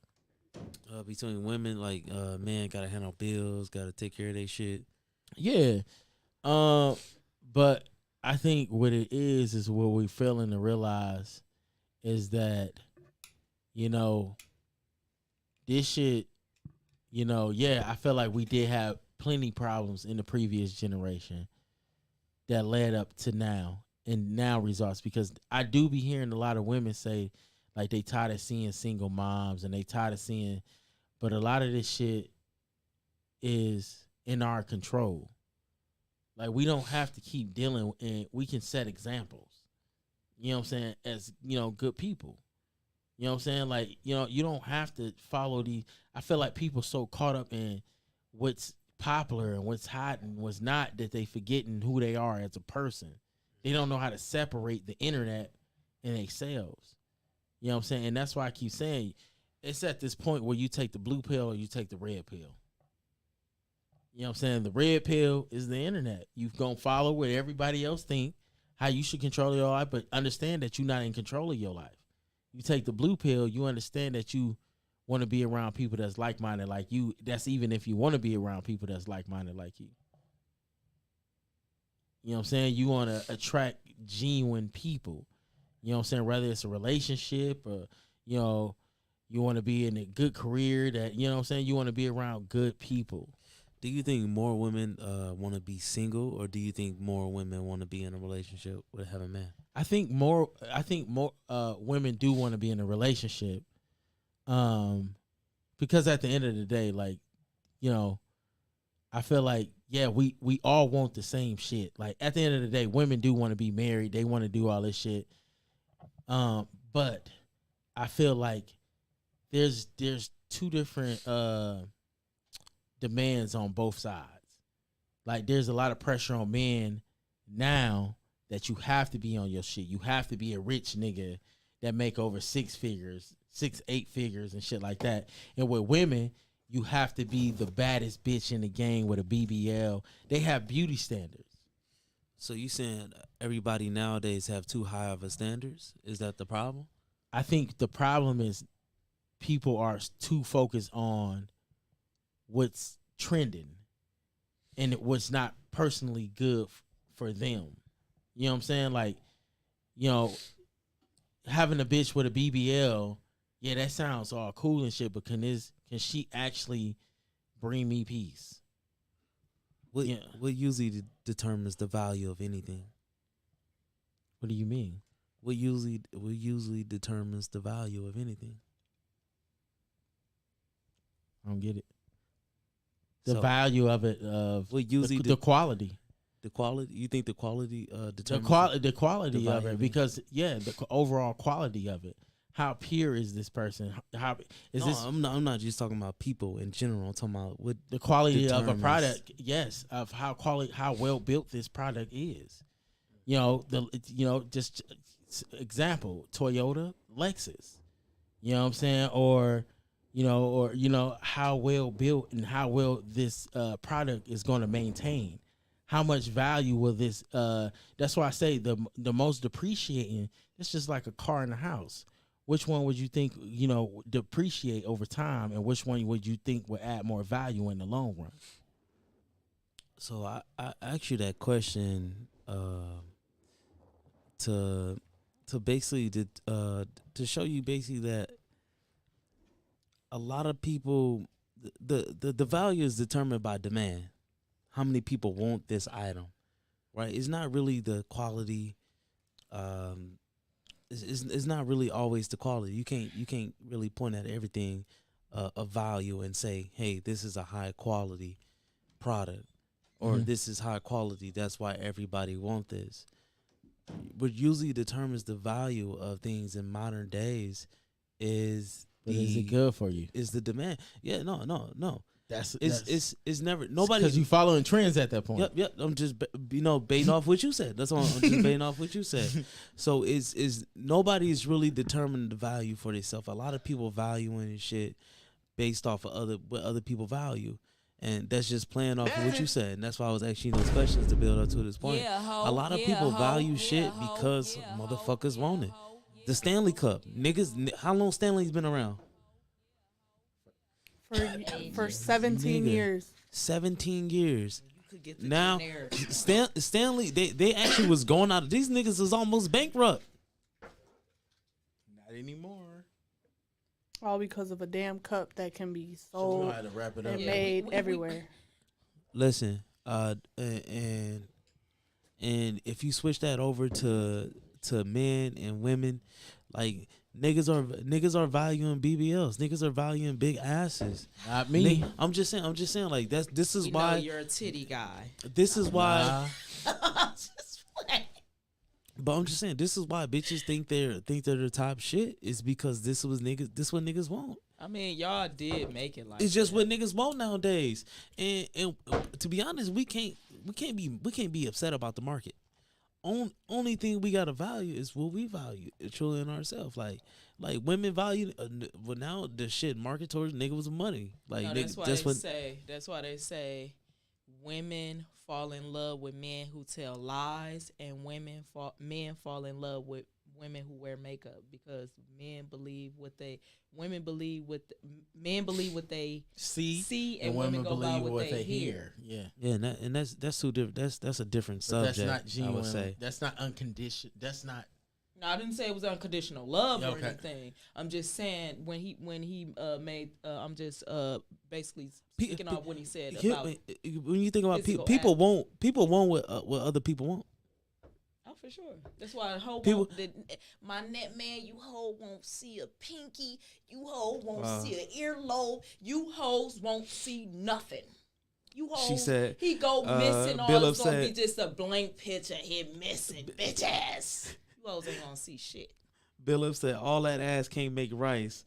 Between women, like men gotta handle bills, gotta take care of their shit. Yeah. But I think what it is what we're failing to realize is that, this shit, I feel like we did have plenty problems in the previous generation that led up to now and now results, because I do be hearing a lot of women say like they tired of seeing single moms and they tired of seeing, but a lot of this shit is in our control. Like we don't have to keep dealing, and we can set examples. You know what I'm saying? As, good people. You know what I'm saying? Like, you don't have to follow the, I feel like people so caught up in what's popular and what's hot and what's not that they forgetting who they are as a person. They don't know how to separate the internet and themselves. You know what I'm saying? And that's why I keep saying it's at this point where you take the blue pill or you take the red pill. You know what I'm saying? The red pill is the internet. You're going to follow what everybody else think, how you should control your life, but understand that you're not in control of your life. You take the blue pill, you understand that you want to be around people that's like-minded like you. That's even if you want to be around people that's like-minded like you. You know what I'm saying? You want to attract genuine people. You know what I'm saying? Whether it's a relationship or, you want to be in a good career that, you know what I'm saying? You want to be around good people. Do you think more women want to be single, or do you think more women want to be in a relationship with have a man? I think more women do want to be in a relationship. Because at the end of the day, like, I feel like, we all want the same shit. Like at the end of the day, women do want to be married. They want to do all this shit. But I feel like there's two different demands on both sides. Like there's a lot of pressure on men now that you have to be on your shit. You have to be a rich nigga that make over 6 figures, 8 figures and shit like that. And with women, you have to be the baddest bitch in the game with a BBL. They have beauty standards. So you saying everybody nowadays have too high of a standards? Is that the problem? I think the problem is people are too focused on what's trending and what's not personally good for them. You know what I'm saying? Like, you know, having a bitch with a BBL, yeah, that sounds all cool and shit, but can she actually bring me peace? What Yeah. what usually determines the value of anything? What do you mean? What usually determines the value of anything? I don't get it. The So, value of it, of what usually the quality. the quality. You think the quality determines The quality the of value it, of it. because the overall quality of it. How pure is this person? How is No, this I'm not just talking about people in general. I'm talking about what the quality of a determines- product? Yes, of how well built this product is. You know, just example, Toyota, Lexus. You know what I'm saying? Or how well built and how well this product is going to maintain. How much value will this? That's why I say the most depreciating. It's just like a car in a house. Which one would you think depreciate over time, and which one would you think would add more value in the long run? So I asked you that question to basically to show you basically that a lot of people the value is determined by demand. How many people want this item, right? It's not really the quality. It's not really always the quality. You can't really point at everything of value and say, hey, this is a high quality product, or this is high quality. That's why everybody want this. What usually determines the value of things in modern days is Is it good for you? is the demand. Yeah, no. It's It's never nobody because you following trends at that point. Yep. I'm just baiting off what you said. That's all. I'm just baiting off what you said. So is nobody's really determining the value for themselves. A lot of people valuing shit based off of what other people value, and that's just playing off of what you said. And that's why I was asking those questions to build up to this point. Yeah, ho, a lot of yeah, people ho, value yeah, shit ho, because yeah, motherfuckers ho, want yeah, it. ho, yeah, The Stanley Cup, niggas. How long Stanley's been around? For 17 Nigga. years. 17 years. could get the Now, generic. Stanley, they actually was going out. These niggas is almost bankrupt. Not anymore. All because of a damn cup that can be You know sold how to wrap it up. and Yeah, made we- everywhere. Listen, and if you switch that over to men and women, like niggas are valuing BBLs. Niggas are valuing big asses. Not me. I'm just saying like this is We know why you're a titty guy. this is why. Just play. But I'm just saying this is why bitches think they're the top shit is because this what niggas want. I mean, y'all did make it like It's just that. what niggas want nowadays. And to be honest, we can't be upset about the market. Only thing we gotta value is what we value, truly in ourselves. Like women value. Well, now the shit market towards niggas with money. Like No, niggas, that's why they say women fall in love with men who tell lies, and men fall in love with women who wear makeup, because men believe what they see, and women go by what they hear. Yeah. yeah, and that's too different. That's a different But subject. that's not genuine. I would say. That's not unconditioned. That's not. No, I didn't say it was unconditional love or Okay. anything. I'm just saying when he made I'm just basically Pe- speaking off what he said Here- about. when you think about physical people act. want what other people want. Oh, for sure. That's why the whole People- my net man, you hoe won't see a pinky. You hoe won't Wow. see an earlobe. You hoes won't see nothing. You hoes. She said, he go missing. All Billup it's gonna be said- just a blank picture. He missing, bitches. You hoes ain't gonna see shit. Billup said, "All that ass can't make rice."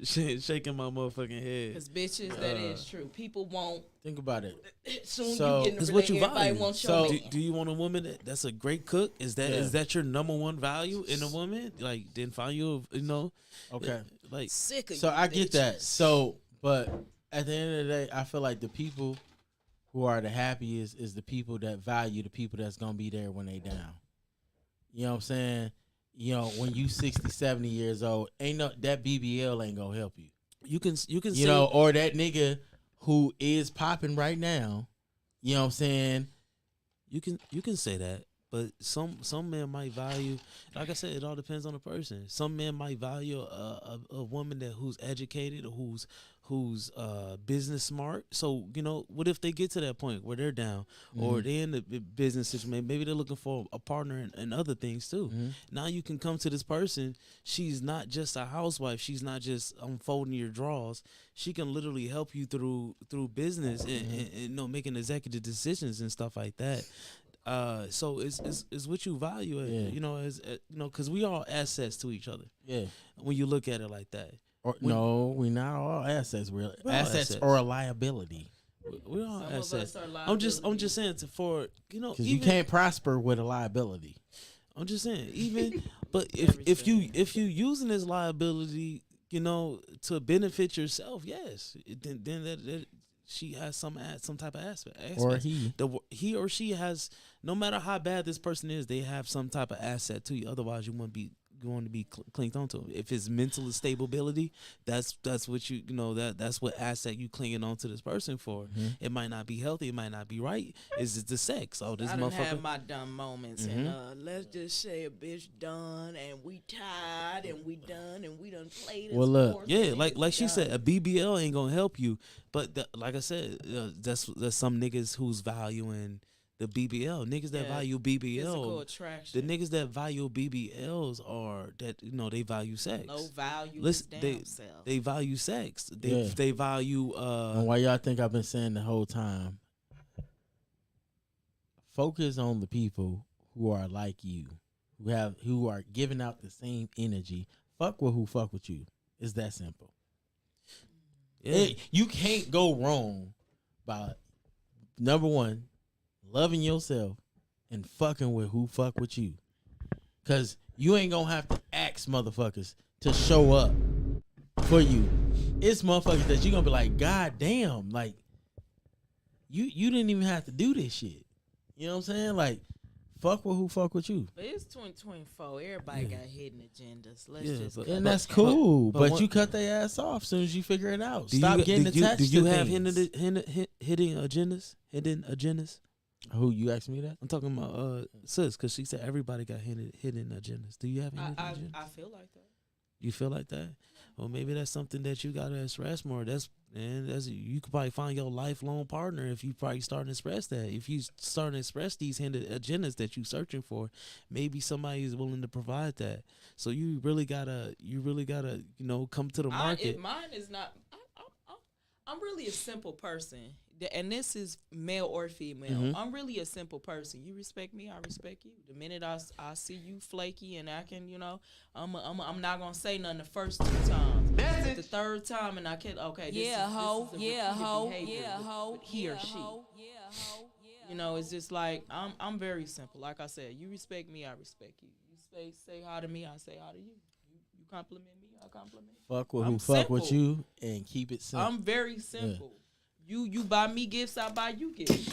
Shaking my motherfucking head. Cause bitches, that is true. People won't. Think about it. Soon So- you get in It's a what you relationship, everybody value. wants So- your Do, man. do you want a woman that's a great cook? Is Yeah. that your number one value in a woman? Like, then value of Okay. like Sick of So you I get that. bitches. So, but at the end of the day, I feel like the people who are the happiest is the people that value the people that's gonna be there when they down. You know what I'm saying? You know, when you 60, 70 years old, ain't no that BBL ain't gonna help you. You can You say, know, or that nigga who is popping right now. You know what I'm saying? you can say that, but some men might value. Like I said, it all depends on the person. Some men might value a woman who's educated or who's business smart. So you know, what if they get to that point where they're down or they're in the business situation? Maybe they're looking for a partner and other things too. Now you can come to this person. She's not just a housewife. She's not just unfolding your drawers. She can literally help you through business and you know, making executive decisions and stuff like that. So it's what you value, you know, as you know, because we all assets to each other. Yeah. When you look at it like that. Or no, we not all assets. We're assets or a liability. We're all Some of assets. us are I'm just liabilities. saying for you know, Because you can't prosper with a liability. I'm just saying even, but if you using this liability, you know, to benefit yourself, yes, then that she has some type of aspect. Or he. He or she has, no matter how bad this person is, they have some type of asset to you. Otherwise, you wouldn't be going to be clinged onto. If it's mental stability, that's what you know, that's what asset you clinging on to this person for. It might not be healthy, it might not be right. Is it the sex? Oh, this I done motherfucker. had my dumb moments, and let's just say a bitch done, and we tired, and we done, and we done played. Well, look, sports, Yeah, and like she done. said, a BBL ain't gonna help you. But like I said, that's some niggas who's valuing the BBL. Niggas that Yeah, value physical BBL. attraction. The niggas that value BBLs are that, you know, they value sex. Low value. Listen, his damn self. they value sex. Yeah. They value And why y'all think I've been saying the whole time? Focus on the people who are like you, who are giving out the same energy. Fuck with who fuck with you. It's that simple. yeah. You can't go wrong by number one, loving yourself and fucking with who fuck with you. Cause you ain't gonna have to ask motherfuckers to show up for you. It's motherfuckers that you gonna be like, God damn, like you didn't even have to do this shit. You know what I'm saying? Like, fuck with who fuck with you. But it's 2024. Everybody got hidden agendas. Let's Yeah, just. but- cut And it that's out. cool. but But, one- you cut their ass off as soon as you figure it out. Do Stop you, getting do you, attached do you to have things. hidden agendas? Hidden agendas? Who, you asked me that? I'm talking about sis, because she said everybody got hidden agendas. Do you have hidden agendas? I feel like that. You feel like that? Well, maybe that's something that you gotta express more. That's you could probably find your lifelong partner if you probably start to express that. If you start to express these hidden agendas that you searching for, maybe somebody is willing to provide that. So you really gotta, you know, come to the market. Mine is not. I'm really a simple person, and this is male or female. I'm really a simple person. You respect me, I respect you. The minute I see you flaky and I can, you know, I'm not gonna say nothing the first 2 times. But the third time, and I can, okay, this is a repeated behavior with he or she. You know, it's just like I'm very simple. Like I said, you respect me, I respect you. You say hi to me, I say hi to you. You compliment me, I compliment you. Fuck with I'm who fuck with simple. you and keep it simple. I'm very simple. You buy me gifts, I buy you gifts.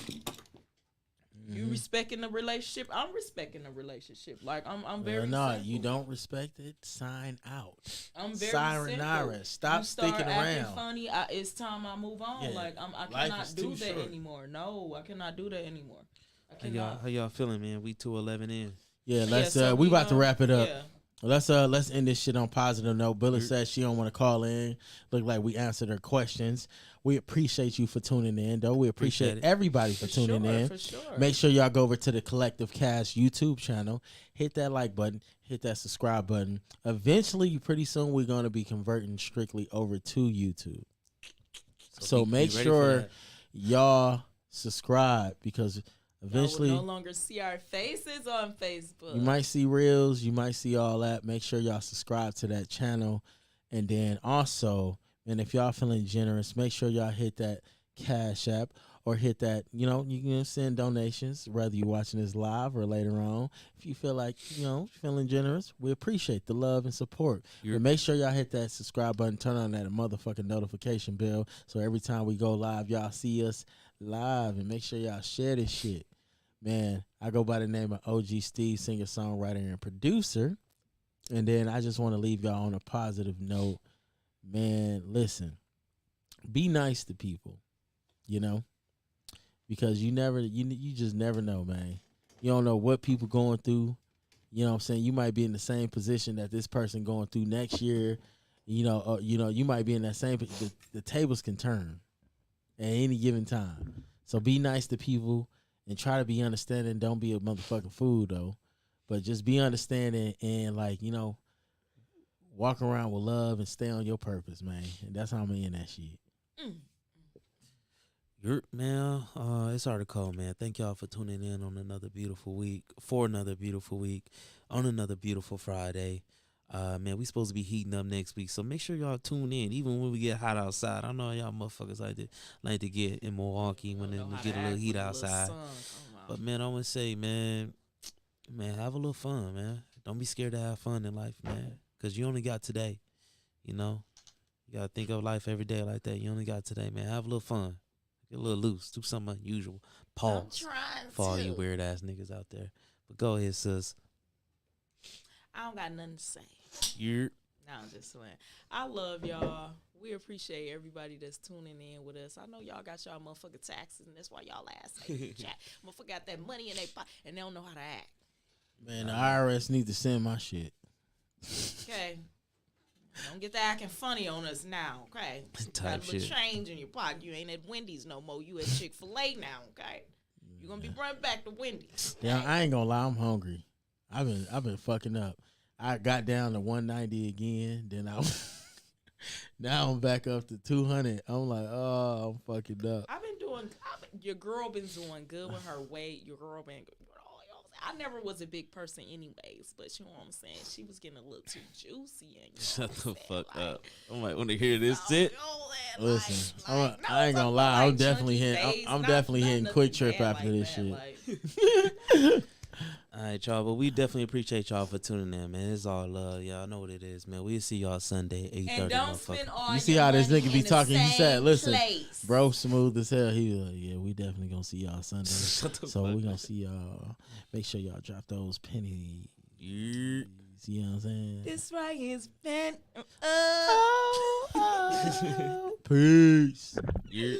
You respecting the relationship, I'm respecting the relationship. Like I'm very no, simple. you don't respect it. Sign out. I'm very Sayonara. simple. Stop you start sticking acting around. funny. It's time I move on. Yeah. Like I Life cannot is do too that short. anymore. No, I cannot do that anymore. I How y'all, cannot. how y'all feeling, man? We 2:11 in. Yeah, let's so we about to wrap it up. Yeah. Let's end this shit on positive note. Billy says she don't want to call in. Look like we answered her questions. We appreciate you for tuning in, though. We appreciate Appreciate it. everybody for tuning in. For sure. Make sure y'all go over to the Collective Cast YouTube channel. Hit that like button. Hit that subscribe button. Eventually, pretty soon, we're going to be converting strictly over to YouTube. So be make ready for sure that. y'all subscribe because eventually Y'all will no longer see our faces on Facebook. you might see reels, you might see all that. Make sure y'all subscribe to that channel. And then also, and if y'all feeling generous, make sure y'all hit that Cash App or hit that, you can send donations, whether you're watching this live or later on. If you feel like, feeling generous, we appreciate the love and support. But make sure y'all hit that subscribe button, turn on that motherfucking notification bell. So every time we go live, y'all see us live, and make sure y'all share this shit. Man, I go by the name of OG Steve, singer, songwriter, and producer. And then I just want to leave y'all on a positive note. Man, listen, be nice to people, you know, because you just never know, man. You don't know what people going through. You know what I'm saying? You might be in the same position that this person going through next year. You know, you might be in that same. The tables can turn at any given time. So be nice to people and try to be understanding. Don't be a motherfucking fool though, but just be understanding and like walk around with love and stay on your purpose, man. And that's how I'm in that shit. Man, it's hard to call, man. Thank y'all for tuning in on another beautiful week, on another beautiful Friday. Man, we supposed to be heating up next week, so make sure y'all tune in, even when we get hot outside. I know y'all motherfuckers like to get in Milwaukee when we get a little heat outside. But man, I want to say, man, have a little fun, man. Don't be scared to have fun in life, man, because you only got today. You know, you gotta think of life every day like that. You only got today, man. Have a little fun, get a little loose, do something unusual. Pause for all you weird ass niggas out there. But go ahead, sis. I don't got nothing to say. No, I'm just saying. I love y'all. We appreciate everybody that's tuning in with us. I know y'all got y'all motherfucking taxes, and that's why y'all ass ain't chat. Motherfucker got that money in their pocket, and they don't know how to act. Man, the IRS needs to send my shit. Okay. Don't get to acting funny on us now, okay? Got a little change in your pocket. You ain't at Wendy's no more. You at Chick-fil-A now, okay? You're going to be running back to Wendy's. Yeah, I ain't gonna lie, I'm hungry. I've been fucking up. I got down to 190 again. Then now I'm back up to 200. I'm like, oh, I'm fucking up. Your girl been doing good with her weight. Your girl been, I never was a big person anyways, but you know what I'm saying? She was getting a little too juicy. And shut the fuck up. I might want to hear this shit. Listen, I ain't gonna lie. I'm definitely hitting Quick Trip after this shit. All right, y'all, but we definitely appreciate y'all for tuning in, man. It's all love. Y'all know what it is, man. We'll see y'all Sunday, 8:30. And don't spend all you see how this nigga be talking? He said, listen, place. Bro, smooth as hell. He was like, yeah, we definitely gonna see y'all Sunday. So we gonna see y'all. Make sure y'all drop those pennies. You see what I'm saying? This right is been. Peace. Yeah.